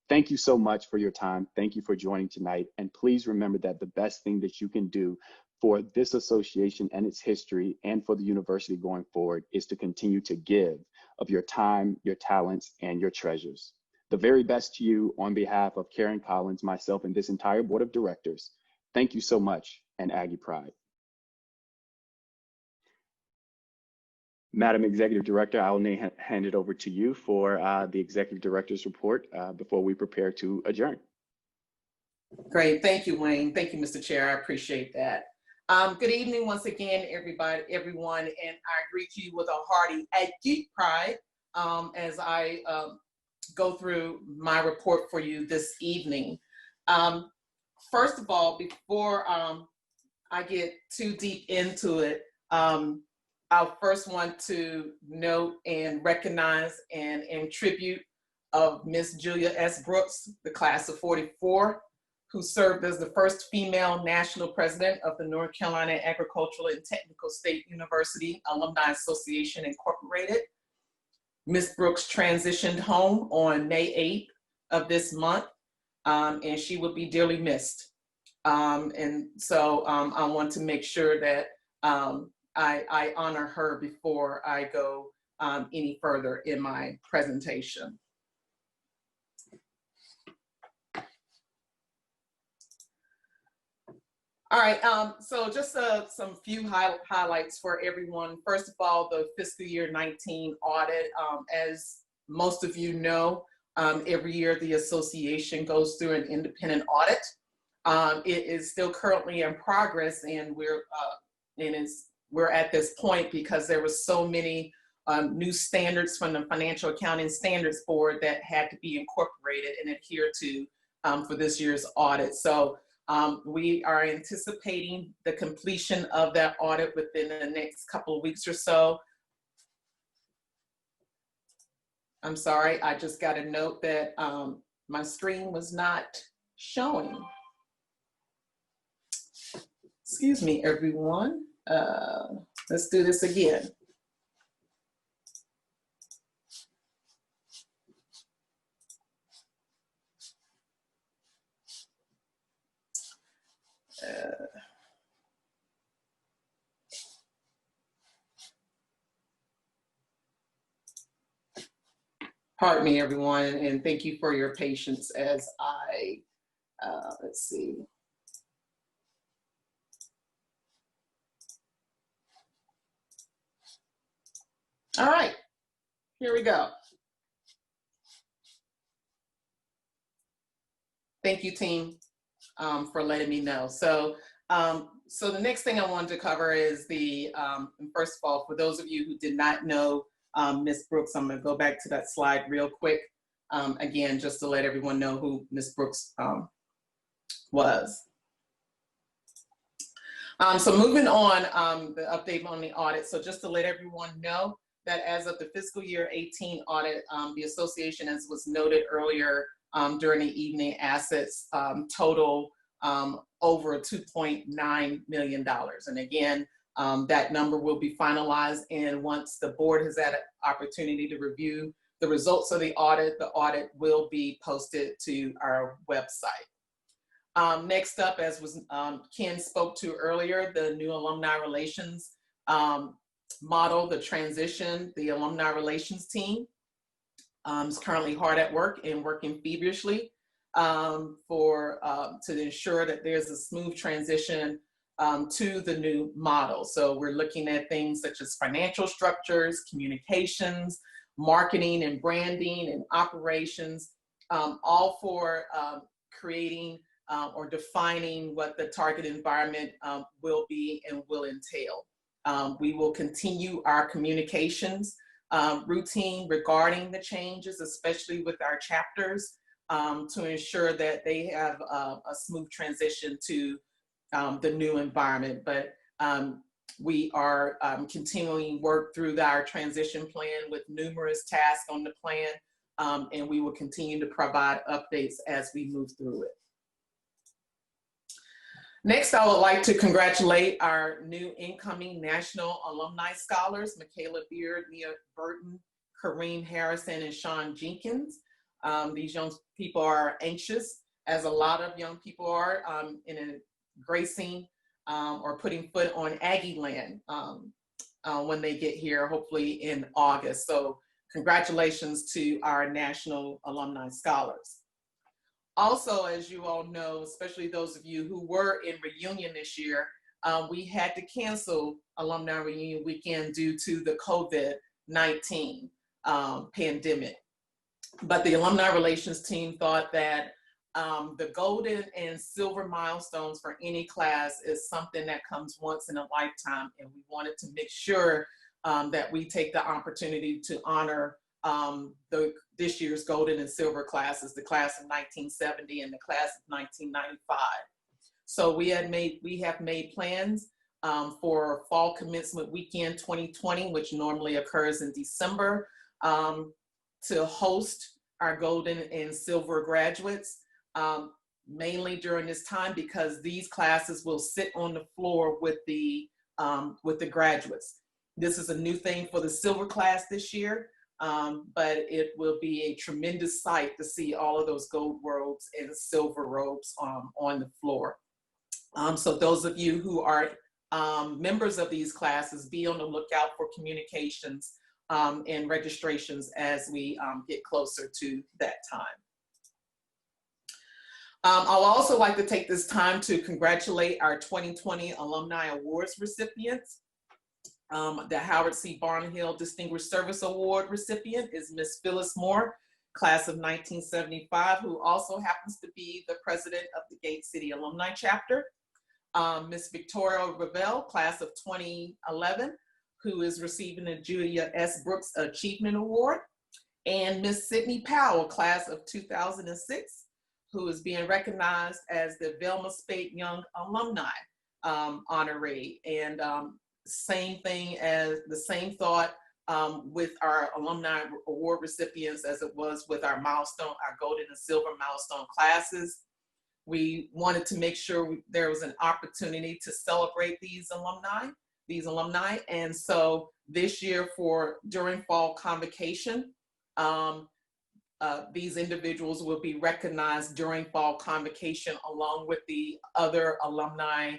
Thank you so much for your time. Thank you for joining tonight. And please remember that the best thing that you can do for this association and its history, and for the university going forward, is to continue to give of your time, your talents, and your treasures. The very best to you on behalf of Karen Collins, myself, and this entire board of directors. Thank you so much, and Aggie Pride. Madam Executive Director, I will now hand it over to you for the Executive Director's report before we prepare to adjourn. Great, thank you, Wayne. Thank you, Mr. Chair, I appreciate that. Good evening once again, everyone, and I greet you with a hearty Aggie Pride as I go through my report for you this evening. First of all, before I get too deep into it, I first want to note and recognize and tribute of Miss Julia S. Brooks, the class of '44, who served as the first female national president of the North Carolina Agricultural and Technical State University Alumni Association, Incorporated. Ms. Brooks transitioned home on May 8th of this month, and she will be dearly missed. And so I want to make sure that I honor her before I go any further in my presentation. All right, so just some few highlights for everyone. First of all, the fiscal year 19 audit. As most of you know, every year the association goes through an independent audit. It is still currently in progress, and we're at this point because there were so many new standards from the Financial Accounting Standards Board that had to be incorporated and adhered to for this year's audit. So we are anticipating the completion of that audit within the next couple of weeks or so. I'm sorry, I just got a note that my screen was not showing. Excuse me, everyone. Let's do this again. Pardon me, everyone, and thank you for your patience as I, let's see. All right, here we go. Thank you, team, for letting me know. So, so the next thing I wanted to cover is the, first of all, for those of you who did not know Ms. Brooks, I'm gonna go back to that slide real quick. Again, just to let everyone know who Ms. Brooks was. So moving on, the update on the audit. So just to let everyone know that as of the fiscal year 18 audit, the association, as was noted earlier during the evening, assets total over $2.9 million. And again, that number will be finalized, and once the board has had an opportunity to review the results of the audit will be posted to our website. Next up, as was Ken spoke to earlier, the new Alumni Relations model, the transition, the Alumni Relations team is currently hard at work and working feverishly to ensure that there's a smooth transition to the new model. So we're looking at things such as financial structures, communications, marketing and branding and operations, all for creating or defining what the target environment will be and will entail. We will continue our communications routine regarding the changes, especially with our chapters, to ensure that they have a smooth transition to the new environment. But we are continuing work through our transition plan with numerous tasks on the plan, and we will continue to provide updates as we move through it. Next, I would like to congratulate our new incoming National Alumni Scholars, Michaela Beard, Mia Burton, Kareem Harrison, and Sean Jenkins. These young people are anxious, as a lot of young people are, in gracing or putting foot on Aggie land when they get here, hopefully in August. So congratulations to our National Alumni Scholars. Also, as you all know, especially those of you who were in reunion this year, we had to cancel Alumni Reunion Weekend due to the COVID-19 pandemic. But the Alumni Relations team thought that the golden and silver milestones for any class is something that comes once in a lifetime, and we wanted to make sure that we take the opportunity to honor this year's golden and silver classes, the class of 1970 and the class of 1995. So we have made plans for Fall Commencement Weekend 2020, which normally occurs in December, to host our golden and silver graduates, mainly during this time, because these classes will sit on the floor with the graduates. This is a new thing for the silver class this year, but it will be a tremendous sight to see all of those gold robes and silver robes on the floor. So those of you who are members of these classes, be on the lookout for communications and registrations as we get closer to that time. I'll also like to take this time to congratulate our 2020 Alumni Awards recipients. The Howard C. Barnhill Distinguished Service Award recipient is Miss Phyllis Moore, class of 1975, who also happens to be the president of the Gate City Alumni Chapter. Miss Victoria Ravel, class of 2011, who is receiving the Julia S. Brooks Achievement Award. And Miss Sydney Powell, class of 2006, who is being recognized as the Velma Spate Young Alumni honoree. And same thing as the same thought with our Alumni Award recipients as it was with our milestone, our golden and silver milestone classes. We wanted to make sure there was an opportunity to celebrate these alumni. And so this year during fall convocation, these individuals will be recognized during fall convocation along with the other alumni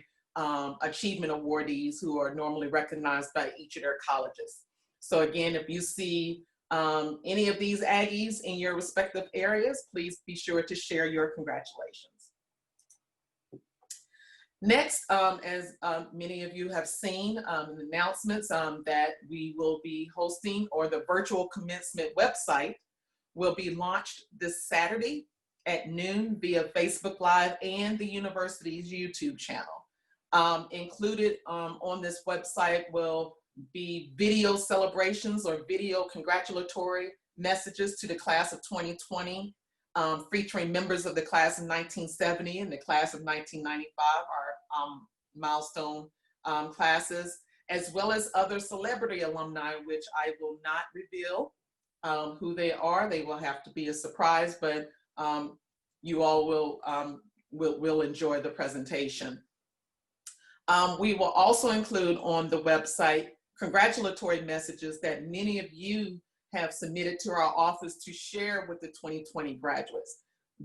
achievement awardees who are normally recognized by each of their colleges. So again, if you see any of these Aggies in your respective areas, please be sure to share your congratulations. Next, as many of you have seen in announcements that we will be hosting, or the virtual commencement website will be launched this Saturday at noon via Facebook Live and the university's YouTube channel. Included on this website will be video celebrations or video congratulatory messages to the class of 2020, featuring members of the class of 1970 and the class of 1995, our milestone classes, as well as other celebrity alumni, which I will not reveal who they are. They will have to be a surprise, but you all will enjoy the presentation. We will also include on the website congratulatory messages that many of you have submitted to our office to share with the 2020 graduates.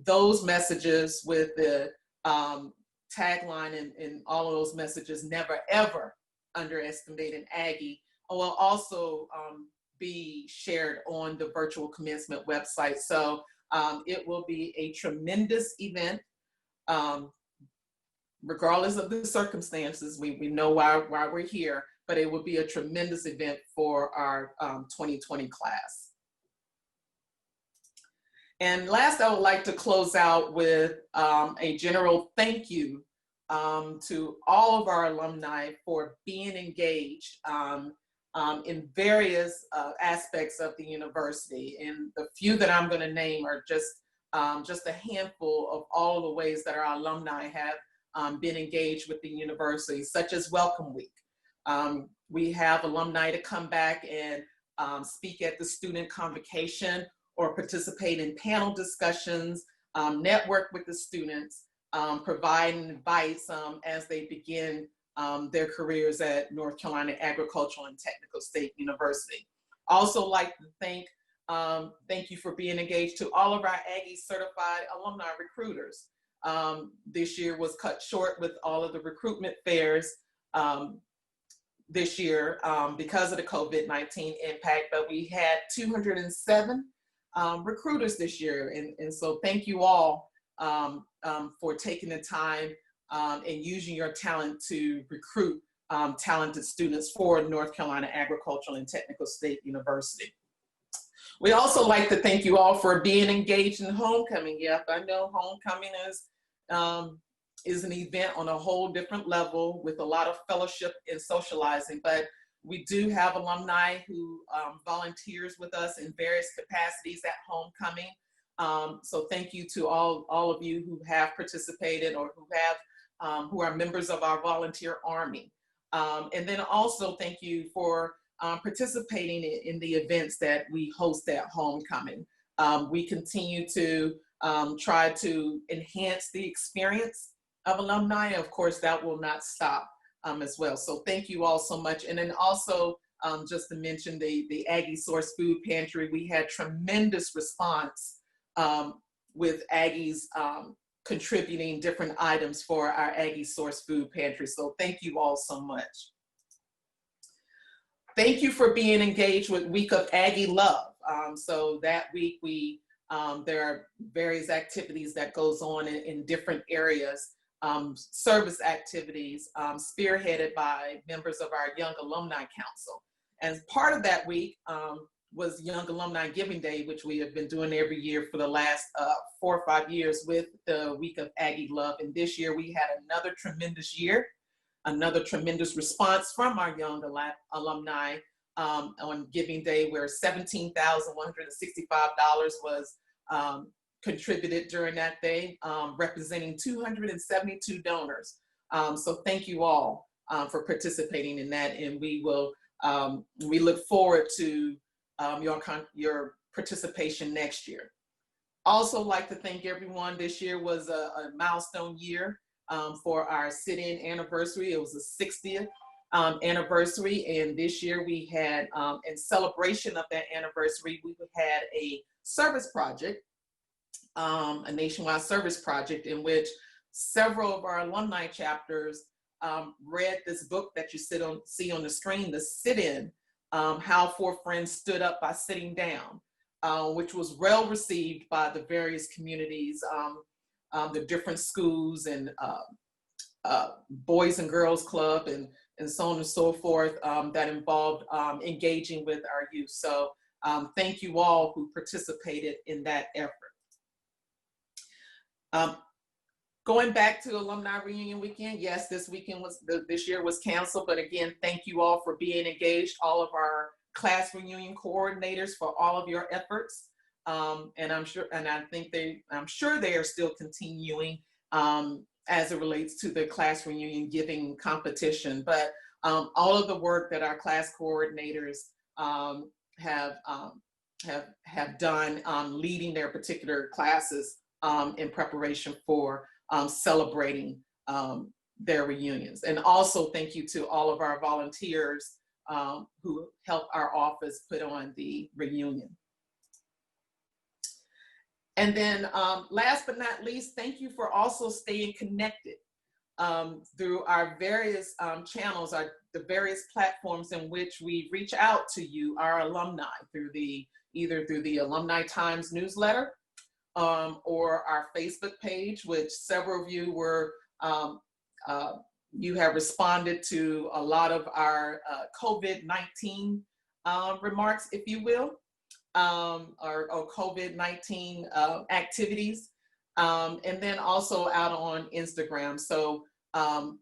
Those messages with the tagline and all of those messages, never ever underestimate an Aggie, will also be shared on the virtual commencement website. So it will be a tremendous event. Regardless of the circumstances, we know why we're here, but it will be a tremendous event for our 2020 class. And last, I would like to close out with a general thank you to all of our alumni for being engaged in various aspects of the university. And the few that I'm going to name are just a handful of all the ways that our alumni have been engaged with the university, such as Welcome Week. We have alumni to come back and speak at the student convocation or participate in panel discussions, network with the students, provide advice as they begin their careers at North Carolina Agricultural and Technical State University. Also like to thank you for being engaged to all of our Aggie certified alumni recruiters. this year was cut short with all of the recruitment fairs this year because of the COVID-19 impact, but we had 207 recruiters this year. And so thank you all for taking the time and using your talent to recruit talented students for North Carolina Agricultural and Technical State University. We also like to thank you all for being engaged in homecoming. Yep, I know homecoming is an event on a whole different level with a lot of fellowship and socializing, but we do have alumni who volunteers with us in various capacities at homecoming. So thank you to all of you who have participated or who are members of our volunteer army. And then also thank you for participating in the events that we host at homecoming. We continue to try to enhance the experience of alumni. Of course, that will not stop as well. So thank you all so much. And then also, just to mention the Aggie Source Food Pantry, we had tremendous response with Aggie's contributing different items for our Aggie Source Food Pantry. So thank you all so much. Thank you for being engaged with Week of Aggie Love. So that week there are various activities that goes on in different areas, service activities spearheaded by members of our Young Alumni Council. And part of that week was Young Alumni Giving Day, which we have been doing every year for the last 4 or 5 years with the Week of Aggie Love. And this year we had another tremendous year, another tremendous response from our young alumni on Giving Day, where $17,165 was contributed during that day, representing 272 donors. So thank you all for participating in that, and we look forward to your participation next year. Also like to thank everyone. This year was a milestone year for our sit-in anniversary. It was the 60th anniversary, and this year we had, in celebration of that anniversary, we had a service project, a nationwide service project in which several of our alumni chapters read this book that you see on the screen, the Sit-In, How 4 Friends Stood Up by Sitting Down, which was well received by the various communities, the different schools and Boys and Girls Club and so on and so forth, that involved engaging with our youth. So thank you all who participated in that effort. Going back to Alumni Reunion Weekend, yes, this year was canceled, but again, thank you all for being engaged, all of our class reunion coordinators for all of your efforts. And I'm sure they are still continuing as it relates to the class reunion giving competition. But all of the work that our class coordinators have done leading their particular classes in preparation for celebrating their reunions. And also thank you to all of our volunteers who helped our office put on the reunion. And then last but not least, thank you for also staying connected through our various channels, the various platforms in which we reach out to you, our alumni, either through the Alumni Times newsletter or our Facebook page, which several of you you have responded to a lot of our COVID-19 remarks, if you will. Or COVID-19 activities, and then also out on Instagram. So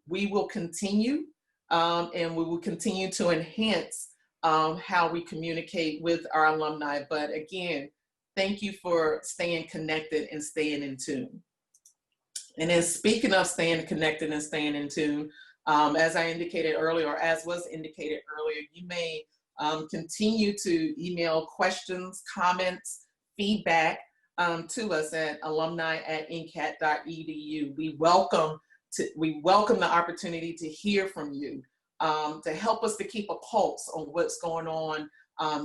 we will continue and we will continue to enhance how we communicate with our alumni. But again, thank you for staying connected and staying in tune. And then speaking of staying connected and staying in tune, as I indicated earlier, or as was indicated earlier, you may continue to email questions, comments, feedback to us at alumni@ncat.edu. We welcome the opportunity to hear from you, to help us to keep a pulse on what's going on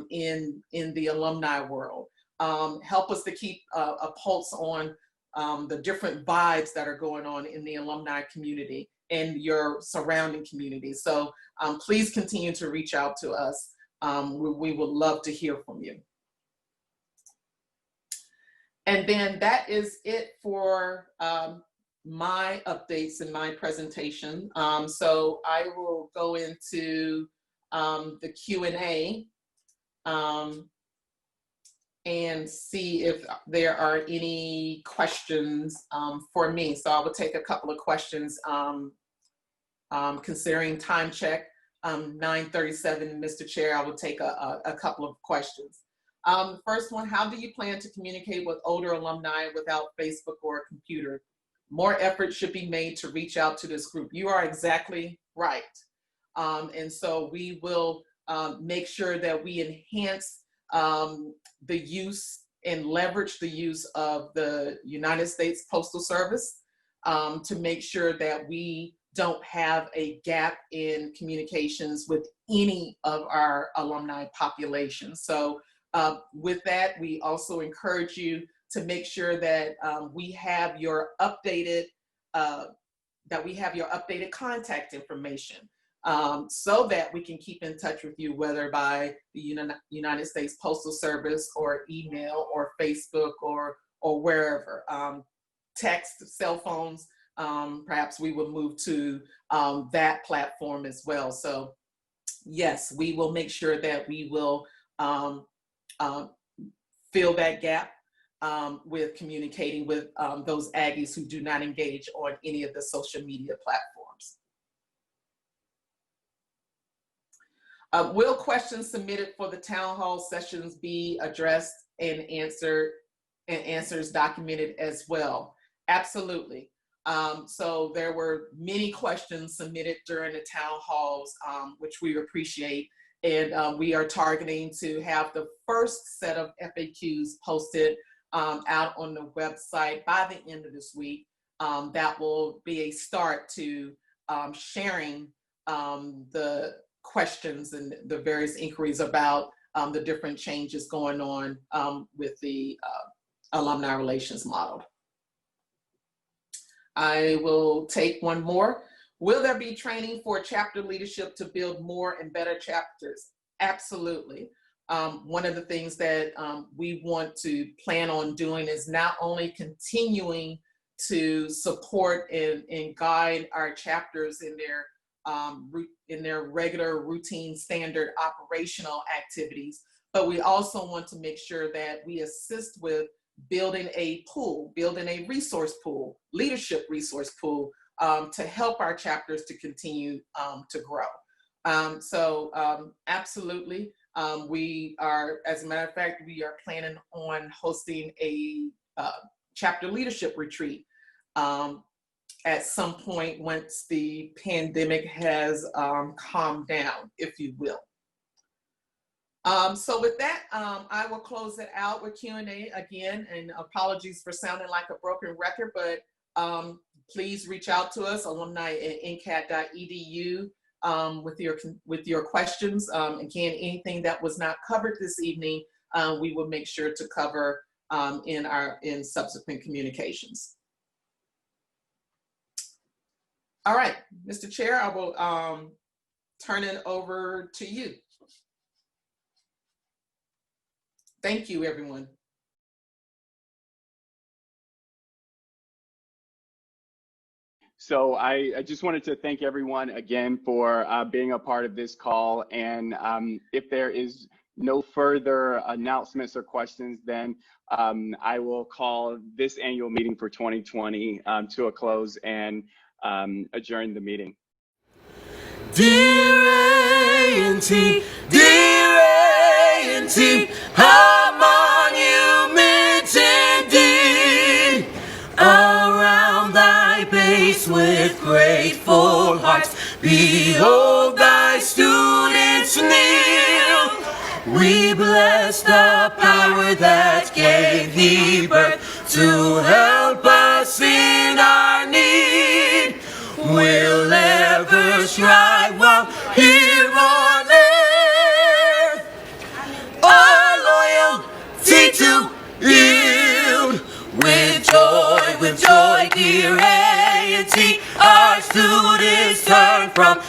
in the alumni world. Help us to keep a pulse on the different vibes that are going on in the alumni community and your surrounding community. So please continue to reach out to us. We would love to hear from you. And then that is it for my updates in my presentation. So I will go into the Q&A and see if there are any questions for me. So I will take a couple of questions considering time check, 9:37, Mr. Chair, I will take a couple of questions. First one, how do you plan to communicate with older alumni without Facebook or a computer? More effort should be made to reach out to this group. You are exactly right. And so we will make sure that we enhance the use and leverage the use of the United States Postal Service to make sure that we don't have a gap in communications with any of our alumni population. So with that, we also encourage you to make sure that we have your updated contact information so that we can keep in touch with you, whether by the United States Postal Service or email or Facebook or wherever. Text, cell phones, perhaps we will move to that platform as well. So yes, we will make sure that we will fill that gap with communicating with those Aggies who do not engage on any of the social media platforms. Will questions submitted for the town hall sessions be addressed and answers documented as well? Absolutely. So there were many questions submitted during the town halls, which we appreciate. And we are targeting to have the first set of FAQs posted out on the website by the end of this week. That will be a start to sharing the questions and the various inquiries about the different changes going on with the alumni relations model. I will take one more. Will there be training for chapter leadership to build more and better chapters? Absolutely. One of the things that we want to plan on doing is not only continuing to support and guide our chapters in their regular routine standard operational activities, but we also want to make sure that we assist with building a pool, building a resource pool, leadership resource pool to help our chapters to continue to grow. So absolutely, we are, as a matter of fact, we are planning on hosting a chapter leadership retreat at some point once the pandemic has calmed down, if you will. So with that, I will close it out with Q&A again, and apologies for sounding like a broken record, but please reach out to us, alumni@ncat.edu, with your questions. Again, anything that was not covered this evening, we will make sure to cover in subsequent communications. All right, Mr. Chair, I will turn it over to you. Thank you, everyone. So I just wanted to thank everyone again for being a part of this call. And if there is no further announcements or questions, then I will call this annual meeting for 2020 to a close and adjourn the meeting. Dear A&T, dear A&T, a monument indeed. Around thy base with grateful hearts, behold thy students kneel. We bless the power that gave thee birth to help us in our need. We'll ever strive while here on earth, our loyalty to yield with joy. turn from